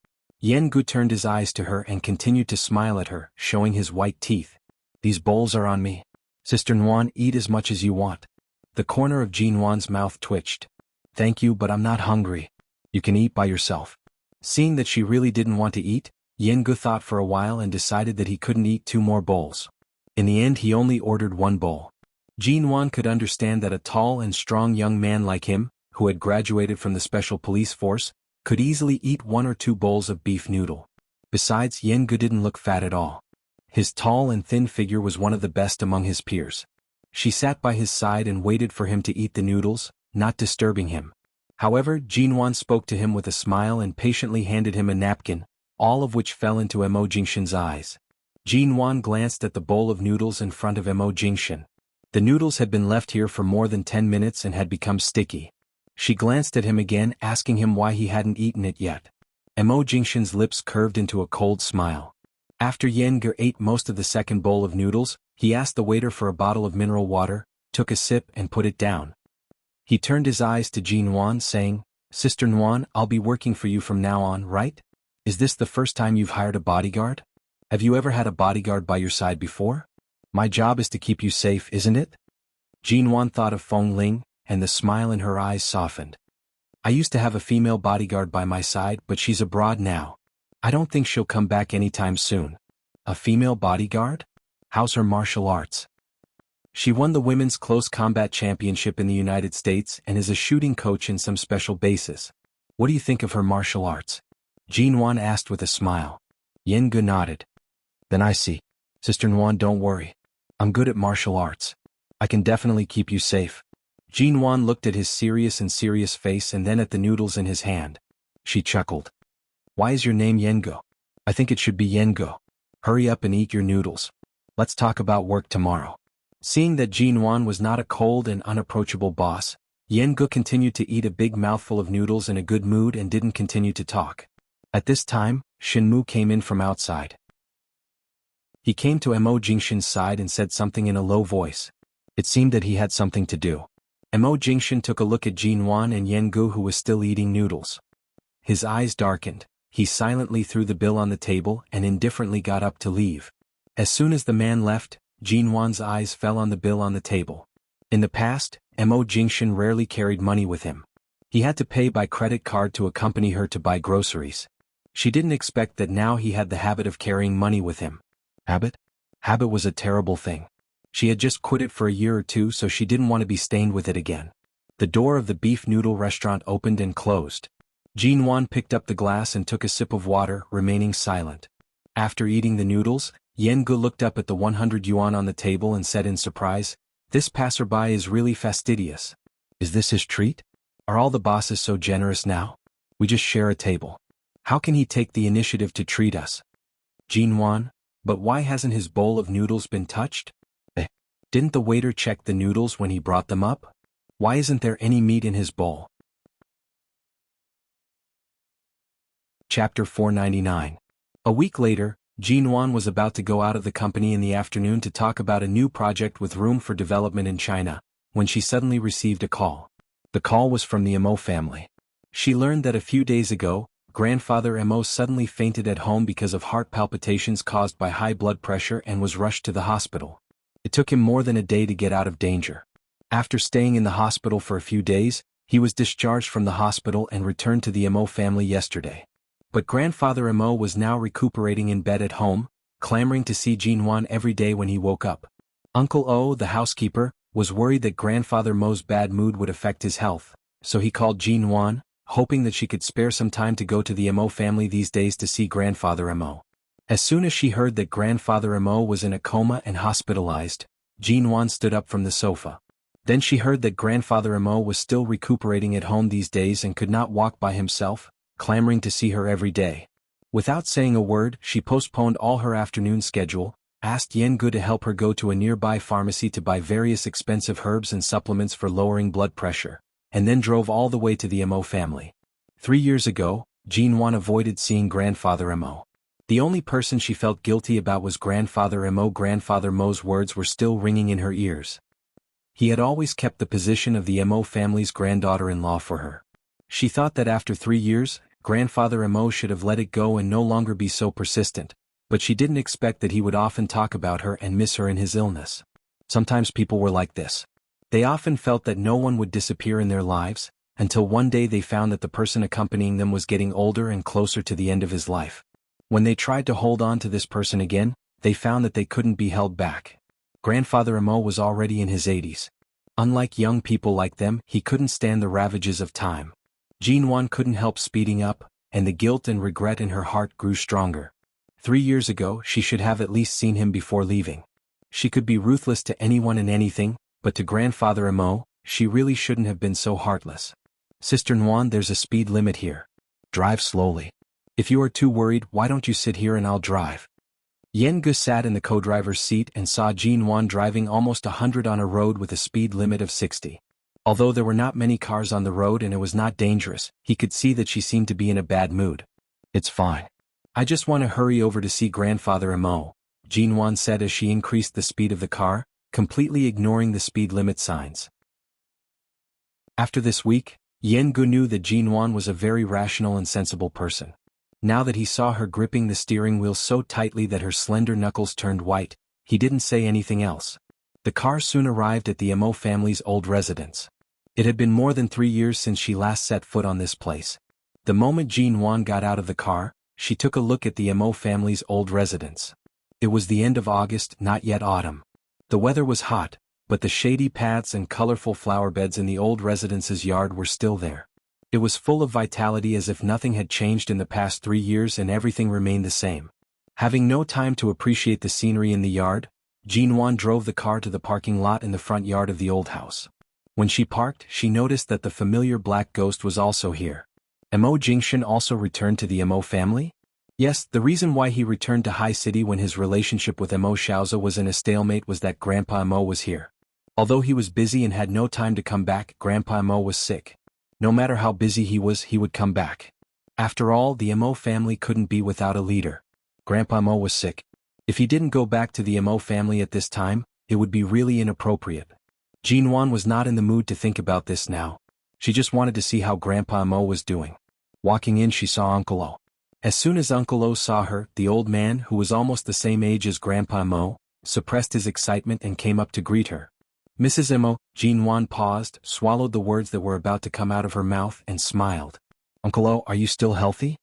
Yen Gu turned his eyes to her and continued to smile at her, showing his white teeth. These bowls are on me. Sister Nguyen, eat as much as you want. The corner of Jin Wan's mouth twitched. Thank you, but I'm not hungry. You can eat by yourself. Seeing that she really didn't want to eat, Yen Gu thought for a while and decided that he couldn't eat 2 more bowls. In the end he only ordered 1 bowl. Jin Wan could understand that a tall and strong young man like him, who had graduated from the special police force, could easily eat 1 or 2 bowls of beef noodle. Besides, Yen Gu didn't look fat at all. His tall and thin figure was one of the best among his peers. She sat by his side and waited for him to eat the noodles, not disturbing him. However, Jin Wan spoke to him with a smile and patiently handed him a napkin, all of which fell into Mo Jingshan's eyes. Jin Wan glanced at the bowl of noodles in front of Mo Jingshan. The noodles had been left here for more than 10 minutes and had become sticky. She glanced at him again, asking him why he hadn't eaten it yet. Mo Jingshan's lips curved into a cold smile. After Yen Gu ate most of the second bowl of noodles, he asked the waiter for a bottle of mineral water, took a sip and put it down. He turned his eyes to Jin Wan, saying, Sister Nguyen, I'll be working for you from now on, right? Is this the first time you've hired a bodyguard? Have you ever had a bodyguard by your side before? My job is to keep you safe, isn't it? Jin Wan thought of Feng Ling, and the smile in her eyes softened. I used to have a female bodyguard by my side, but she's abroad now. I don't think she'll come back anytime soon. A female bodyguard? How's her martial arts? She won the Women's Close Combat Championship in the United States and is a shooting coach in some special bases. What do you think of her martial arts? Jin Wan asked with a smile. Yen Gu nodded. Then I see. Sister Nguyen, don't worry. I'm good at martial arts. I can definitely keep you safe. Jin Wan looked at his serious face and then at the noodles in his hand. She chuckled. Why is your name Yen Gu? I think it should be Yen Gu. Hurry up and eat your noodles. Let's talk about work tomorrow. Seeing that Jin Wan was not a cold and unapproachable boss, Yen Gu continued to eat a big mouthful of noodles in a good mood and didn't continue to talk. At this time, Shinmu came in from outside. He came to Mo Jingshan's side and said something in a low voice. It seemed that he had something to do. Mo Jingshan took a look at Jin Wan and Yen Gu, who was still eating noodles. His eyes darkened. He silently threw the bill on the table and indifferently got up to leave. As soon as the man left, Jin Wan's eyes fell on the bill on the table. In the past, Mo Jingshan rarely carried money with him. He had to pay by credit card to accompany her to buy groceries. She didn't expect that now he had the habit of carrying money with him. Habit? Habit was a terrible thing. She had just quit it for a year or 2, so she didn't want to be stained with it again. The door of the beef noodle restaurant opened and closed. Jin Wan picked up the glass and took a sip of water, remaining silent. After eating the noodles, Yen Gu looked up at the 100 yuan on the table and said in surprise, This passerby is really fastidious. Is this his treat? Are all the bosses so generous now? We just share a table. How can he take the initiative to treat us? Jin Wan, but why hasn't his bowl of noodles been touched? Didn't the waiter check the noodles when he brought them up? Why isn't there any meat in his bowl? Chapter 499. A week later, Jin Wan was about to go out of the company in the afternoon to talk about a new project with room for development in China, when she suddenly received a call. The call was from the Mo family. She learned that a few days ago, grandfather Mo suddenly fainted at home because of heart palpitations caused by high blood pressure and was rushed to the hospital. It took him more than a day to get out of danger. After staying in the hospital for a few days, he was discharged from the hospital and returned to the Mo family yesterday. But grandfather Mo was now recuperating in bed at home, clamoring to see Jin Wan every day when he woke up. Uncle O, the housekeeper, was worried that grandfather Mo's bad mood would affect his health, so he called Jin Wan, hoping that she could spare some time to go to the Mo family these days to see grandfather Mo. As soon as she heard that grandfather Mo was in a coma and hospitalized, Jin Wan stood up from the sofa. Then she heard that grandfather Mo was still recuperating at home these days and could not walk by himself, clamoring to see her every day. Without saying a word, she postponed all her afternoon schedule, asked Yen Gu to help her go to a nearby pharmacy to buy various expensive herbs and supplements for lowering blood pressure, and then drove all the way to the Mo family. 3 years ago, Jin Wan avoided seeing grandfather Mo. The only person she felt guilty about was grandfather Mo. Grandfather Mo's words were still ringing in her ears. He had always kept the position of the Mo family's granddaughter-in-law for her. She thought that after 3 years, Grandfather Mo should have let it go and no longer be so persistent, but she didn't expect that he would often talk about her and miss her in his illness. Sometimes people were like this. They often felt that no one would disappear in their lives, until one day they found that the person accompanying them was getting older and closer to the end of his life. When they tried to hold on to this person again, they found that they couldn't be held back. Grandfather Mo was already in his 80s. Unlike young people like them, he couldn't stand the ravages of time. Jinwan couldn't help speeding up, and the guilt and regret in her heart grew stronger. 3 years ago she should have at least seen him before leaving. She could be ruthless to anyone and anything, but to Grandfather Mo, she really shouldn't have been so heartless. Sister Nguyen, there's a speed limit here. Drive slowly. If you are too worried, why don't you sit here and I'll drive? Yen Gu sat in the co-driver's seat and saw Jinwan driving almost 100 on a road with a speed limit of 60. Although there were not many cars on the road and it was not dangerous, he could see that she seemed to be in a bad mood. It's fine. I just want to hurry over to see Grandfather Mo, Jinwan said as she increased the speed of the car, completely ignoring the speed limit signs. After this week, Yen Gu knew that Jinwan was a very rational and sensible person. Now that he saw her gripping the steering wheel so tightly that her slender knuckles turned white, he didn't say anything else. The car soon arrived at the Mo family's old residence. It had been more than 3 years since she last set foot on this place. The moment Jinwan got out of the car, she took a look at the Mo family's old residence. It was the end of August, not yet autumn. The weather was hot, but the shady paths and colorful flower beds in the old residence's yard were still there. It was full of vitality as if nothing had changed in the past 3 years and everything remained the same. Having no time to appreciate the scenery in the yard, Jinwan drove the car to the parking lot in the front yard of the old house. When she parked, she noticed that the familiar black ghost was also here. Mo Jingshan also returned to the Mo family? Yes, the reason why he returned to High City when his relationship with Mo Xiaoza was in a stalemate was that Grandpa Mo was here. Although he was busy and had no time to come back, Grandpa Mo was sick. No matter how busy he was, he would come back. After all, the Mo family couldn't be without a leader. Grandpa Mo was sick. If he didn't go back to the Mo family at this time, it would be really inappropriate. Jinwan was not in the mood to think about this now. She just wanted to see how Grandpa Mo was doing. Walking in, she saw Uncle O. As soon as Uncle O saw her, the old man, who was almost the same age as Grandpa Mo, suppressed his excitement and came up to greet her. Mrs. Mo, Jinwan paused, swallowed the words that were about to come out of her mouth and smiled. Uncle O, are you still healthy?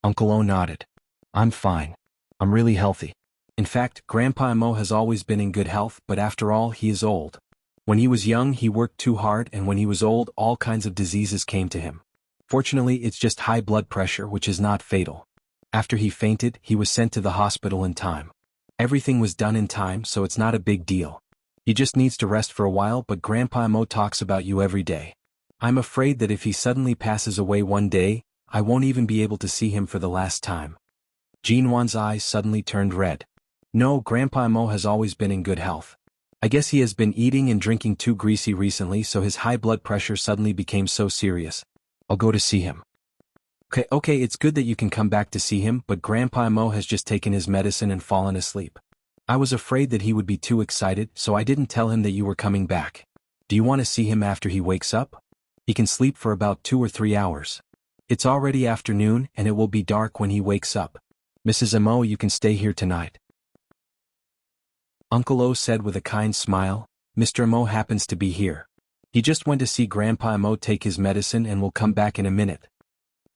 Uncle O nodded. I'm fine. I'm really healthy. In fact, Grandpa Mo has always been in good health, but after all, he is old. When he was young, he worked too hard, and when he was old, all kinds of diseases came to him. Fortunately, it's just high blood pressure, which is not fatal. After he fainted, he was sent to the hospital in time. Everything was done in time, so it's not a big deal. He just needs to rest for a while, but Grandpa Mo talks about you every day. I'm afraid that if he suddenly passes away one day, I won't even be able to see him for the last time. Jinwan's eyes suddenly turned red. No, Grandpa Mo has always been in good health. I guess he has been eating and drinking too greasy recently, so his high blood pressure suddenly became so serious. I'll go to see him. Okay, it's good that you can come back to see him, but Grandpa Mo has just taken his medicine and fallen asleep. I was afraid that he would be too excited, so I didn't tell him that you were coming back. Do you want to see him after he wakes up? He can sleep for about 2 or 3 hours. It's already afternoon and it will be dark when he wakes up. Mrs. Mo, you can stay here tonight. Uncle O said with a kind smile. Mr. Mo happens to be here. He just went to see Grandpa Mo take his medicine and will come back in a minute.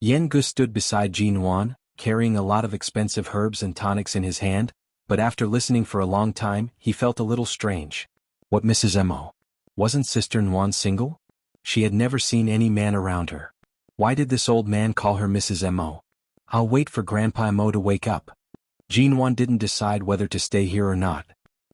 Yen Gu stood beside Jinwan, carrying a lot of expensive herbs and tonics in his hand, but after listening for a long time, he felt a little strange. What, Mrs. Mo? Wasn't Sister Nguyen single? She had never seen any man around her. Why did this old man call her Mrs. Mo? I'll wait for Grandpa Mo to wake up. Jinwan didn't decide whether to stay here or not.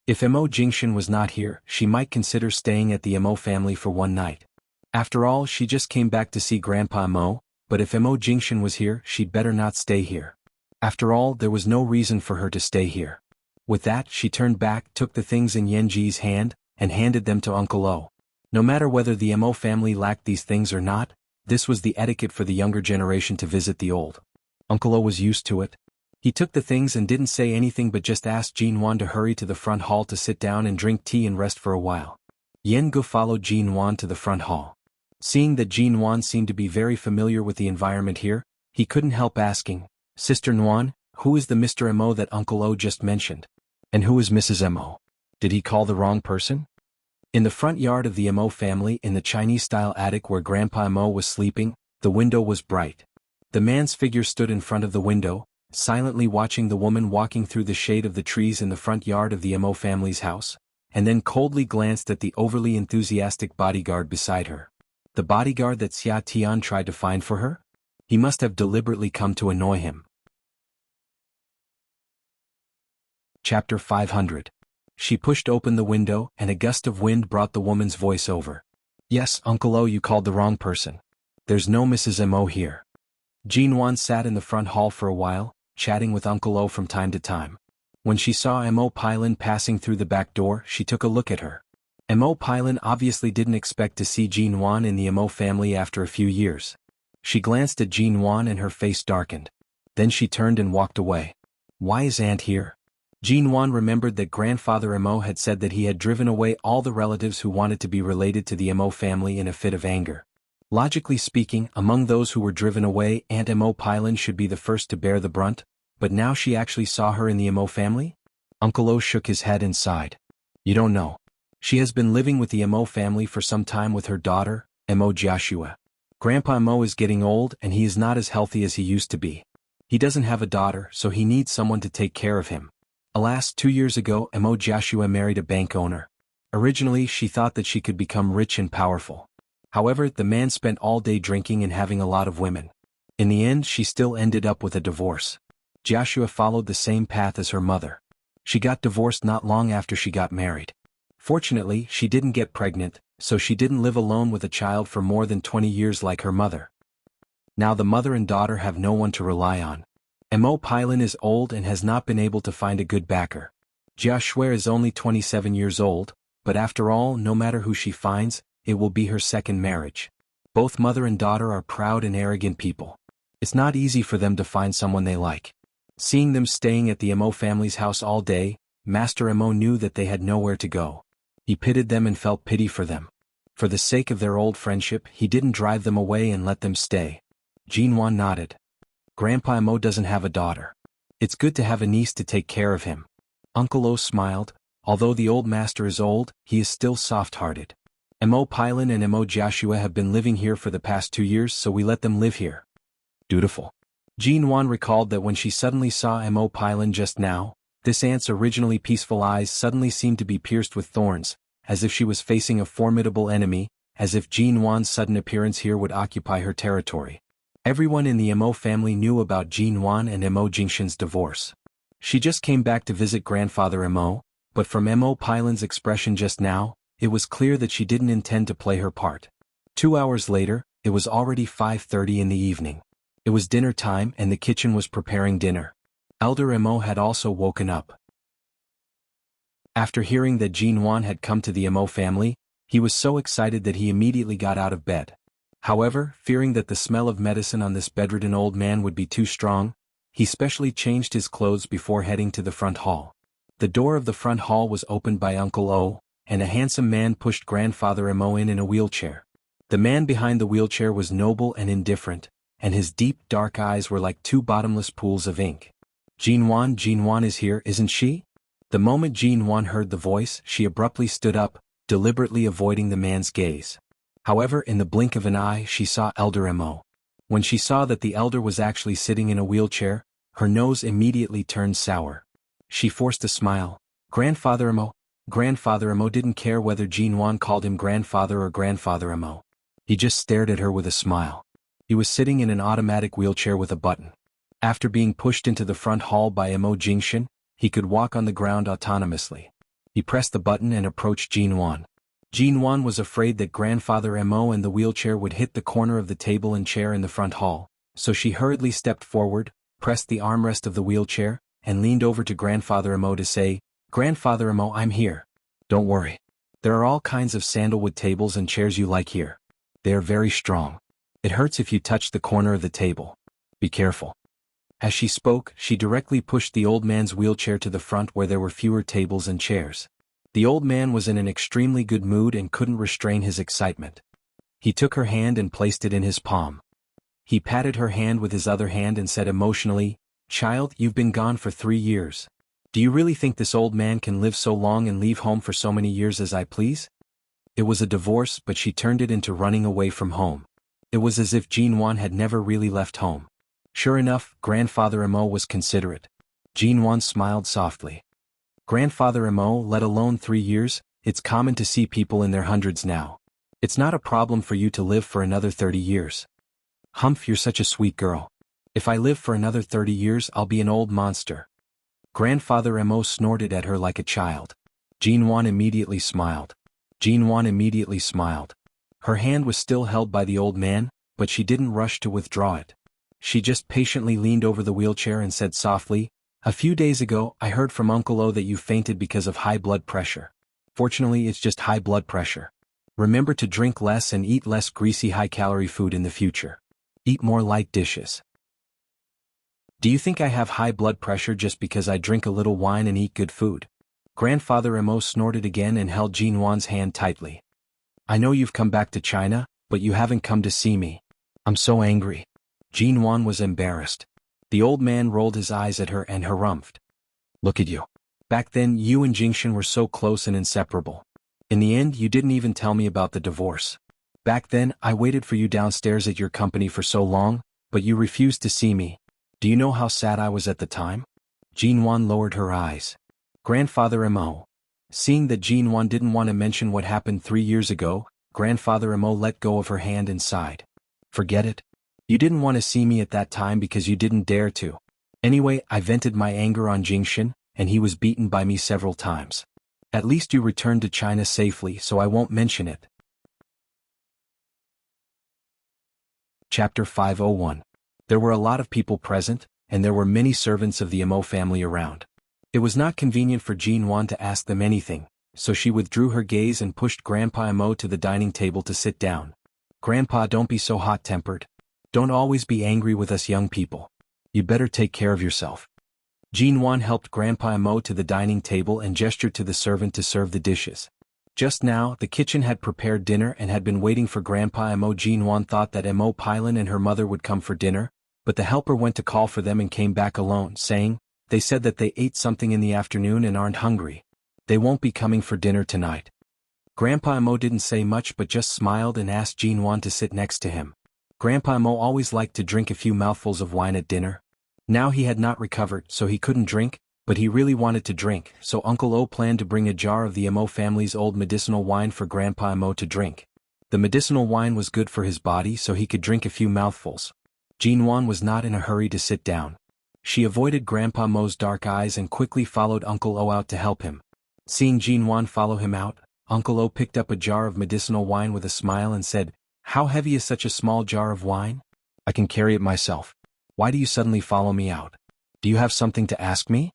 If Mo Jingshan was not here, she might consider staying at the Mo family for one night. After all, she just came back to see Grandpa Mo, but if Mo Jingshan was here, she'd better not stay here. After all, there was no reason for her to stay here. With that, she turned back, took the things in Yenji's hand, and handed them to Uncle O. No matter whether the Mo family lacked these things or not, this was the etiquette for the younger generation to visit the old. Uncle O was used to it. He took the things and didn't say anything but just asked Jinwan to hurry to the front hall to sit down and drink tea and rest for a while. Yen Gu followed Jinwan to the front hall. Seeing that Jinwan seemed to be very familiar with the environment here, He couldn't help asking, "Sister Nguyen, who is the Mr. Mo that Uncle O just mentioned? And who is Mrs. Mo? Did he call the wrong person?" In the front yard of the Mo family in the Chinese-style attic where Grandpa Mo was sleeping, the window was bright. The man's figure stood in front of the window, silently watching the woman walking through the shade of the trees in the front yard of the Mo family's house, and then coldly glanced at the overly enthusiastic bodyguard beside her. The bodyguard that Xia Tian tried to find for her? He must have deliberately come to annoy him. Chapter 500. She pushed open the window and a gust of wind brought the woman's voice over. "Yes, Uncle O, you called the wrong person. There's no Mrs. Mo here." Jean Wan sat in the front hall for a while, chatting with Uncle O from time to time. When she saw Mo Pylon passing through the back door, she took a look at her. Mo Pylon obviously didn't expect to see Jean Wan in the Mo family after a few years. She glanced at Jean Wan and her face darkened. Then she turned and walked away. "Why is Aunt here?" Jean Wan remembered that Grandfather Mo had said that he had driven away all the relatives who wanted to be related to the Mo family in a fit of anger. Logically speaking, among those who were driven away, Aunt Mo Pylon should be the first to bear the brunt, but now she actually saw her in the Mo family? Uncle O shook his head and sighed. "You don't know. She has been living with the Mo family for some time with her daughter, Mo Joshua. Grandpa Mo is getting old and he is not as healthy as he used to be. He doesn't have a daughter, so he needs someone to take care of him. Alas, 2 years ago Mo Joshua married a bank owner. Originally she thought that she could become rich and powerful. However, the man spent all day drinking and having a lot of women. In the end she still ended up with a divorce. Joshua followed the same path as her mother. She got divorced not long after she got married. Fortunately, she didn't get pregnant, so she didn't live alone with a child for more than 20 years like her mother. Now the mother and daughter have no one to rely on. Mo Pylon is old and has not been able to find a good backer. Joshua is only 27 years old, but after all, no matter who she finds, it will be her second marriage. Both mother and daughter are proud and arrogant people. It's not easy for them to find someone they like. Seeing them staying at the Mo family's house all day, Master Mo knew that they had nowhere to go. He pitied them and felt pity for them. For the sake of their old friendship, he didn't drive them away and let them stay. Jean Wan nodded. Grandpa Mo doesn't have a daughter. It's good to have a niece to take care of him. Uncle O smiled. Although the old master is old, he is still soft-hearted. Mo Pylon and Mo Joshua have been living here for the past 2 years, so we let them live here. Dutiful. Jean Wan recalled that when she suddenly saw Mo Pylon just now, this aunt's originally peaceful eyes suddenly seemed to be pierced with thorns, as if she was facing a formidable enemy, as if Jean Wan's sudden appearance here would occupy her territory. Everyone in the Mo family knew about Jean Wan and Mo Jingshan's divorce. She just came back to visit Grandfather Mo, but from Mo Pylon's expression just now, it was clear that she didn't intend to play her part. 2 hours later, it was already 5:30 in the evening. It was dinner time and the kitchen was preparing dinner. Elder Mo had also woken up. After hearing that Jean Wan had come to the Mo family, he was so excited that he immediately got out of bed. However, fearing that the smell of medicine on this bedridden old man would be too strong, he specially changed his clothes before heading to the front hall. The door of the front hall was opened by Uncle O, and a handsome man pushed Grandfather Mo in a wheelchair. The man behind the wheelchair was noble and indifferent, and his deep dark eyes were like 2 bottomless pools of ink. Jean Wan is here, isn't she?" The moment Jean Wan heard the voice, she abruptly stood up, deliberately avoiding the man's gaze. However, in the blink of an eye she saw Elder Mo. When she saw that the elder was actually sitting in a wheelchair, her nose immediately turned sour. She forced a smile. Grandfather Mo didn't care whether Jean Wan called him grandfather or Grandfather Mo. He just stared at her with a smile. He was sitting in an automatic wheelchair with a button. After being pushed into the front hall by Mo Jingshan, he could walk on the ground autonomously. He pressed the button and approached Jean Wan. Jean Wan was afraid that Grandfather Mo and the wheelchair would hit the corner of the table and chair in the front hall, so she hurriedly stepped forward, pressed the armrest of the wheelchair, and leaned over to Grandfather Mo to say, "Grandfather Mo, I'm here. Don't worry. There are all kinds of sandalwood tables and chairs you like here. They are very strong. It hurts if you touch the corner of the table. Be careful." As she spoke, she directly pushed the old man's wheelchair to the front where there were fewer tables and chairs. The old man was in an extremely good mood and couldn't restrain his excitement. He took her hand and placed it in his palm. He patted her hand with his other hand and said emotionally, "Child, you've been gone for 3 years. Do you really think this old man can live so long and leave home for so many years as I please?" It was a divorce, but she turned it into running away from home. It was as if Jinwan had never really left home. Sure enough, Grandfather Mo was considerate. Jinwan smiled softly. "Grandfather Mo, let alone 3 years, it's common to see people in their hundreds now. It's not a problem for you to live for another 30 years. Humph, you're such a sweet girl. If I live for another 30 years I'll be an old monster." Grandfather Mo snorted at her like a child. Jinwan immediately smiled. Her hand was still held by the old man, but she didn't rush to withdraw it. She just patiently leaned over the wheelchair and said softly, "A few days ago I heard from Uncle O that you fainted because of high blood pressure. Fortunately it's just high blood pressure. Remember to drink less and eat less greasy high-calorie food in the future. Eat more light dishes." "Do you think I have high blood pressure just because I drink a little wine and eat good food?" Grandfather Mo snorted again and held Jinwan's hand tightly. "I know you've come back to China, but you haven't come to see me. I'm so angry." Jinwan was embarrassed. The old man rolled his eyes at her and harumphed. "Look at you. Back then you and Jingshan were so close and inseparable. In the end you didn't even tell me about the divorce. Back then I waited for you downstairs at your company for so long, but you refused to see me. Do you know how sad I was at the time?" Jinwan lowered her eyes. Grandfather Mo. Seeing that Jinwan didn't want to mention what happened 3 years ago, Grandfather Mo let go of her hand and sighed. "Forget it. You didn't want to see me at that time because you didn't dare to. Anyway, I vented my anger on Jingshan, and he was beaten by me several times. At least you returned to China safely, so I won't mention it." Chapter 501. There were a lot of people present, and there were many servants of the Mo family around. It was not convenient for Jinwan to ask them anything, so she withdrew her gaze and pushed Grandpa Mo to the dining table to sit down. "Grandpa, don't be so hot-tempered. Don't always be angry with us young people. You'd better take care of yourself." Jinwan helped Grandpa Mo to the dining table and gestured to the servant to serve the dishes. Just now, the kitchen had prepared dinner and had been waiting for Grandpa Mo. Jinwan thought that Mo Pilin and her mother would come for dinner, but the helper went to call for them and came back alone, saying, "They said that they ate something in the afternoon and aren't hungry. They won't be coming for dinner tonight." Grandpa Mo didn't say much but just smiled and asked Jinwan to sit next to him. Grandpa Mo always liked to drink a few mouthfuls of wine at dinner. Now he had not recovered, so he couldn't drink, but he really wanted to drink, so Uncle O planned to bring a jar of the Mo family's old medicinal wine for Grandpa Mo to drink. The medicinal wine was good for his body, so he could drink a few mouthfuls. Jinwan was not in a hurry to sit down. She avoided Grandpa Mo's dark eyes and quickly followed Uncle O out to help him. Seeing Jinwan follow him out, Uncle O picked up a jar of medicinal wine with a smile and said, "How heavy is such a small jar of wine? I can carry it myself. Why do you suddenly follow me out? Do you have something to ask me?"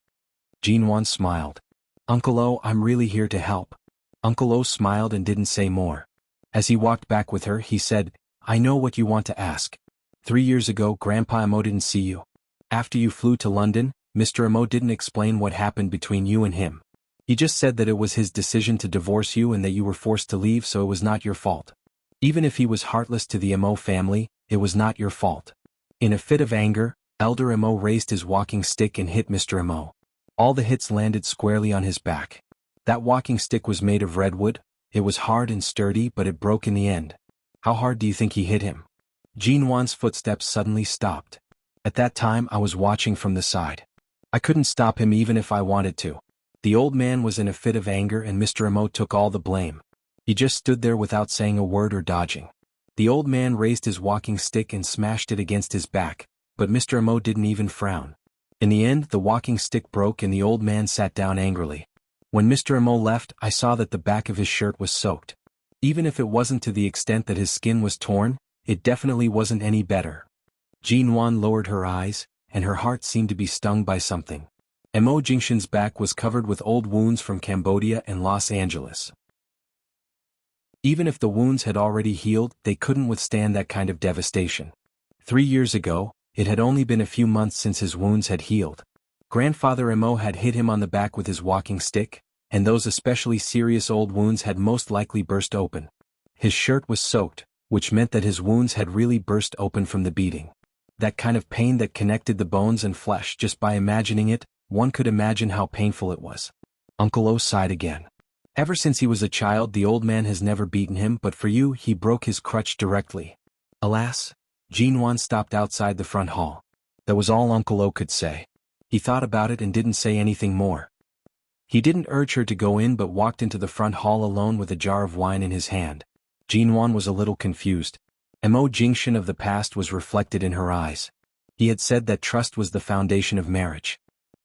Jinwan smiled. "Uncle O, I'm really here to help." Uncle O smiled and didn't say more. As he walked back with her, he said, "I know what you want to ask. 3 years ago Grandpa Mo didn't see you. After you flew to London, Mr. Mo didn't explain what happened between you and him. He just said that it was his decision to divorce you and that you were forced to leave, so it was not your fault. Even if he was heartless to the Mo family, it was not your fault." In a fit of anger, Elder Mo raised his walking stick and hit Mr. Mo. All the hits landed squarely on his back. That walking stick was made of redwood. It was hard and sturdy, but it broke in the end. "How hard do you think he hit him?" Jinwan's footsteps suddenly stopped. At that time I was watching from the side. I couldn't stop him even if I wanted to. The old man was in a fit of anger and Mr. Mo took all the blame. He just stood there without saying a word or dodging. The old man raised his walking stick and smashed it against his back, but Mr. Mo didn't even frown. In the end, the walking stick broke and the old man sat down angrily. When Mr. Mo left, I saw that the back of his shirt was soaked. Even if it wasn't to the extent that his skin was torn, it definitely wasn't any better. Jinwan lowered her eyes, and her heart seemed to be stung by something. Mo Jingshan's back was covered with old wounds from Cambodia and Los Angeles. Even if the wounds had already healed, they couldn't withstand that kind of devastation. 3 years ago, it had only been a few months since his wounds had healed. Grandfather Mo had hit him on the back with his walking stick, and those especially serious old wounds had most likely burst open. His shirt was soaked, which meant that his wounds had really burst open from the beating. That kind of pain that connected the bones and flesh. Just by imagining it, one could imagine how painful it was. Uncle O sighed again. Ever since he was a child, the old man has never beaten him, but for you, he broke his crutch directly. Alas, Jinwan stopped outside the front hall. That was all Uncle O could say. He thought about it and didn't say anything more. He didn't urge her to go in but walked into the front hall alone with a jar of wine in his hand. Jinwan was a little confused. Mo Jingxian of the past was reflected in her eyes. He had said that trust was the foundation of marriage.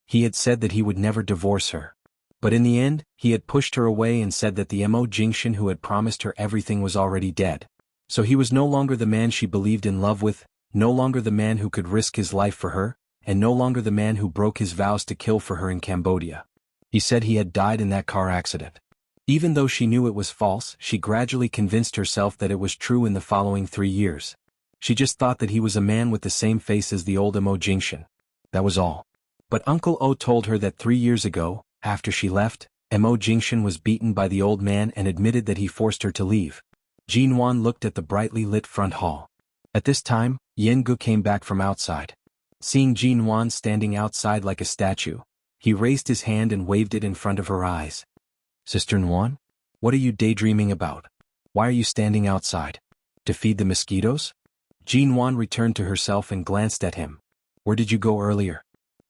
He had said that he would never divorce her. But in the end, he had pushed her away and said that the Mo Jingxian who had promised her everything was already dead. So he was no longer the man she believed in love with, no longer the man who could risk his life for her, and no longer the man who broke his vows to kill for her in Cambodia. He said he had died in that car accident. Even though she knew it was false, she gradually convinced herself that it was true in the following 3 years. She just thought that he was a man with the same face as the old Mo Jingxian. That was all. But Uncle O told her that 3 years ago, after she left, Mo Jingxian was beaten by the old man and admitted that he forced her to leave. Jinwan looked at the brightly lit front hall. At this time, Yengu came back from outside. Seeing Jinwan standing outside like a statue, he raised his hand and waved it in front of her eyes. Sister Nguyen? What are you daydreaming about? Why are you standing outside? To feed the mosquitoes? Jinwan returned to herself and glanced at him. Where did you go earlier?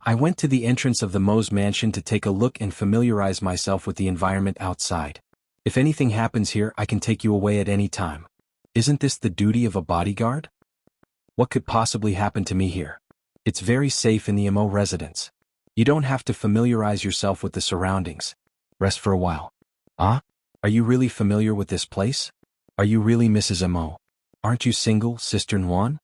I went to the entrance of the Mo's mansion to take a look and familiarize myself with the environment outside. If anything happens here, I can take you away at any time. Isn't this the duty of a bodyguard? What could possibly happen to me here? It's very safe in the Mo residence. You don't have to familiarize yourself with the surroundings. Rest for a while. Ah? Are you really familiar with this place? Are you really Mrs. Mo? Aren't you single, Sister Nguyen?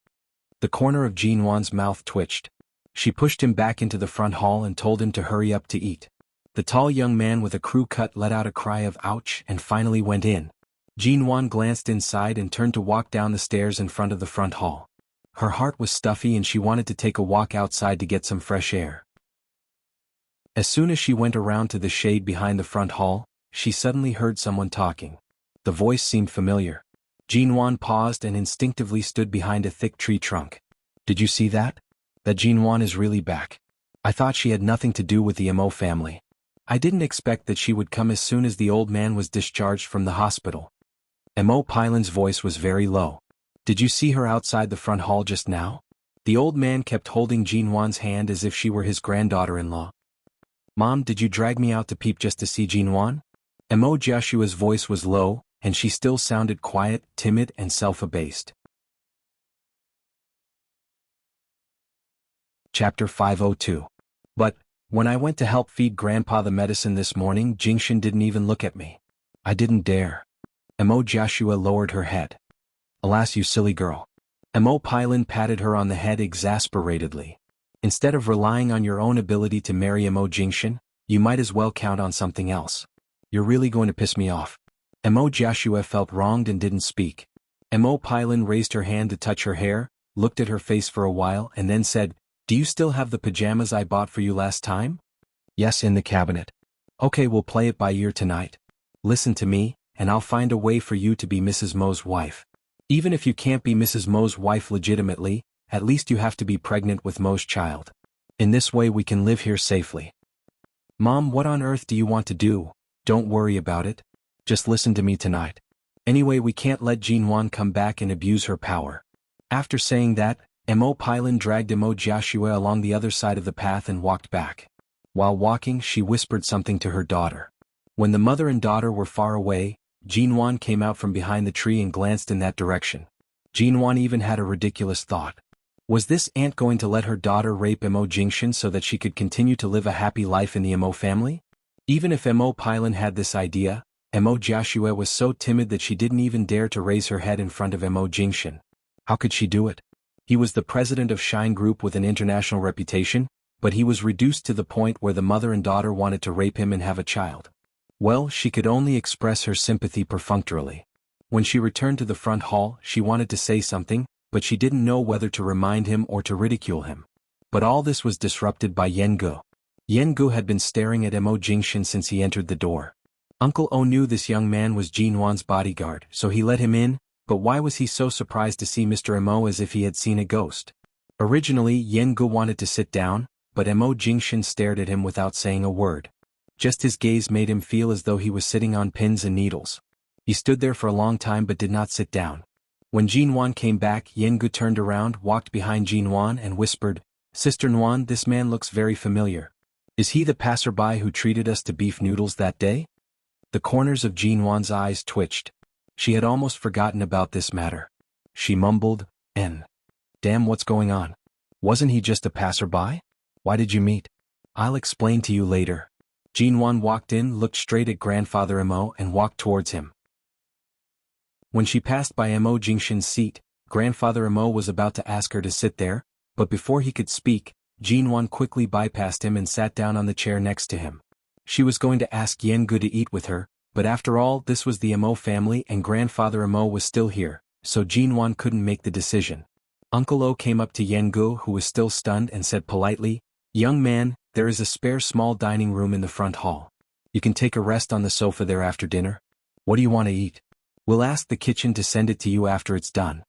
The corner of Jinwan's mouth twitched. She pushed him back into the front hall and told him to hurry up to eat. The tall young man with a crew cut let out a cry of ouch and finally went in. Jinwan glanced inside and turned to walk down the stairs in front of the front hall. Her heart was stuffy and she wanted to take a walk outside to get some fresh air. As soon as she went around to the shade behind the front hall, she suddenly heard someone talking. The voice seemed familiar. Jinwan paused and instinctively stood behind a thick tree trunk. Did you see that? That Jinwan is really back. I thought she had nothing to do with the Mo family. I didn't expect that she would come as soon as the old man was discharged from the hospital. Mo Pailan's voice was very low. Did you see her outside the front hall just now? The old man kept holding Jinwan's hand as if she were his granddaughter-in-law. Mom, did you drag me out to peep just to see Jinwan? Mo Joshua's voice was low, and she still sounded quiet, timid, and self-abased. Chapter 502. But, when I went to help feed Grandpa the medicine this morning, Jingxian didn't even look at me. I didn't dare. Mo Joshua lowered her head. Alas, you silly girl. Mo Pailan patted her on the head exasperatedly. Instead of relying on your own ability to marry Mo Jingxian, you might as well count on something else. You're really going to piss me off. Mo Joshua felt wronged and didn't speak. Mo Pailan raised her hand to touch her hair, looked at her face for a while and then said, Do you still have the pajamas I bought for you last time? Yes, in the cabinet. Okay, we'll play it by ear tonight. Listen to me, and I'll find a way for you to be Mrs. Mo's wife. Even if you can't be Mrs. Mo's wife legitimately, at least you have to be pregnant with Mo's child. In this way we can live here safely. Mom, what on earth do you want to do? Don't worry about it. Just listen to me tonight. Anyway, we can't let Jinwan come back and abuse her power. After saying that, Mo Pailan dragged Mo Joshua along the other side of the path and walked back. While walking, she whispered something to her daughter. When the mother and daughter were far away, Jinwan came out from behind the tree and glanced in that direction. Jinwan even had a ridiculous thought. Was this aunt going to let her daughter rape Mo Jingxian so that she could continue to live a happy life in the Mo family? Even if Mo Pailan had this idea, Mo Joshua was so timid that she didn't even dare to raise her head in front of Mo Jingxian. How could she do it? He was the president of Shine Group with an international reputation, but he was reduced to the point where the mother and daughter wanted to rape him and have a child. Well, she could only express her sympathy perfunctorily. When she returned to the front hall, she wanted to say something, but she didn't know whether to remind him or to ridicule him. But all this was disrupted by Yengu. Yengu had been staring at Mo Jingxian since he entered the door. Uncle O knew this young man was Jinwan's bodyguard, so he let him in, But why was he so surprised to see Mr. Mo as if he had seen a ghost? Originally Yen Gu wanted to sit down, but Mo Jingshin stared at him without saying a word. Just his gaze made him feel as though he was sitting on pins and needles. He stood there for a long time but did not sit down. When Jinwan came back, Yen Gu turned around, walked behind Jinwan and whispered, "Sister Nguyen, this man looks very familiar. Is he the passerby who treated us to beef noodles that day?" The corners of Jinwan's eyes twitched. She had almost forgotten about this matter. She mumbled, Damn, what's going on? Wasn't he just a passerby? Why did you meet? I'll explain to you later." Jinwan walked in, looked straight at Grandfather Mo and walked towards him. When she passed by Mo Jingshin's seat, Grandfather Mo was about to ask her to sit there, but before he could speak, Jinwan quickly bypassed him and sat down on the chair next to him. She was going to ask Yen Gu to eat with her, but after all, this was the Mo family and Grandfather Mo was still here, so Jinwan couldn't make the decision. Uncle O came up to Yen Gu, who was still stunned, and said politely, "Young man, there is a spare small dining room in the front hall. You can take a rest on the sofa there after dinner. What do you want to eat? We'll ask the kitchen to send it to you after it's done."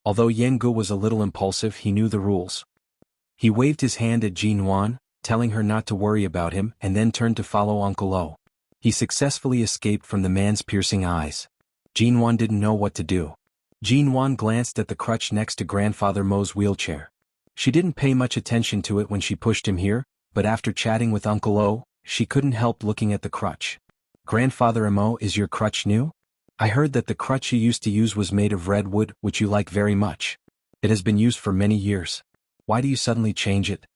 Although Yen Gu was a little impulsive, he knew the rules. He waved his hand at Jinwan, telling her not to worry about him, and then turned to follow Uncle O. He successfully escaped from the man's piercing eyes. Jinwan didn't know what to do. Jinwan glanced at the crutch next to Grandfather Mo's wheelchair. She didn't pay much attention to it when she pushed him here, but after chatting with Uncle O, she couldn't help looking at the crutch. "Grandfather Mo, is your crutch new? I heard that the crutch you used to use was made of redwood, which you like very much. It has been used for many years. Why do you suddenly change it?"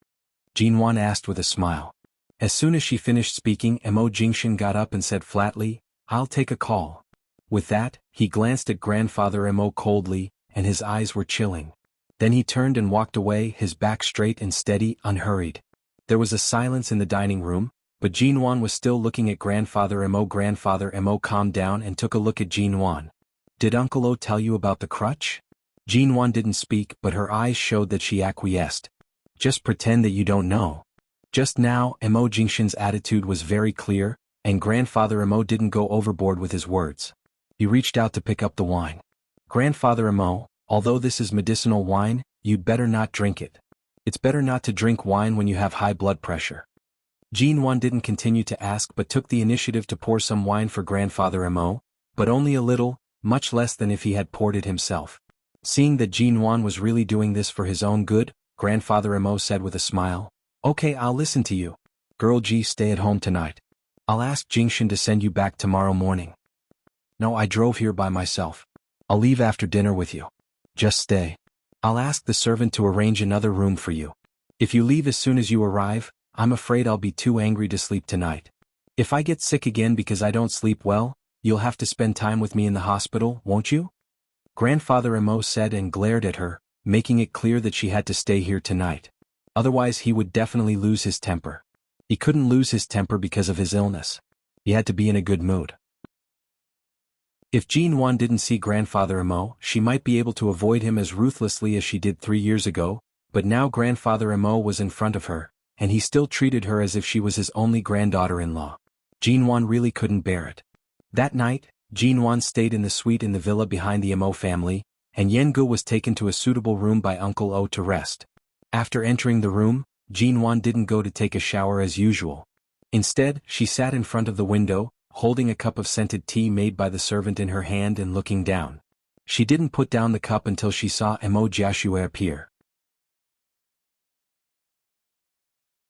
Jinwan asked with a smile. As soon as she finished speaking, Mo Jingshin got up and said flatly, "I'll take a call." With that, he glanced at Grandfather Mo coldly, and his eyes were chilling. Then he turned and walked away, his back straight and steady, unhurried. There was a silence in the dining room, but Jinwan was still looking at Grandfather Mo. Grandfather Mo calmed down and took a look at Jinwan. "Did Uncle O tell you about the crutch?" Jinwan didn't speak, but her eyes showed that she acquiesced. "Just pretend that you don't know." Just now, Mo Jingshin's attitude was very clear, and Grandfather Mo didn't go overboard with his words. He reached out to pick up the wine. "Grandfather Mo, although this is medicinal wine, you'd better not drink it. It's better not to drink wine when you have high blood pressure." Jinwan didn't continue to ask but took the initiative to pour some wine for Grandfather Mo, but only a little, much less than if he had poured it himself. Seeing that Jinwan was really doing this for his own good, Grandfather Mo said with a smile, "Okay, I'll listen to you. Girl G, stay at home tonight. I'll ask Jingshin to send you back tomorrow morning." "No, I drove here by myself. I'll leave after dinner with you. Just stay. I'll ask the servant to arrange another room for you. If you leave as soon as you arrive, I'm afraid I'll be too angry to sleep tonight. If I get sick again because I don't sleep well, you'll have to spend time with me in the hospital, won't you?" Grandfather Mo said and glared at her, making it clear that she had to stay here tonight. Otherwise he would definitely lose his temper. He couldn't lose his temper because of his illness. He had to be in a good mood. If Jinwan didn't see Grandfather Mo, she might be able to avoid him as ruthlessly as she did 3 years ago, but now Grandfather Mo was in front of her, and he still treated her as if she was his only granddaughter-in-law. Jinwan really couldn't bear it. That night, Jinwan stayed in the suite in the villa behind the Mo family, and Yen Gu was taken to a suitable room by Uncle O to rest. After entering the room, Jinwan didn't go to take a shower as usual. Instead, she sat in front of the window, holding a cup of scented tea made by the servant in her hand and looking down. She didn't put down the cup until she saw Mo Jiashue appear.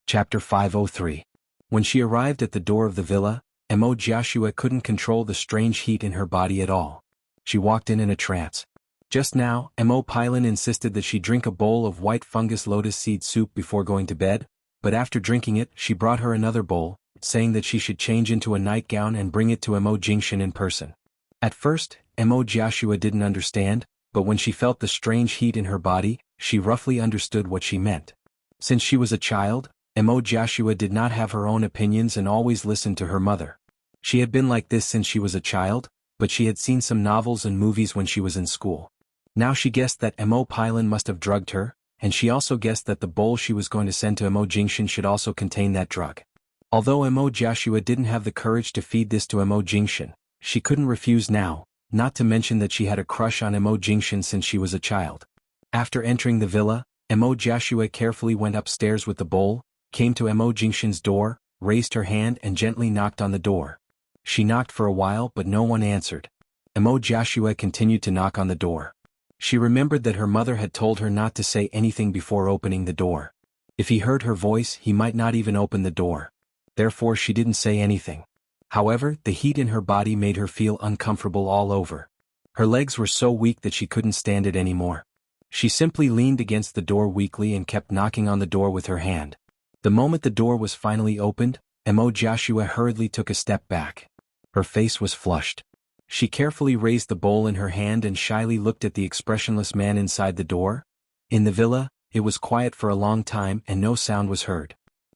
Chapter 503. When she arrived at the door of the villa, Mo Jiashue couldn't control the strange heat in her body at all. She walked in a trance. Just now, Mo Pilin insisted that she drink a bowl of white fungus lotus seed soup before going to bed, but after drinking it, she brought her another bowl, saying that she should change into a nightgown and bring it to Mo Jingshin in person. At first, Mo Jiashue didn't understand, but when she felt the strange heat in her body, she roughly understood what she meant. Since she was a child, Mo Jiashue did not have her own opinions and always listened to her mother. She had been like this since she was a child, but she had seen some novels and movies when she was in school. Now she guessed that Mo Pilin must have drugged her, and she also guessed that the bowl she was going to send to Mo Jingshin should also contain that drug. Although Mo Jiashue didn't have the courage to feed this to Mo Jingshin, she couldn't refuse now, not to mention that she had a crush on Mo Jingshan since she was a child. After entering the villa, Mo Joshua carefully went upstairs with the bowl, came to Mo Jingshan's door, raised her hand and gently knocked on the door. She knocked for a while but no one answered. Mo Joshua continued to knock on the door. She remembered that her mother had told her not to say anything before opening the door. If he heard her voice, he might not even open the door. Therefore she didn't say anything. However, the heat in her body made her feel uncomfortable all over. Her legs were so weak that she couldn't stand it anymore. She simply leaned against the door weakly and kept knocking on the door with her hand. The moment the door was finally opened, Mo Joshua hurriedly took a step back. Her face was flushed. She carefully raised the bowl in her hand and shyly looked at the expressionless man inside the door. In the villa, it was quiet for a long time and no sound was heard.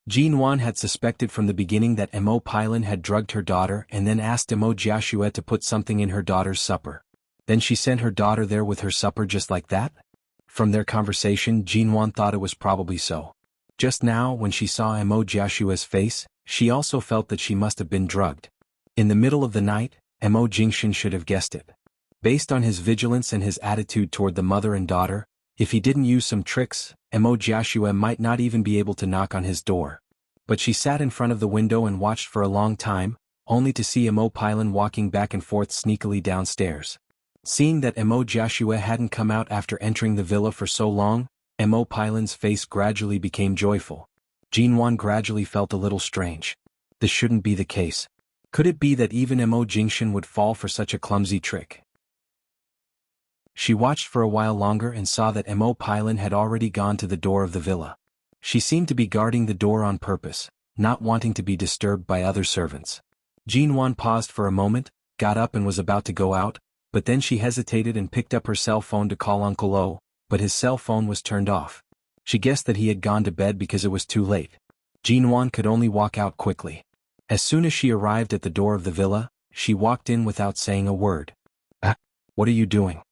Jin Wan had suspected from the beginning that Mo Pilin had drugged her daughter and then asked Mo Joshua to put something in her daughter's supper. Then she sent her daughter there with her supper just like that? From their conversation, Jin Wan thought it was probably so. Just now, when she saw Mo Joshua's face, she also felt that she must have been drugged. In the middle of the night, Mo Jingshan should have guessed it. Based on his vigilance and his attitude toward the mother and daughter, if he didn't use some tricks, Mo Joshua might not even be able to knock on his door. But she sat in front of the window and watched for a long time, only to see Mo Pilin walking back and forth sneakily downstairs. Seeing that Mo Joshua hadn't come out after entering the villa for so long, Mo Pilin's face gradually became joyful. Jin Wan gradually felt a little strange. This shouldn't be the case. Could it be that even Mo Jingshan would fall for such a clumsy trick? She watched for a while longer and saw that Mo Pilin had already gone to the door of the villa. She seemed to be guarding the door on purpose, not wanting to be disturbed by other servants. Jin Wan paused for a moment, got up and was about to go out, but then she hesitated and picked up her cell phone to call Uncle O, but his cell phone was turned off. She guessed that he had gone to bed because it was too late. Jin Wan could only walk out quickly. As soon as she arrived at the door of the villa, she walked in without saying a word. What are you doing?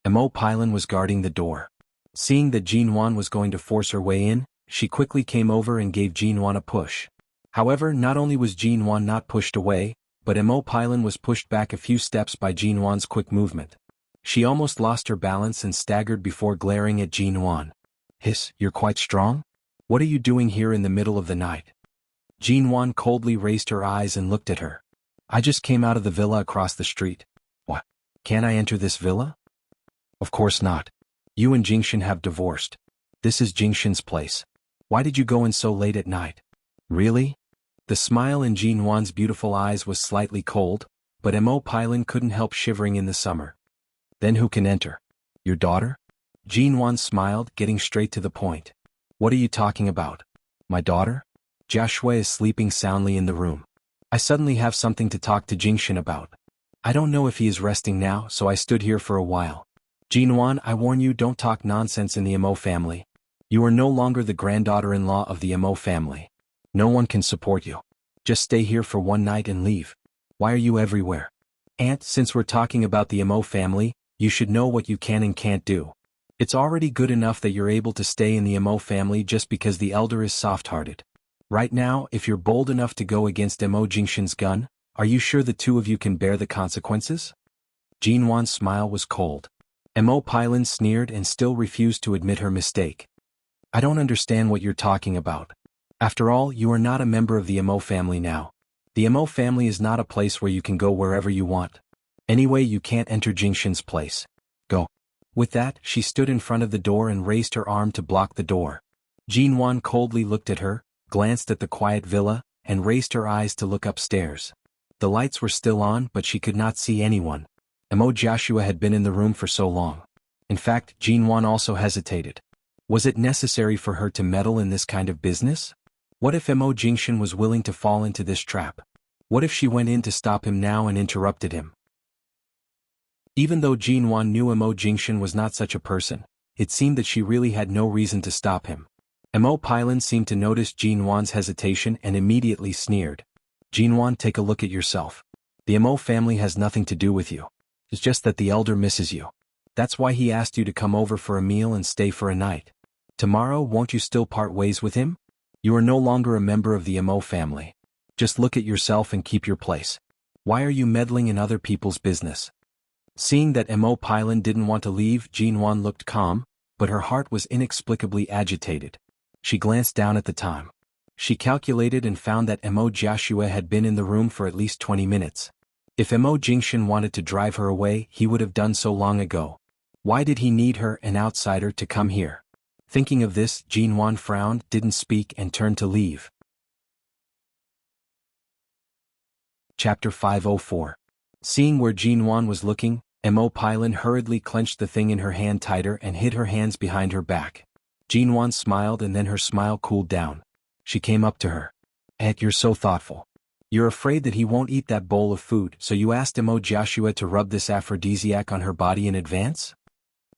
Mo Pilin was guarding the door. Seeing that Jin Wan was going to force her way in, she quickly came over and gave Jin Wan a push. However, not only was Jin Wan not pushed away, but Mo Pilin was pushed back a few steps by Jin Wan's quick movement. She almost lost her balance and staggered before glaring at Jin Wan. Hiss, you're quite strong? What are you doing here in the middle of the night? Jin Wan coldly raised her eyes and looked at her. I just came out of the villa across the street. What? Can't I enter this villa? Of course not. You and Jingshan have divorced. This is Jingshan's place. Why did you go in so late at night? Really? The smile in Jin Wan's beautiful eyes was slightly cold, but Mo Pilin couldn't help shivering in the summer. Then who can enter? Your daughter? Jin Wan smiled, getting straight to the point. What are you talking about? My daughter? Joshua is sleeping soundly in the room. I suddenly have something to talk to Jingshan about. I don't know if he is resting now, so I stood here for a while. Jin Wan, I warn you, don't talk nonsense in the Mo family. You are no longer the granddaughter-in-law of the Mo family. No one can support you. Just stay here for one night and leave. Why are you everywhere? Aunt, since we're talking about the Mo family, you should know what you can and can't do. It's already good enough that you're able to stay in the Mo family just because the elder is soft-hearted. Right now, if you're bold enough to go against Mo Jingshan's gun, are you sure the two of you can bear the consequences? Jin Wan's smile was cold. Mo Pilin sneered and still refused to admit her mistake. I don't understand what you're talking about. After all, you are not a member of the Mo family now. The Mo family is not a place where you can go wherever you want. Anyway, you can't enter Jingshan's place. Go. With that, she stood in front of the door and raised her arm to block the door. Jin Wan coldly looked at her, glanced at the quiet villa, and raised her eyes to look upstairs. The lights were still on, but she could not see anyone. Mo Joshua had been in the room for so long. In fact, Jin Wan also hesitated. Was it necessary for her to meddle in this kind of business? What if Mo Jingshan was willing to fall into this trap? What if she went in to stop him now and interrupted him? Even though Jin Wan knew Mo Jingshan was not such a person, it seemed that she really had no reason to stop him. Mo Pilin seemed to notice Jin Wan's hesitation and immediately sneered. Jin Wan, take a look at yourself. The Mo family has nothing to do with you. It's just that the elder misses you. That's why he asked you to come over for a meal and stay for a night. Tomorrow, won't you still part ways with him? You are no longer a member of the Mo family. Just look at yourself and keep your place. Why are you meddling in other people's business? Seeing that Mo Pylon didn't want to leave, Jinwan looked calm, but her heart was inexplicably agitated. She glanced down at the time. She calculated and found that Mo Joshua had been in the room for at least 20 minutes. If Mo Jingshan wanted to drive her away, he would have done so long ago. Why did he need her, an outsider, to come here? Thinking of this, Jinwan frowned, didn't speak, and turned to leave. Chapter 504. Seeing where Jinwan was looking, Mo Pylon hurriedly clenched the thing in her hand tighter and hid her hands behind her back. Jinwan smiled, and then her smile cooled down. She came up to her. You're so thoughtful. You're afraid that he won't eat that bowl of food, so you asked Mo Joshua to rub this aphrodisiac on her body in advance?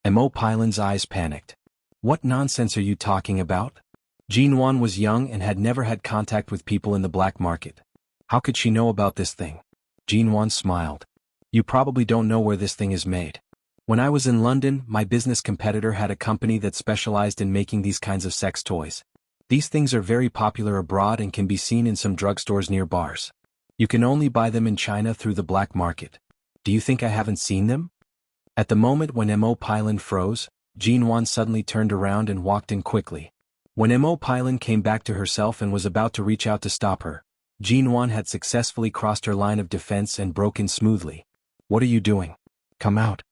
Mo Pylon's eyes panicked. What nonsense are you talking about? Jinwan was young and had never had contact with people in the black market. How could she know about this thing? Jinwan smiled. You probably don't know where this thing is made. When I was in London, my business competitor had a company that specialized in making these kinds of sex toys. These things are very popular abroad and can be seen in some drugstores near bars. You can only buy them in China through the black market. Do you think I haven't seen them? At the moment when Mo Pylon froze, Jinwan suddenly turned around and walked in quickly. When Mo Pylon came back to herself and was about to reach out to stop her, Jinwan had successfully crossed her line of defense and broke in smoothly. What are you doing? Come out.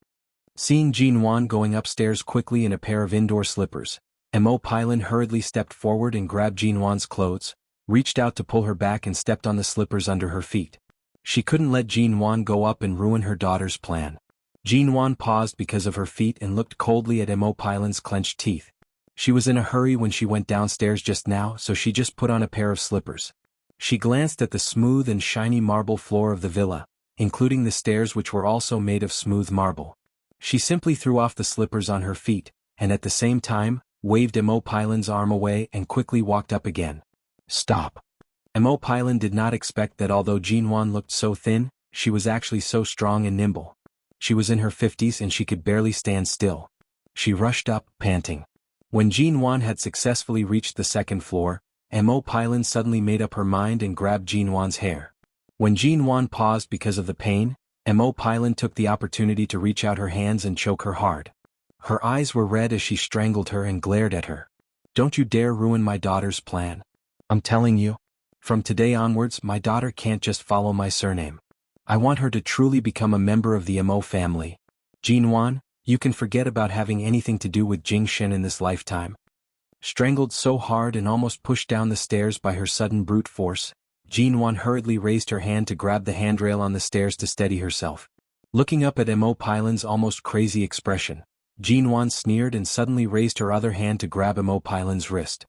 Seeing Jinwan going upstairs quickly in a pair of indoor slippers, Mo Pylon hurriedly stepped forward and grabbed Jinwan's clothes, reached out to pull her back and stepped on the slippers under her feet. She couldn't let Jinwan go up and ruin her daughter's plan. Jinwan paused because of her feet and looked coldly at Mo Pylon's clenched teeth. She was in a hurry when she went downstairs just now, so she just put on a pair of slippers. She glanced at the smooth and shiny marble floor of the villa, including the stairs which were also made of smooth marble. She simply threw off the slippers on her feet, and at the same time, waved Mo Pylon's arm away and quickly walked up again. Stop. Mo Pylon did not expect that although Jinwan looked so thin, she was actually so strong and nimble. She was in her 50s and she could barely stand still. She rushed up, panting. When Jinwan had successfully reached the second floor, Mo Pylon suddenly made up her mind and grabbed Jinwan's hair. When Jinwan paused because of the pain, Mo Pylon took the opportunity to reach out her hands and choke her hard. Her eyes were red as she strangled her and glared at her. Don't you dare ruin my daughter's plan. I'm telling you. From today onwards, my daughter can't just follow my surname. I want her to truly become a member of the Mo family. Jinwan, you can forget about having anything to do with Jingshan in this lifetime. Strangled so hard and almost pushed down the stairs by her sudden brute force, Jinwan hurriedly raised her hand to grab the handrail on the stairs to steady herself. Looking up at Mo Pylon's almost crazy expression, Jinwan sneered and suddenly raised her other hand to grab Mo Pylon's wrist.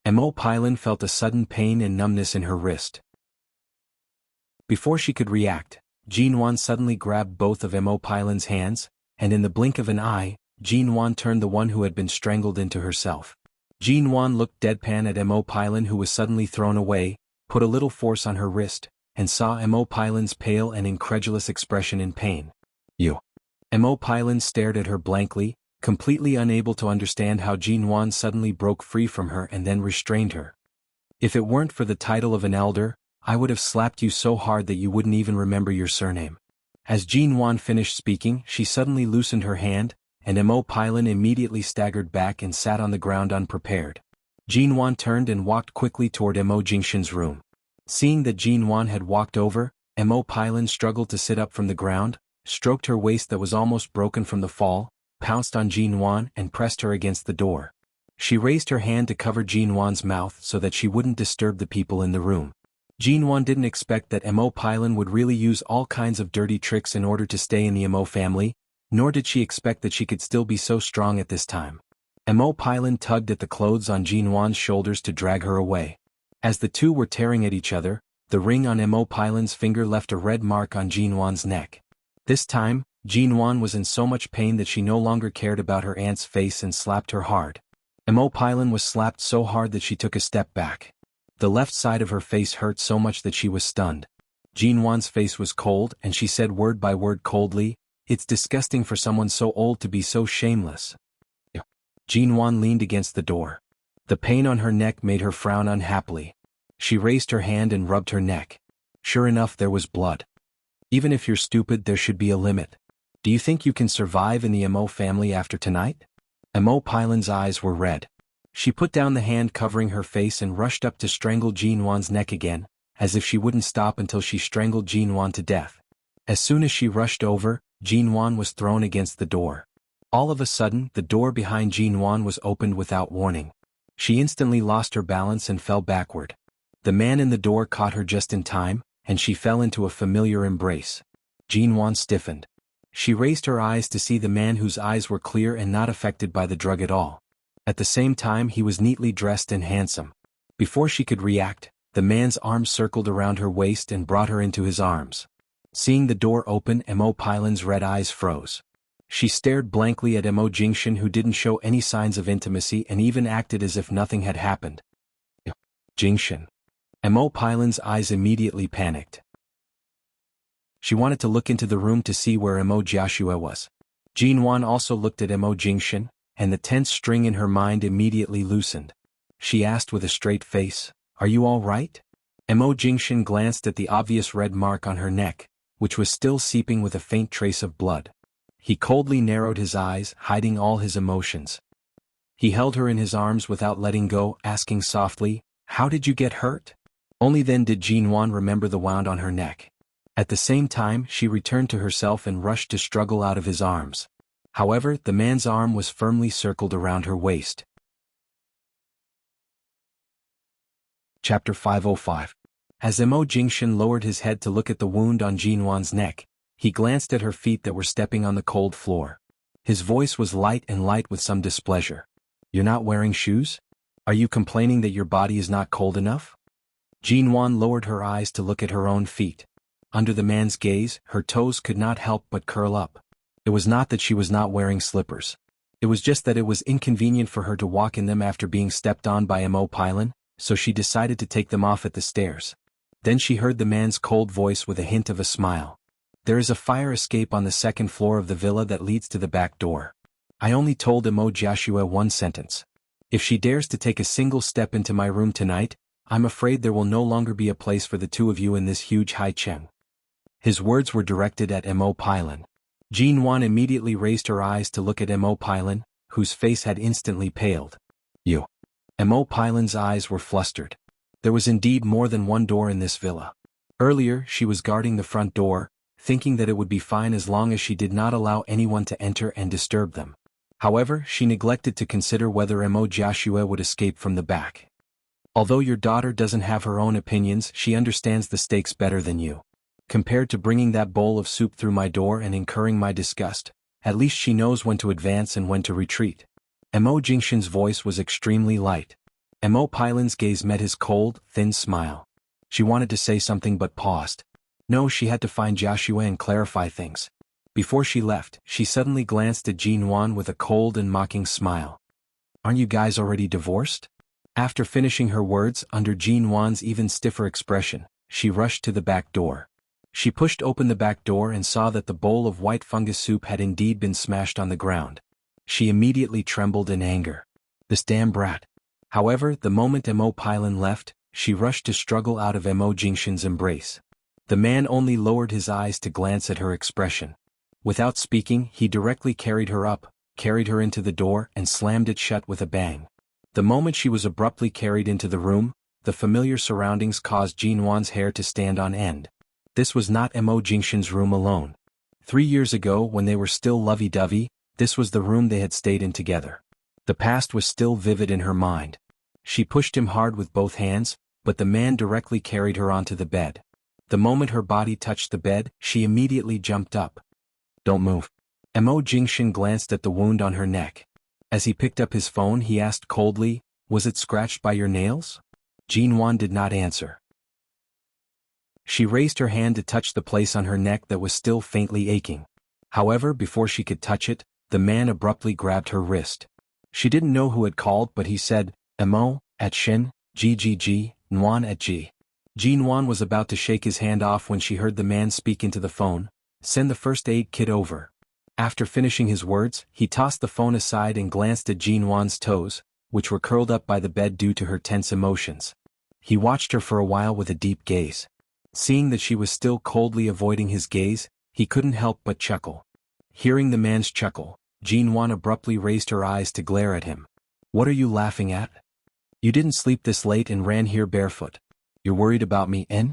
Mo Pylon felt a sudden pain and numbness in her wrist. Before she could react, Jinwan suddenly grabbed both of Mo Pylon's hands, and in the blink of an eye, Jinwan turned the one who had been strangled into herself. Jinwan looked deadpan at Mo Pylon, who was suddenly thrown away, put a little force on her wrist, and saw Mo Pylon's pale and incredulous expression in pain. You. Mo Pylon stared at her blankly, completely unable to understand how Jinwan suddenly broke free from her and then restrained her. If it weren't for the title of an elder, I would have slapped you so hard that you wouldn't even remember your surname. As Jinwan finished speaking, she suddenly loosened her hand, and Mo Pylon immediately staggered back and sat on the ground unprepared. Jinwan turned and walked quickly toward Mo Jingshan's room. Seeing that Jinwan had walked over, Mo Pylon struggled to sit up from the ground, stroked her waist that was almost broken from the fall, pounced on Jinwan and pressed her against the door. She raised her hand to cover Jinwan's mouth so that she wouldn't disturb the people in the room. Jinwan didn't expect that Mo Pylon would really use all kinds of dirty tricks in order to stay in the Mo family, nor did she expect that she could still be so strong at this time. Mo Pylon tugged at the clothes on Jinwan's shoulders to drag her away. As the two were tearing at each other, the ring on Mo Pylon's finger left a red mark on Jinwan's neck. This time, Jinwan was in so much pain that she no longer cared about her aunt's face and slapped her hard. Mo Pylon was slapped so hard that she took a step back. The left side of her face hurt so much that she was stunned. Jinwan's face was cold and she said word by word coldly, "It's disgusting for someone so old to be so shameless." Jinwan leaned against the door. The pain on her neck made her frown unhappily. She raised her hand and rubbed her neck. Sure enough, there was blood. Even if you're stupid, there should be a limit. Do you think you can survive in the Mo family after tonight? Mo Pailan's eyes were red. She put down the hand covering her face and rushed up to strangle Jinwan's neck again, as if she wouldn't stop until she strangled Jinwan to death. As soon as she rushed over, Jinwan was thrown against the door. All of a sudden, the door behind Jinwan was opened without warning. She instantly lost her balance and fell backward. The man in the door caught her just in time, and she fell into a familiar embrace. Jinwan stiffened. She raised her eyes to see the man whose eyes were clear and not affected by the drug at all. At the same time, he was neatly dressed and handsome. Before she could react, the man's arms circled around her waist and brought her into his arms. Seeing the door open, Mo Pailan's red eyes froze. She stared blankly at Mo Jingshan, who didn't show any signs of intimacy and even acted as if nothing had happened. Jingshan. Mo Pailan's eyes immediately panicked. She wanted to look into the room to see where Mo Jiashue was. Jinwan also looked at Mo Jingshan, and the tense string in her mind immediately loosened. She asked with a straight face, "Are you all right?" Mo Jingshan glanced at the obvious red mark on her neck, which was still seeping with a faint trace of blood. He coldly narrowed his eyes, hiding all his emotions. He held her in his arms without letting go, asking softly, "How did you get hurt?" Only then did Jinwan remember the wound on her neck. At the same time, she returned to herself and rushed to struggle out of his arms. However, the man's arm was firmly circled around her waist. Chapter 505. As Mo Jingshan lowered his head to look at the wound on Jinwan's neck, he glanced at her feet that were stepping on the cold floor. His voice was light with some displeasure. "You're not wearing shoes? Are you complaining that your body is not cold enough?" Jinwan lowered her eyes to look at her own feet. Under the man's gaze, her toes could not help but curl up. It was not that she was not wearing slippers. It was just that it was inconvenient for her to walk in them after being stepped on by Mo Pailan, so she decided to take them off at the stairs. Then she heard the man's cold voice with a hint of a smile. "There is a fire escape on the second floor of the villa that leads to the back door. I only told Mo Jiashue one sentence. If she dares to take a single step into my room tonight, I'm afraid there will no longer be a place for the two of you in this huge Haicheng." His words were directed at Mo Pailan. Jinwan immediately raised her eyes to look at Mo Pailan, whose face had instantly paled. "You." Mo Pailan's eyes were flustered. There was indeed more than one door in this villa. Earlier, she was guarding the front door, thinking that it would be fine as long as she did not allow anyone to enter and disturb them. However, she neglected to consider whether Mo Jiashue would escape from the back. "Although your daughter doesn't have her own opinions, she understands the stakes better than you. Compared to bringing that bowl of soup through my door and incurring my disgust, at least she knows when to advance and when to retreat." Mo Jingshan's voice was extremely light. Mo Pailan's gaze met his cold, thin smile. She wanted to say something but paused. No, she had to find Jiashue and clarify things. Before she left, she suddenly glanced at Jinwan with a cold and mocking smile. "Aren't you guys already divorced?" After finishing her words, under Jinwan's even stiffer expression, she rushed to the back door. She pushed open the back door and saw that the bowl of white fungus soup had indeed been smashed on the ground. She immediately trembled in anger. This damn brat. However, the moment Mo Pailan left, she rushed to struggle out of Mo Jingshan's embrace. The man only lowered his eyes to glance at her expression. Without speaking, he directly carried her up, carried her into the door and slammed it shut with a bang. The moment she was abruptly carried into the room, the familiar surroundings caused Jinwan's hair to stand on end. This was not Mo Jingshan's room alone. 3 years ago, when they were still lovey-dovey, this was the room they had stayed in together. The past was still vivid in her mind. She pushed him hard with both hands, but the man directly carried her onto the bed. The moment her body touched the bed, she immediately jumped up. "Don't move." Mo Jingshan glanced at the wound on her neck. As he picked up his phone, he asked coldly, "Was it scratched by your nails?" Jinwan did not answer. She raised her hand to touch the place on her neck that was still faintly aching. However, before she could touch it, the man abruptly grabbed her wrist. She didn't know who had called, but he said, "Mo, at Shin, GGG, Nguyen at G." Jinwan was about to shake his hand off when she heard the man speak into the phone, "Send the first aid kit over." After finishing his words, he tossed the phone aside and glanced at Jinwan's toes, which were curled up by the bed due to her tense emotions. He watched her for a while with a deep gaze. Seeing that she was still coldly avoiding his gaze, he couldn't help but chuckle. Hearing the man's chuckle, Jinwan abruptly raised her eyes to glare at him. What are you laughing at? You didn't sleep this late and ran here barefoot. You're worried about me, eh?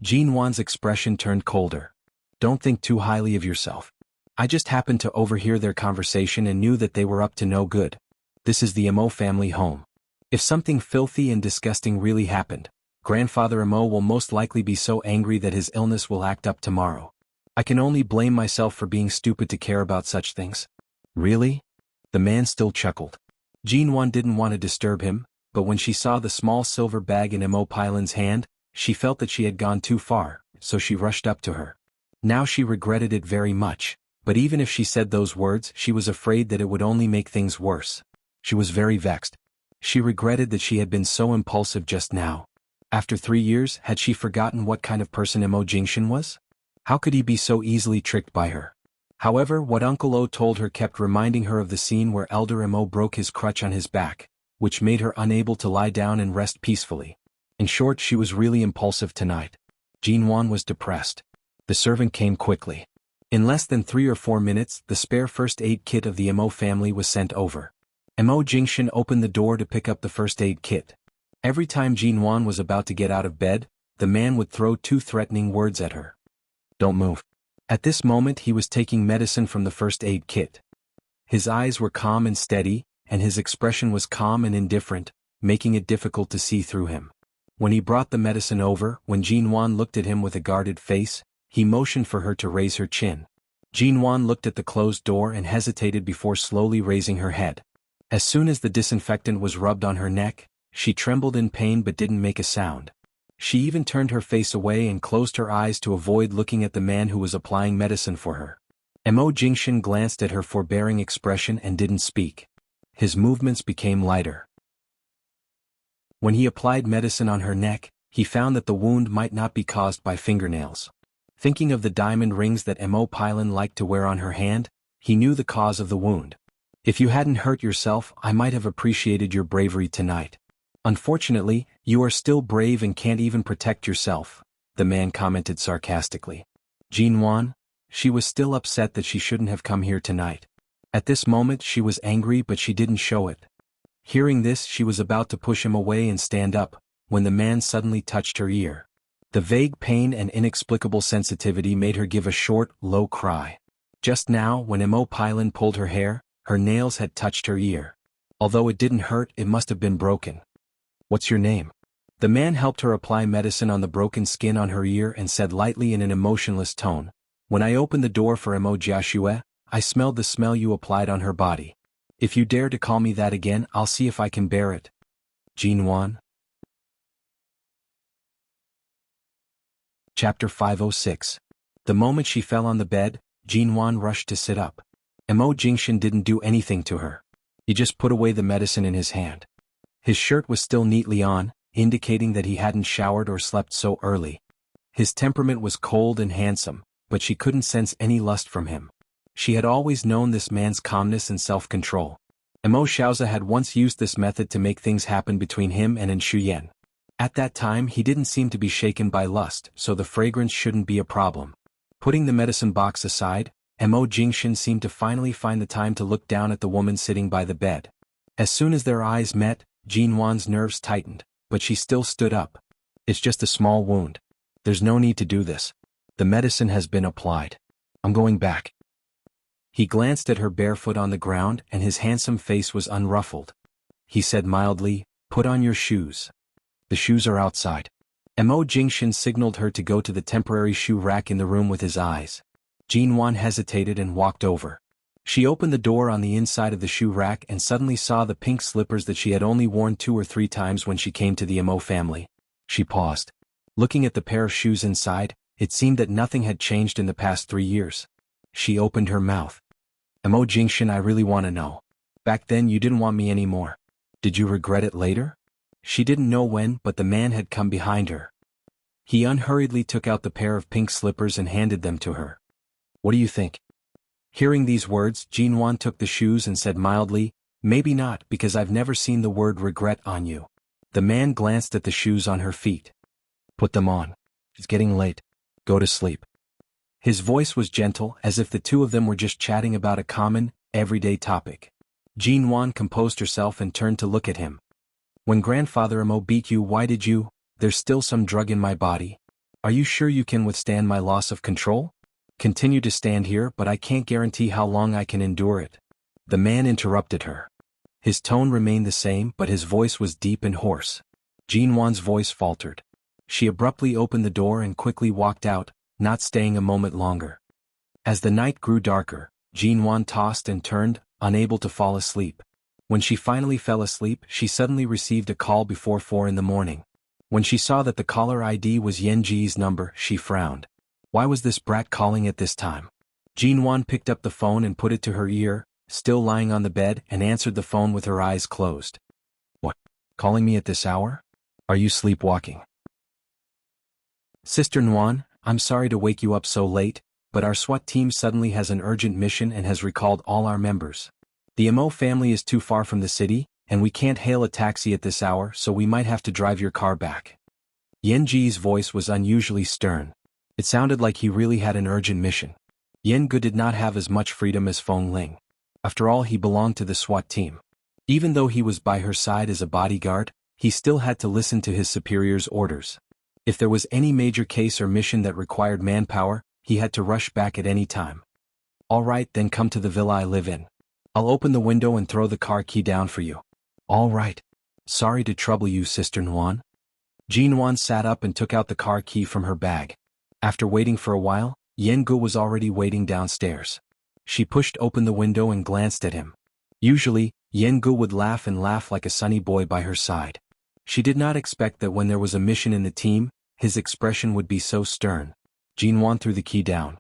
Jinwan's expression turned colder. Don't think too highly of yourself. I just happened to overhear their conversation and knew that they were up to no good. This is the Mo family home. If something filthy and disgusting really happened, Grandfather Mo will most likely be so angry that his illness will act up tomorrow. I can only blame myself for being stupid to care about such things. Really? The man still chuckled. Jinwan didn't want to disturb him, but when she saw the small silver bag in Mo Pylan's hand, she felt that she had gone too far, so she rushed up to her. Now she regretted it very much, but even if she said those words, she was afraid that it would only make things worse. She was very vexed. She regretted that she had been so impulsive just now. After 3 years, had she forgotten what kind of person Mo Jingshan was? How could he be so easily tricked by her? However, what Uncle O told her kept reminding her of the scene where Elder Mo broke his crutch on his back, which made her unable to lie down and rest peacefully. In short, she was really impulsive tonight. Jinwan was depressed. The servant came quickly. In less than 3 or 4 minutes, the spare first aid kit of the Mo family was sent over. Mo Jingshan opened the door to pick up the first aid kit. Every time Jinwan was about to get out of bed, the man would throw 2 threatening words at her. Don't move. At this moment he was taking medicine from the first aid kit. His eyes were calm and steady, and his expression was calm and indifferent, making it difficult to see through him. When he brought the medicine over, when Jinwan looked at him with a guarded face, he motioned for her to raise her chin. Jinwan looked at the closed door and hesitated before slowly raising her head. As soon as the disinfectant was rubbed on her neck, she trembled in pain but didn't make a sound. She even turned her face away and closed her eyes to avoid looking at the man who was applying medicine for her. Mo Jingshan glanced at her forbearing expression and didn't speak. His movements became lighter. When he applied medicine on her neck, he found that the wound might not be caused by fingernails. Thinking of the diamond rings that Mo Pylan liked to wear on her hand, he knew the cause of the wound. If you hadn't hurt yourself, I might have appreciated your bravery tonight. Unfortunately, you are still brave and can't even protect yourself, the man commented sarcastically. Jinwan? She was still upset that she shouldn't have come here tonight. At this moment she was angry but she didn't show it. Hearing this, she was about to push him away and stand up, when the man suddenly touched her ear. The vague pain and inexplicable sensitivity made her give a short, low cry. Just now, when Mo Pylan pulled her hair, her nails had touched her ear. Although it didn't hurt, it must have been broken. What's your name? The man helped her apply medicine on the broken skin on her ear and said lightly in an emotionless tone, When I opened the door for Mo Jiashue, I smelled the smell you applied on her body. If you dare to call me that again, I'll see if I can bear it. Jinwan. Chapter 506. The moment she fell on the bed, Jinwan rushed to sit up. Mo Jingshan didn't do anything to her. He just put away the medicine in his hand. His shirt was still neatly on, indicating that he hadn't showered or slept so early. His temperament was cold and handsome, but she couldn't sense any lust from him. She had always known this man's calmness and self-control. Mo Xiaoza had once used this method to make things happen between him and Shuyan. At that time he didn't seem to be shaken by lust, so the fragrance shouldn't be a problem. Putting the medicine box aside, Mo Jingshan seemed to finally find the time to look down at the woman sitting by the bed. As soon as their eyes met, Jinwan's nerves tightened, but she still stood up. It's just a small wound. There's no need to do this. The medicine has been applied. I'm going back. He glanced at her barefoot on the ground and his handsome face was unruffled. He said mildly, Put on your shoes. The shoes are outside. Mo Jingshan signaled her to go to the temporary shoe rack in the room with his eyes. Jinwan hesitated and walked over. She opened the door on the inside of the shoe rack and suddenly saw the pink slippers that she had only worn 2 or 3 times when she came to the Mo family. She paused. Looking at the pair of shoes inside, it seemed that nothing had changed in the past 3 years. She opened her mouth. Mo Jingshan, I really want to know. Back then you didn't want me anymore. Did you regret it later? She didn't know when, but the man had come behind her. He unhurriedly took out the pair of pink slippers and handed them to her. What do you think? Hearing these words, Jinwan took the shoes and said mildly, Maybe not, because I've never seen the word regret on you. The man glanced at the shoes on her feet. Put them on. It's getting late. Go to sleep. His voice was gentle, as if the two of them were just chatting about a common, everyday topic. Jean Wan composed herself and turned to look at him. When Grandfather Mo beat you, why did you? There's still some drug in my body. Are you sure you can withstand my loss of control? Continue to stand here, but I can't guarantee how long I can endure it. The man interrupted her. His tone remained the same, but his voice was deep and hoarse. Jean Wan's voice faltered. She abruptly opened the door and quickly walked out, not staying a moment longer. As the night grew darker, Jean Wan tossed and turned, unable to fall asleep. When she finally fell asleep, she suddenly received a call before 4 in the morning. When she saw that the caller ID was Yen Ji's number, she frowned. Why was this brat calling at this time? Jean Wan picked up the phone and put it to her ear, still lying on the bed, and answered the phone with her eyes closed. What? Calling me at this hour? Are you sleepwalking? Sister Nguyen, I'm sorry to wake you up so late, but our SWAT team suddenly has an urgent mission and has recalled all our members. The Mo family is too far from the city, and we can't hail a taxi at this hour, so we might have to drive your car back. Yen Ji's voice was unusually stern. It sounded like he really had an urgent mission. Yen Gu did not have as much freedom as Feng Ling. After all, he belonged to the SWAT team. Even though he was by her side as a bodyguard, he still had to listen to his superior's orders. If there was any major case or mission that required manpower, he had to rush back at any time. All right, then come to the villa I live in. I'll open the window and throw the car key down for you. All right. Sorry to trouble you, Sister Nguyen. Jean Wan sat up and took out the car key from her bag. After waiting for a while, Yen Gu was already waiting downstairs. She pushed open the window and glanced at him. Usually, Yen Gu would laugh and laugh like a sunny boy by her side. She did not expect that when there was a mission in the team, his expression would be so stern. Jean Wan threw the key down.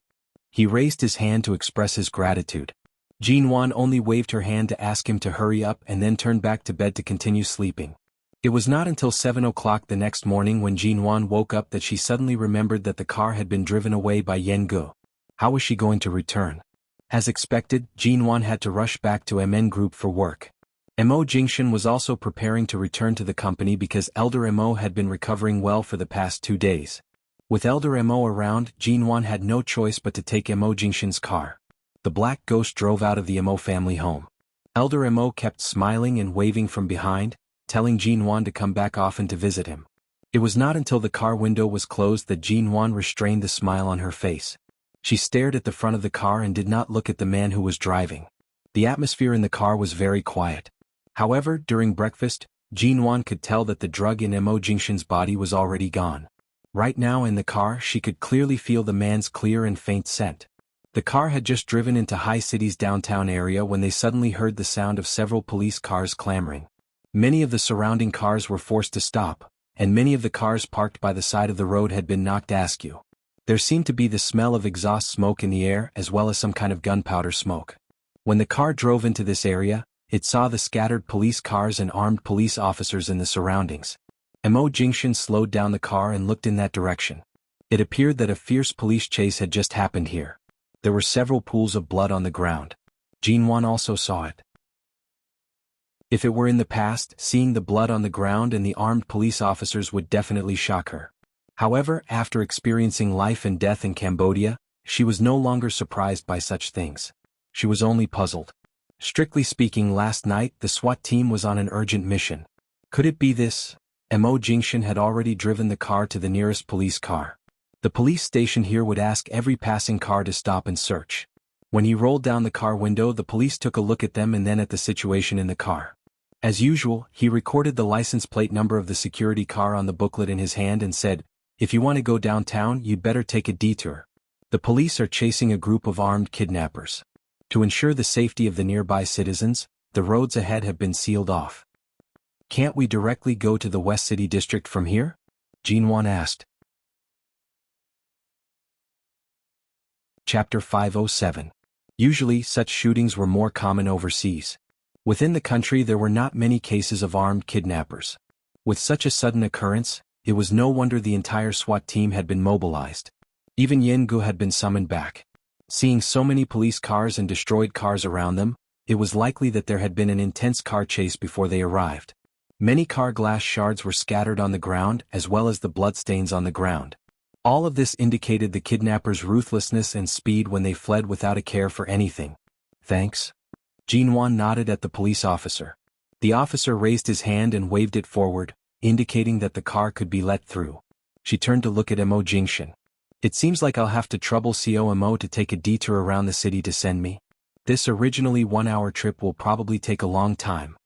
He raised his hand to express his gratitude. Jean Wan only waved her hand to ask him to hurry up and then turned back to bed to continue sleeping. It was not until 7 o'clock the next morning when Jean Wan woke up that she suddenly remembered that the car had been driven away by Yen Gu. How was she going to return? As expected, Jean Wan had to rush back to MN Group for work. Mo Jingshan was also preparing to return to the company because Elder Mo had been recovering well for the past 2 days. With Elder Mo around, Jean Wan had no choice but to take Mo Jingshan's car. The black ghost drove out of the Mo family home. Elder Mo kept smiling and waving from behind, telling Jean Wan to come back often to visit him. It was not until the car window was closed that Jean Wan restrained the smile on her face. She stared at the front of the car and did not look at the man who was driving. The atmosphere in the car was very quiet. However, during breakfast, Jean Wan could tell that the drug in Mo Jingshan's body was already gone. Right now in the car she could clearly feel the man's clear and faint scent. The car had just driven into High City's downtown area when they suddenly heard the sound of several police cars clamoring. Many of the surrounding cars were forced to stop, and many of the cars parked by the side of the road had been knocked askew. There seemed to be the smell of exhaust smoke in the air as well as some kind of gunpowder smoke. When the car drove into this area, it saw the scattered police cars and armed police officers in the surroundings. Mo Jingshan slowed down the car and looked in that direction. It appeared that a fierce police chase had just happened here. There were several pools of blood on the ground. Jean Wan also saw it. If it were in the past, seeing the blood on the ground and the armed police officers would definitely shock her. However, after experiencing life and death in Cambodia, she was no longer surprised by such things. She was only puzzled. Strictly speaking, last night the SWAT team was on an urgent mission. Could it be this? Mo Jingshan had already driven the car to the nearest police car. The police station here would ask every passing car to stop and search. When he rolled down the car window, the police took a look at them and then at the situation in the car. As usual, he recorded the license plate number of the security car on the booklet in his hand and said, "If you want to go downtown, you'd better take a detour. The police are chasing a group of armed kidnappers. To ensure the safety of the nearby citizens, the roads ahead have been sealed off." "Can't we directly go to the West City district from here?" Jean Wan asked. Chapter 507. Usually, such shootings were more common overseas. Within the country there were not many cases of armed kidnappers. With such a sudden occurrence, it was no wonder the entire SWAT team had been mobilized. Even Yen Gu had been summoned back. Seeing so many police cars and destroyed cars around them, it was likely that there had been an intense car chase before they arrived. Many car glass shards were scattered on the ground as well as the bloodstains on the ground. All of this indicated the kidnappers' ruthlessness and speed when they fled without a care for anything. "Thanks." Jinwan nodded at the police officer. The officer raised his hand and waved it forward, indicating that the car could be let through. She turned to look at Mo Jingshan. "It seems like I'll have to trouble Mo to take a detour around the city to send me. This originally 1-hour trip will probably take a long time."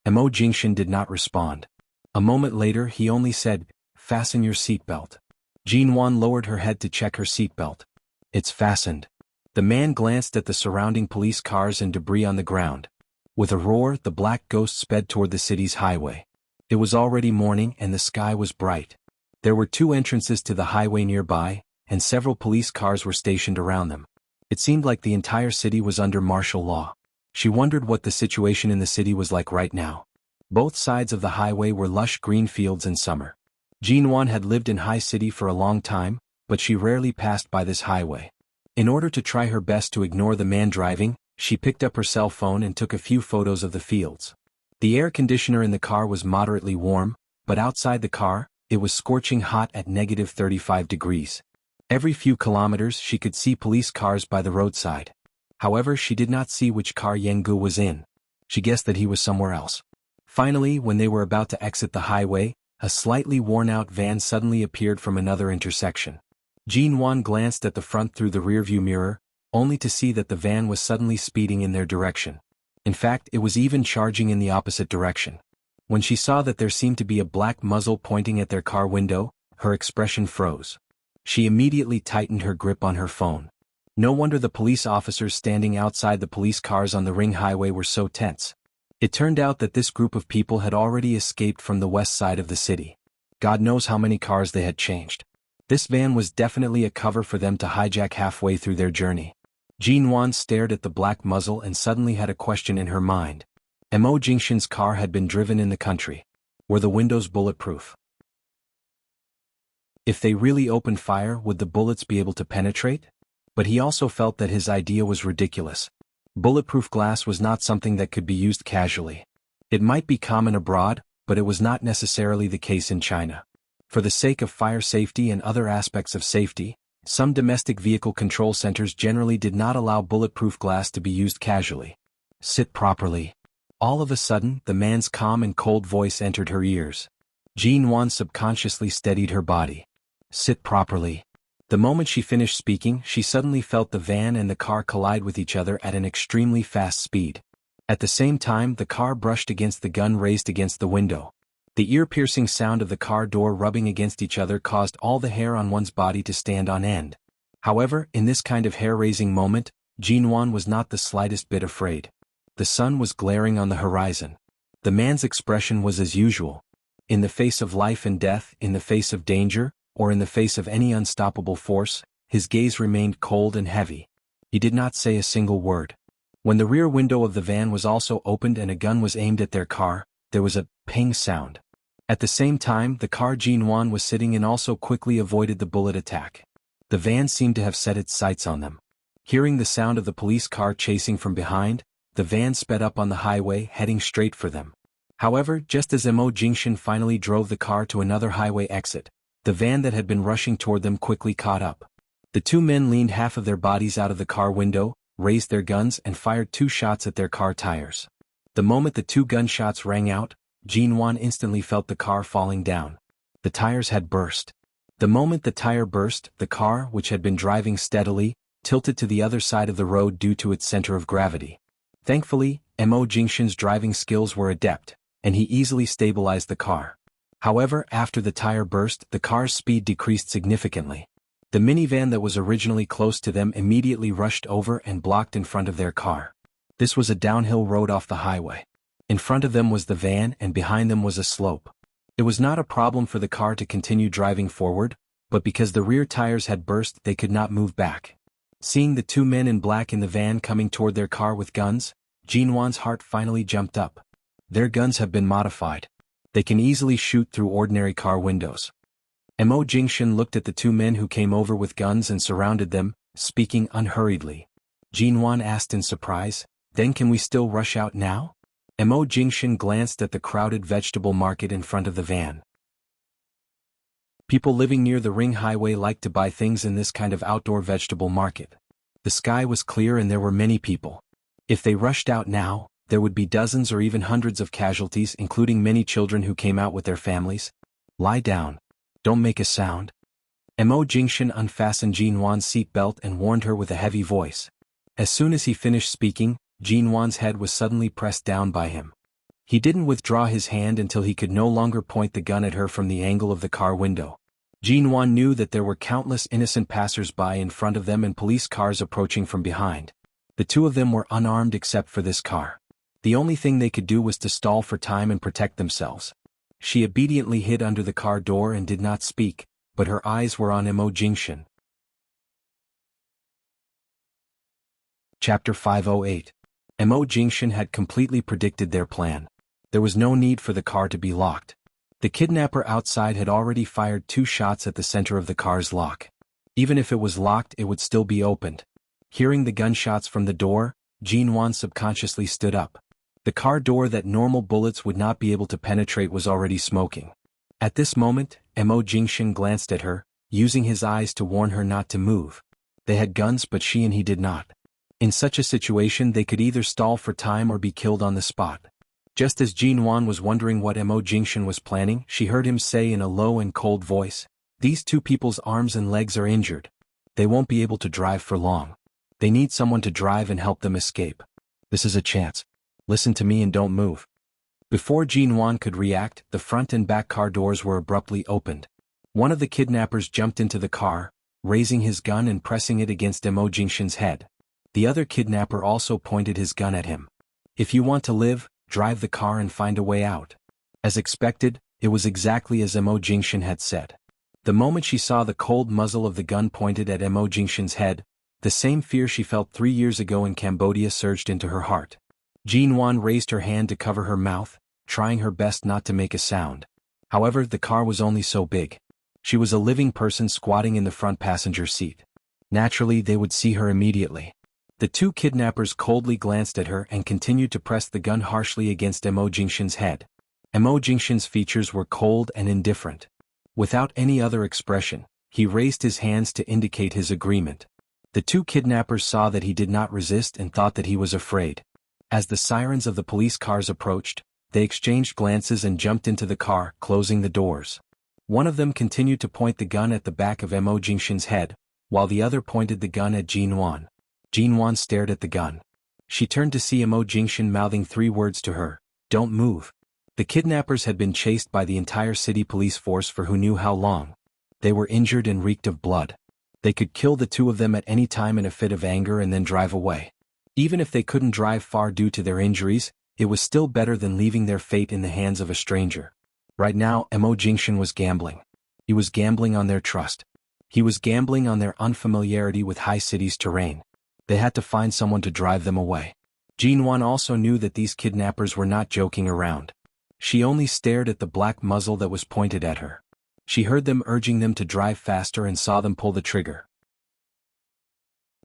Mo Jingshan did not respond. A moment later he only said, "Fasten your seatbelt." Jinwan lowered her head to check her seatbelt. "It's fastened." The man glanced at the surrounding police cars and debris on the ground. With a roar, the black ghost sped toward the city's highway. It was already morning and the sky was bright. There were 2 entrances to the highway nearby, and several police cars were stationed around them. It seemed like the entire city was under martial law. She wondered what the situation in the city was like right now. Both sides of the highway were lush green fields in summer. Jinwan had lived in High City for a long time, but she rarely passed by this highway. In order to try her best to ignore the man driving, she picked up her cell phone and took a few photos of the fields. The air conditioner in the car was moderately warm, but outside the car, it was scorching hot at -35 degrees. Every few kilometers she could see police cars by the roadside. However, she did not see which car Yengu was in. She guessed that he was somewhere else. Finally, when they were about to exit the highway, a slightly worn-out van suddenly appeared from another intersection. Jinwan glanced at the front through the rearview mirror, only to see that the van was suddenly speeding in their direction. In fact, it was even charging in the opposite direction. When she saw that there seemed to be a black muzzle pointing at their car window, her expression froze. She immediately tightened her grip on her phone. No wonder the police officers standing outside the police cars on the ring highway were so tense. It turned out that this group of people had already escaped from the west side of the city. God knows how many cars they had changed. This van was definitely a cover for them to hijack halfway through their journey. Jinwan stared at the black muzzle and suddenly had a question in her mind. Mo Jingshan's car had been driven in the country. Were the windows bulletproof? If they really opened fire, would the bullets be able to penetrate? But he also felt that his idea was ridiculous. Bulletproof glass was not something that could be used casually. It might be common abroad, but it was not necessarily the case in China. For the sake of fire safety and other aspects of safety, some domestic vehicle control centers generally did not allow bulletproof glass to be used casually. "Sit properly." All of a sudden, the man's calm and cold voice entered her ears. Jinwan subconsciously steadied her body. "Sit properly." The moment she finished speaking, she suddenly felt the van and the car collide with each other at an extremely fast speed. At the same time, the car brushed against the gun raised against the window. The ear-piercing sound of the car door rubbing against each other caused all the hair on one's body to stand on end. However, in this kind of hair-raising moment, Jinwan was not the slightest bit afraid. The sun was glaring on the horizon. The man's expression was as usual. In the face of life and death, in the face of danger, or in the face of any unstoppable force, his gaze remained cold and heavy. He did not say a single word. When the rear window of the van was also opened and a gun was aimed at their car, there was a ping sound. At the same time, the car Jinwan was sitting in also quickly avoided the bullet attack. The van seemed to have set its sights on them. Hearing the sound of the police car chasing from behind, the van sped up on the highway, heading straight for them. However, just as Mo Jingshan finally drove the car to another highway exit, the van that had been rushing toward them quickly caught up. The 2 men leaned half of their bodies out of the car window, raised their guns and fired 2 shots at their car tires. The moment the 2 gunshots rang out, Jinwan instantly felt the car falling down. The tires had burst. The moment the tire burst, the car, which had been driving steadily, tilted to the other side of the road due to its center of gravity. Thankfully, Mo Jingshan's driving skills were adept, and he easily stabilized the car. However, after the tire burst, the car's speed decreased significantly. The minivan that was originally close to them immediately rushed over and blocked in front of their car. This was a downhill road off the highway. In front of them was the van and behind them was a slope. It was not a problem for the car to continue driving forward, but because the rear tires had burst they could not move back. Seeing the 2 men in black in the van coming toward their car with guns, Jinwan's heart finally jumped up. Their guns have been modified. They can easily shoot through ordinary car windows. Mo Jingshan looked at the 2 men who came over with guns and surrounded them, speaking unhurriedly. Jinwan asked in surprise, "Then can we still rush out now?" Mo Jingshan glanced at the crowded vegetable market in front of the van. People living near the Ring Highway liked to buy things in this kind of outdoor vegetable market. The sky was clear and there were many people. If they rushed out now, there would be dozens or even hundreds of casualties, including many children who came out with their families. Lie down. Don't make a sound. Mo Jingshan unfastened Jinwan's seatbelt and warned her with a heavy voice. As soon as he finished speaking, Jinwan's head was suddenly pressed down by him. He didn't withdraw his hand until he could no longer point the gun at her from the angle of the car window. Jinwan knew that there were countless innocent passers-by in front of them and police cars approaching from behind. The two of them were unarmed except for this car. The only thing they could do was to stall for time and protect themselves. She obediently hid under the car door and did not speak, but her eyes were on Mo Jingshan. Chapter 508. Mo Jingshan had completely predicted their plan. There was no need for the car to be locked. The kidnapper outside had already fired 2 shots at the center of the car's lock. Even if it was locked, it would still be opened. Hearing the gunshots from the door, Jinwan subconsciously stood up. The car door that normal bullets would not be able to penetrate was already smoking. At this moment, Mo Jingshan glanced at her, using his eyes to warn her not to move. They had guns but she and he did not. In such a situation they could either stall for time or be killed on the spot. Just as Jinwan was wondering what Mo Jingshan was planning, she heard him say in a low and cold voice, "These 2 people's arms and legs are injured. They won't be able to drive for long. They need someone to drive and help them escape. This is a chance. Listen to me and don't move." Before Jinwan could react, the front and back car doors were abruptly opened. One of the kidnappers jumped into the car, raising his gun and pressing it against Mo Jingshan's head. The other kidnapper also pointed his gun at him. "If you want to live, drive the car and find a way out." As expected, it was exactly as Mo Jingshan had said. The moment she saw the cold muzzle of the gun pointed at Mo Jingshan's head, the same fear she felt 3 years ago in Cambodia surged into her heart. Jinwan raised her hand to cover her mouth, trying her best not to make a sound. However, the car was only so big. She was a living person squatting in the front passenger seat. Naturally, they would see her immediately. The 2 kidnappers coldly glanced at her and continued to press the gun harshly against Mo Jingshan's head. Mo Jingshan's features were cold and indifferent. Without any other expression, he raised his hands to indicate his agreement. The 2 kidnappers saw that he did not resist and thought that he was afraid. As the sirens of the police cars approached, they exchanged glances and jumped into the car, closing the doors. One of them continued to point the gun at the back of Mo Jingshan's head, while the other pointed the gun at Jinwan. Jinwan stared at the gun. She turned to see Mo Jingshan mouthing 3 words to her, "Don't move." The kidnappers had been chased by the entire city police force for who knew how long. They were injured and reeked of blood. They could kill the 2 of them at any time in a fit of anger and then drive away. Even if they couldn't drive far due to their injuries, it was still better than leaving their fate in the hands of a stranger. Right now, Mo Jingshan was gambling. He was gambling on their trust. He was gambling on their unfamiliarity with High City's terrain. They had to find someone to drive them away. Jinwan also knew that these kidnappers were not joking around. She only stared at the black muzzle that was pointed at her. She heard them urging them to drive faster and saw them pull the trigger.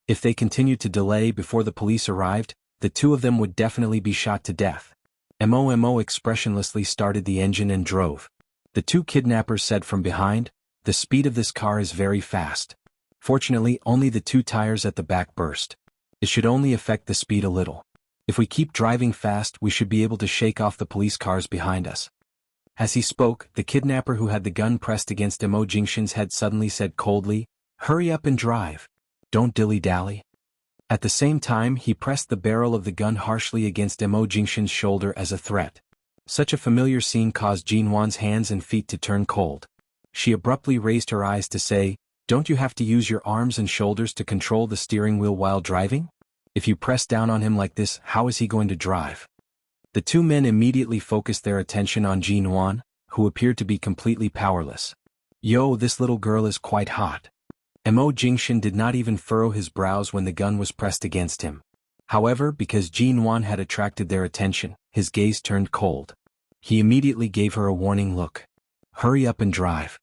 If they continued to delay before the police arrived, the 2 of them would definitely be shot to death. Mo expressionlessly started the engine and drove. The 2 kidnappers said from behind, "The speed of this car is very fast." Fortunately, only the 2 tires at the back burst. It should only affect the speed a little. If we keep driving fast, we should be able to shake off the police cars behind us. As he spoke, the kidnapper who had the gun pressed against Mo Jingshan's head suddenly said coldly, "Hurry up and drive. Don't dilly-dally." At the same time, he pressed the barrel of the gun harshly against Mo Jingshan's shoulder as a threat. Such a familiar scene caused Jinwan's hands and feet to turn cold. She abruptly raised her eyes to say, "Don't you have to use your arms and shoulders to control the steering wheel while driving? If you press down on him like this, how is he going to drive?" The 2 men immediately focused their attention on Jinwan, who appeared to be completely powerless. "Yo, this little girl is quite hot." Mo Jingshan did not even furrow his brows when the gun was pressed against him. However, because Jinwan had attracted their attention, his gaze turned cold. He immediately gave her a warning look. "Hurry up and drive."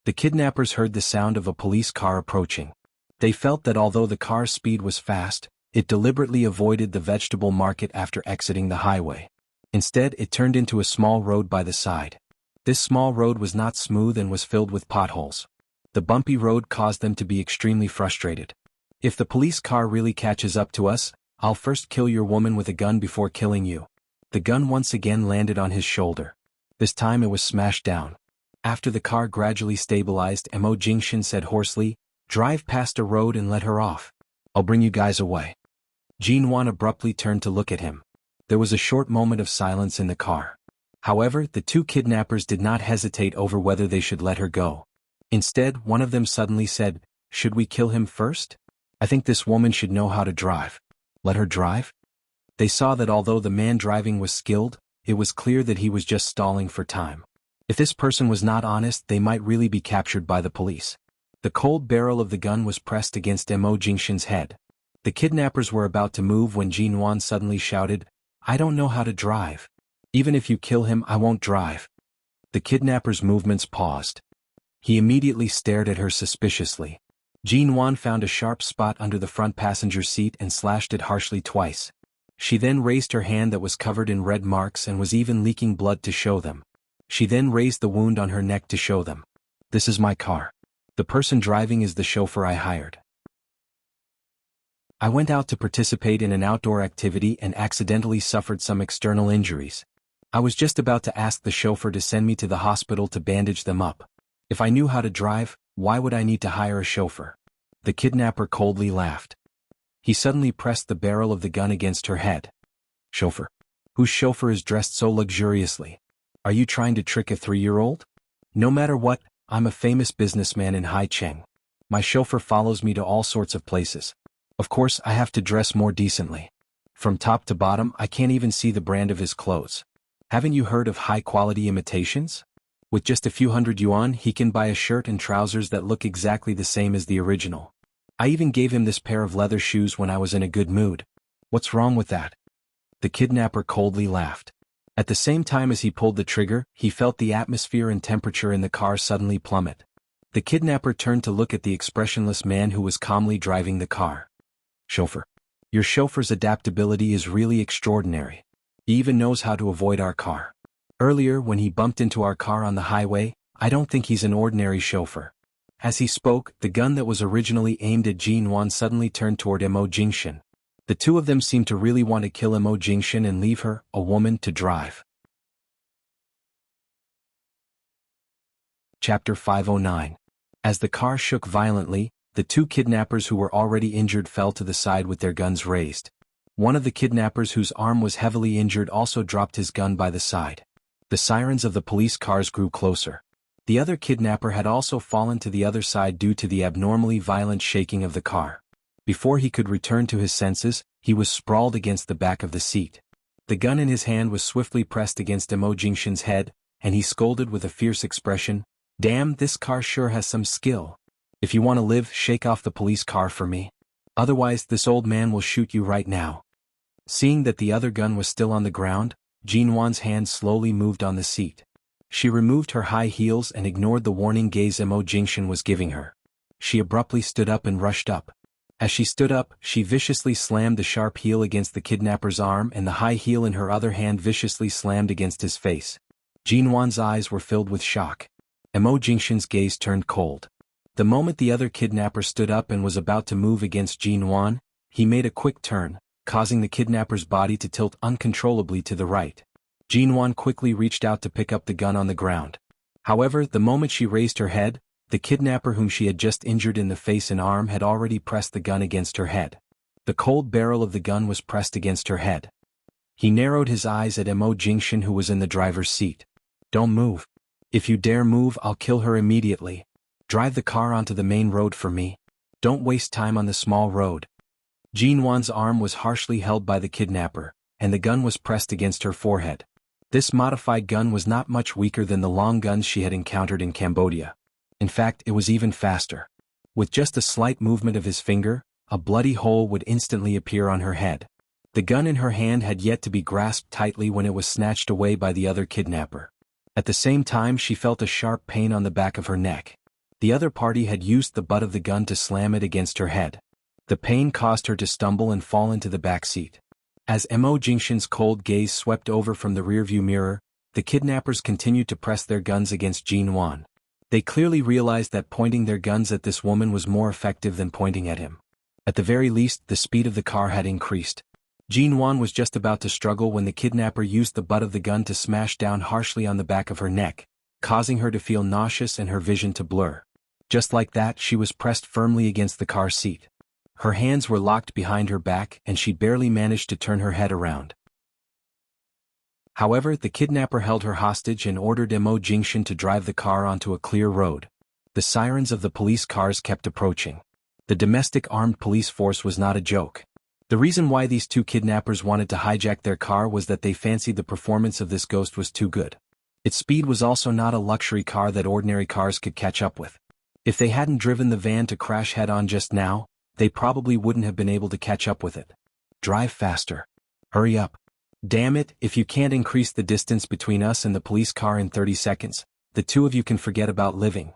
The kidnappers heard the sound of a police car approaching. They felt that although the car's speed was fast, it deliberately avoided the vegetable market after exiting the highway. Instead, it turned into a small road by the side. This small road was not smooth and was filled with potholes. The bumpy road caused them to be extremely frustrated. If the police car really catches up to us, I'll first kill your woman with a gun before killing you. The gun once again landed on his shoulder. This time it was smashed down. After the car gradually stabilized, Mo Jingshan said hoarsely, "Drive past a road and let her off. I'll bring you guys away." Jin Wan abruptly turned to look at him. There was a short moment of silence in the car. However, the two kidnappers did not hesitate over whether they should let her go. Instead, one of them suddenly said, "Should we kill him first? I think this woman should know how to drive. Let her drive?" They saw that although the man driving was skilled, it was clear that he was just stalling for time. If this person was not honest, they might really be captured by the police. The cold barrel of the gun was pressed against Mo Jingshan's head. The kidnappers were about to move when Jin Wan suddenly shouted, "I don't know how to drive. Even if you kill him, I won't drive." The kidnapper's movements paused. He immediately stared at her suspiciously. Jin Wan found a sharp spot under the front passenger seat and slashed it harshly twice. She then raised her hand that was covered in red marks and was even leaking blood to show them. She then raised the wound on her neck to show them. "This is my car. The person driving is the chauffeur I hired. I went out to participate in an outdoor activity and accidentally suffered some external injuries. I was just about to ask the chauffeur to send me to the hospital to bandage them up. If I knew how to drive, why would I need to hire a chauffeur?" The kidnapper coldly laughed. He suddenly pressed the barrel of the gun against her head. "Chauffeur? Whose chauffeur is dressed so luxuriously? Are you trying to trick a 3-year-old? No matter what, I'm a famous businessman in Haicheng. My chauffeur follows me to all sorts of places. Of course, I have to dress more decently. From top to bottom, I can't even see the brand of his clothes. Haven't you heard of high-quality imitations? With just a few hundred yuan, he can buy a shirt and trousers that look exactly the same as the original. I even gave him this pair of leather shoes when I was in a good mood. What's wrong with that?" The kidnapper coldly laughed. At the same time as he pulled the trigger, he felt the atmosphere and temperature in the car suddenly plummet. The kidnapper turned to look at the expressionless man who was calmly driving the car. "Chauffeur. Your chauffeur's adaptability is really extraordinary. He even knows how to avoid our car. Earlier, when he bumped into our car on the highway, I don't think he's an ordinary chauffeur." As he spoke, the gun that was originally aimed at Jin Wan suddenly turned toward Mo Jingshan. The two of them seemed to really want to kill Mo Jingshan and leave her, a woman, to drive. Chapter 509. As the car shook violently, the two kidnappers who were already injured fell to the side with their guns raised. One of the kidnappers whose arm was heavily injured also dropped his gun by the side. The sirens of the police cars grew closer. The other kidnapper had also fallen to the other side due to the abnormally violent shaking of the car. Before he could return to his senses, he was sprawled against the back of the seat. The gun in his hand was swiftly pressed against Mo Jingshan's head, and he scolded with a fierce expression, "Damn, this car sure has some skill. If you want to live, shake off the police car for me. Otherwise, this old man will shoot you right now." Seeing that the other gun was still on the ground, Jin Wan's hand slowly moved on the seat. She removed her high heels and ignored the warning gaze Mo Jingshan was giving her. She abruptly stood up and rushed up. As she stood up, she viciously slammed the sharp heel against the kidnapper's arm and the high heel in her other hand viciously slammed against his face. Jin Wan's eyes were filled with shock. Mo Jingshan's gaze turned cold. The moment the other kidnapper stood up and was about to move against Jin Wan, he made a quick turn, causing the kidnapper's body to tilt uncontrollably to the right. Jin Wan quickly reached out to pick up the gun on the ground. However, the moment she raised her head, the kidnapper whom she had just injured in the face and arm had already pressed the gun against her head. The cold barrel of the gun was pressed against her head. He narrowed his eyes at Mo Jingshan, who was in the driver's seat. "Don't move. If you dare move, I'll kill her immediately. Drive the car onto the main road for me. Don't waste time on the small road." Jin Wan's arm was harshly held by the kidnapper, and the gun was pressed against her forehead. This modified gun was not much weaker than the long guns she had encountered in Cambodia. In fact, it was even faster. With just a slight movement of his finger, a bloody hole would instantly appear on her head. The gun in her hand had yet to be grasped tightly when it was snatched away by the other kidnapper. At the same time, she felt a sharp pain on the back of her neck. The other party had used the butt of the gun to slam it against her head. The pain caused her to stumble and fall into the back seat. As Mo Jingshan's cold gaze swept over from the rearview mirror, the kidnappers continued to press their guns against Jinwan. They clearly realized that pointing their guns at this woman was more effective than pointing at him. At the very least, the speed of the car had increased. Jinwan was just about to struggle when the kidnapper used the butt of the gun to smash down harshly on the back of her neck, causing her to feel nauseous and her vision to blur. Just like that, she was pressed firmly against the car seat. Her hands were locked behind her back and she barely managed to turn her head around. However, the kidnapper held her hostage and ordered Mo Jingshan to drive the car onto a clear road. The sirens of the police cars kept approaching. The domestic armed police force was not a joke. The reason why these two kidnappers wanted to hijack their car was that they fancied the performance of this ghost was too good. Its speed was also not a luxury car that ordinary cars could catch up with. If they hadn't driven the van to crash head-on just now, they probably wouldn't have been able to catch up with it. Drive faster. Hurry up. Damn it, if you can't increase the distance between us and the police car in 30 seconds, the two of you can forget about living.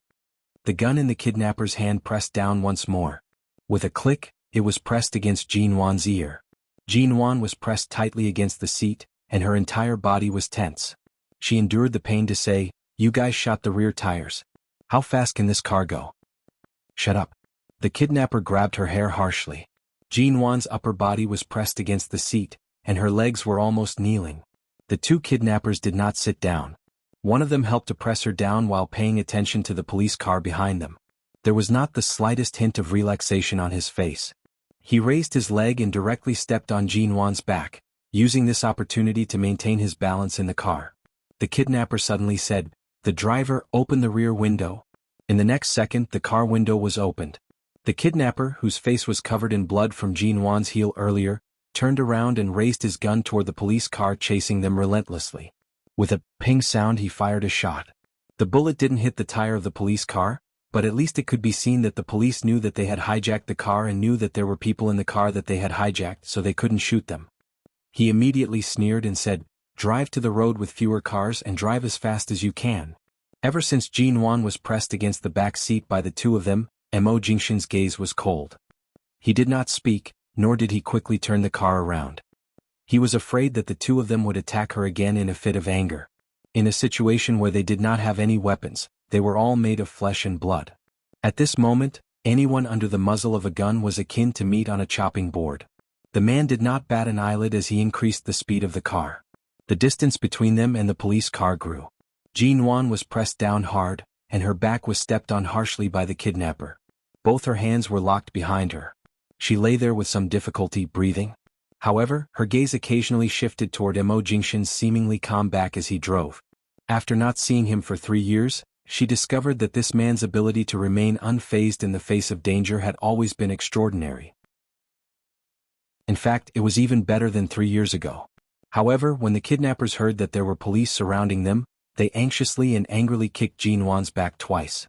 The gun in the kidnapper's hand pressed down once more. With a click, it was pressed against Jinwan's ear. Jinwan was pressed tightly against the seat, and her entire body was tense. She endured the pain to say, "You guys shot the rear tires. How fast can this car go?" "Shut up." The kidnapper grabbed her hair harshly. Jinwan's upper body was pressed against the seat, and her legs were almost kneeling. The two kidnappers did not sit down. One of them helped to press her down while paying attention to the police car behind them. There was not the slightest hint of relaxation on his face. He raised his leg and directly stepped on Jinwan's back, using this opportunity to maintain his balance in the car. The kidnapper suddenly said, "The driver, open the rear window." In the next second, the car window was opened. The kidnapper, whose face was covered in blood from Jinwan's heel earlier, turned around and raised his gun toward the police car, chasing them relentlessly. With a ping sound, he fired a shot. The bullet didn't hit the tire of the police car, but at least it could be seen that the police knew that they had hijacked the car and knew that there were people in the car that they had hijacked, so they couldn't shoot them. He immediately sneered and said, "Drive to the road with fewer cars and drive as fast as you can." Ever since Jinwan was pressed against the back seat by the two of them, Mo Jingshan's gaze was cold. He did not speak, nor did he quickly turn the car around. He was afraid that the two of them would attack her again in a fit of anger. In a situation where they did not have any weapons, they were all made of flesh and blood. At this moment, anyone under the muzzle of a gun was akin to meat on a chopping board. The man did not bat an eyelid as he increased the speed of the car. The distance between them and the police car grew. Jinwan was pressed down hard, and her back was stepped on harshly by the kidnapper. Both her hands were locked behind her. She lay there with some difficulty breathing. However, her gaze occasionally shifted toward Mo Jingshan's seemingly calm back as he drove. After not seeing him for 3 years, she discovered that this man's ability to remain unfazed in the face of danger had always been extraordinary. In fact, it was even better than 3 years ago. However, when the kidnappers heard that there were police surrounding them, they anxiously and angrily kicked Jinwan's back twice.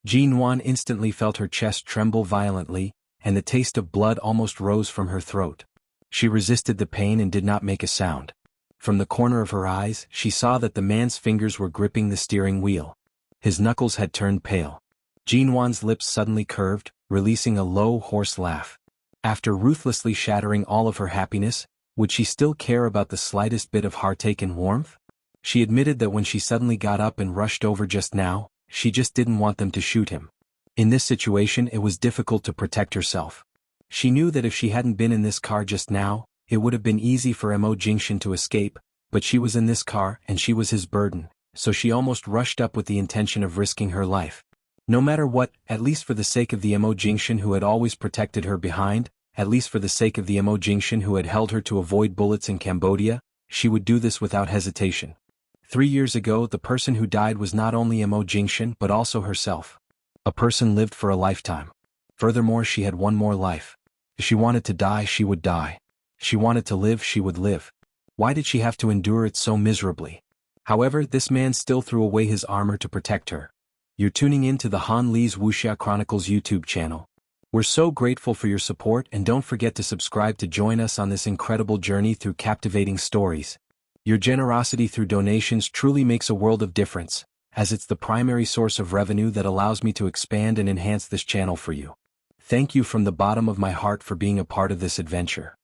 Jinwan instantly felt her chest tremble violently, and the taste of blood almost rose from her throat. She resisted the pain and did not make a sound. From the corner of her eyes, she saw that the man's fingers were gripping the steering wheel. His knuckles had turned pale. Jinwan's lips suddenly curved, releasing a low, hoarse laugh. After ruthlessly shattering all of her happiness, would she still care about the slightest bit of heartache and warmth? She admitted that when she suddenly got up and rushed over just now, she just didn't want them to shoot him. In this situation, it was difficult to protect herself. She knew that if she hadn't been in this car just now, it would have been easy for Mo Jingshan to escape, but she was in this car and she was his burden, so she almost rushed up with the intention of risking her life. No matter what, at least for the sake of the Mo Jingshan who had always protected her behind, at least for the sake of the Mo Jingshan who had held her to avoid bullets in Cambodia, she would do this without hesitation. 3 years ago, the person who died was not only Mo Jingshan but also herself. A person lived for a lifetime. Furthermore, she had one more life. If she wanted to die, she would die. She wanted to live, she would live. Why did she have to endure it so miserably? However, this man still threw away his armor to protect her. You're tuning in to the Han Lee's Wuxia Chronicles YouTube channel. We're so grateful for your support, and don't forget to subscribe to join us on this incredible journey through captivating stories. Your generosity through donations truly makes a world of difference, as it's the primary source of revenue that allows me to expand and enhance this channel for you. Thank you from the bottom of my heart for being a part of this adventure.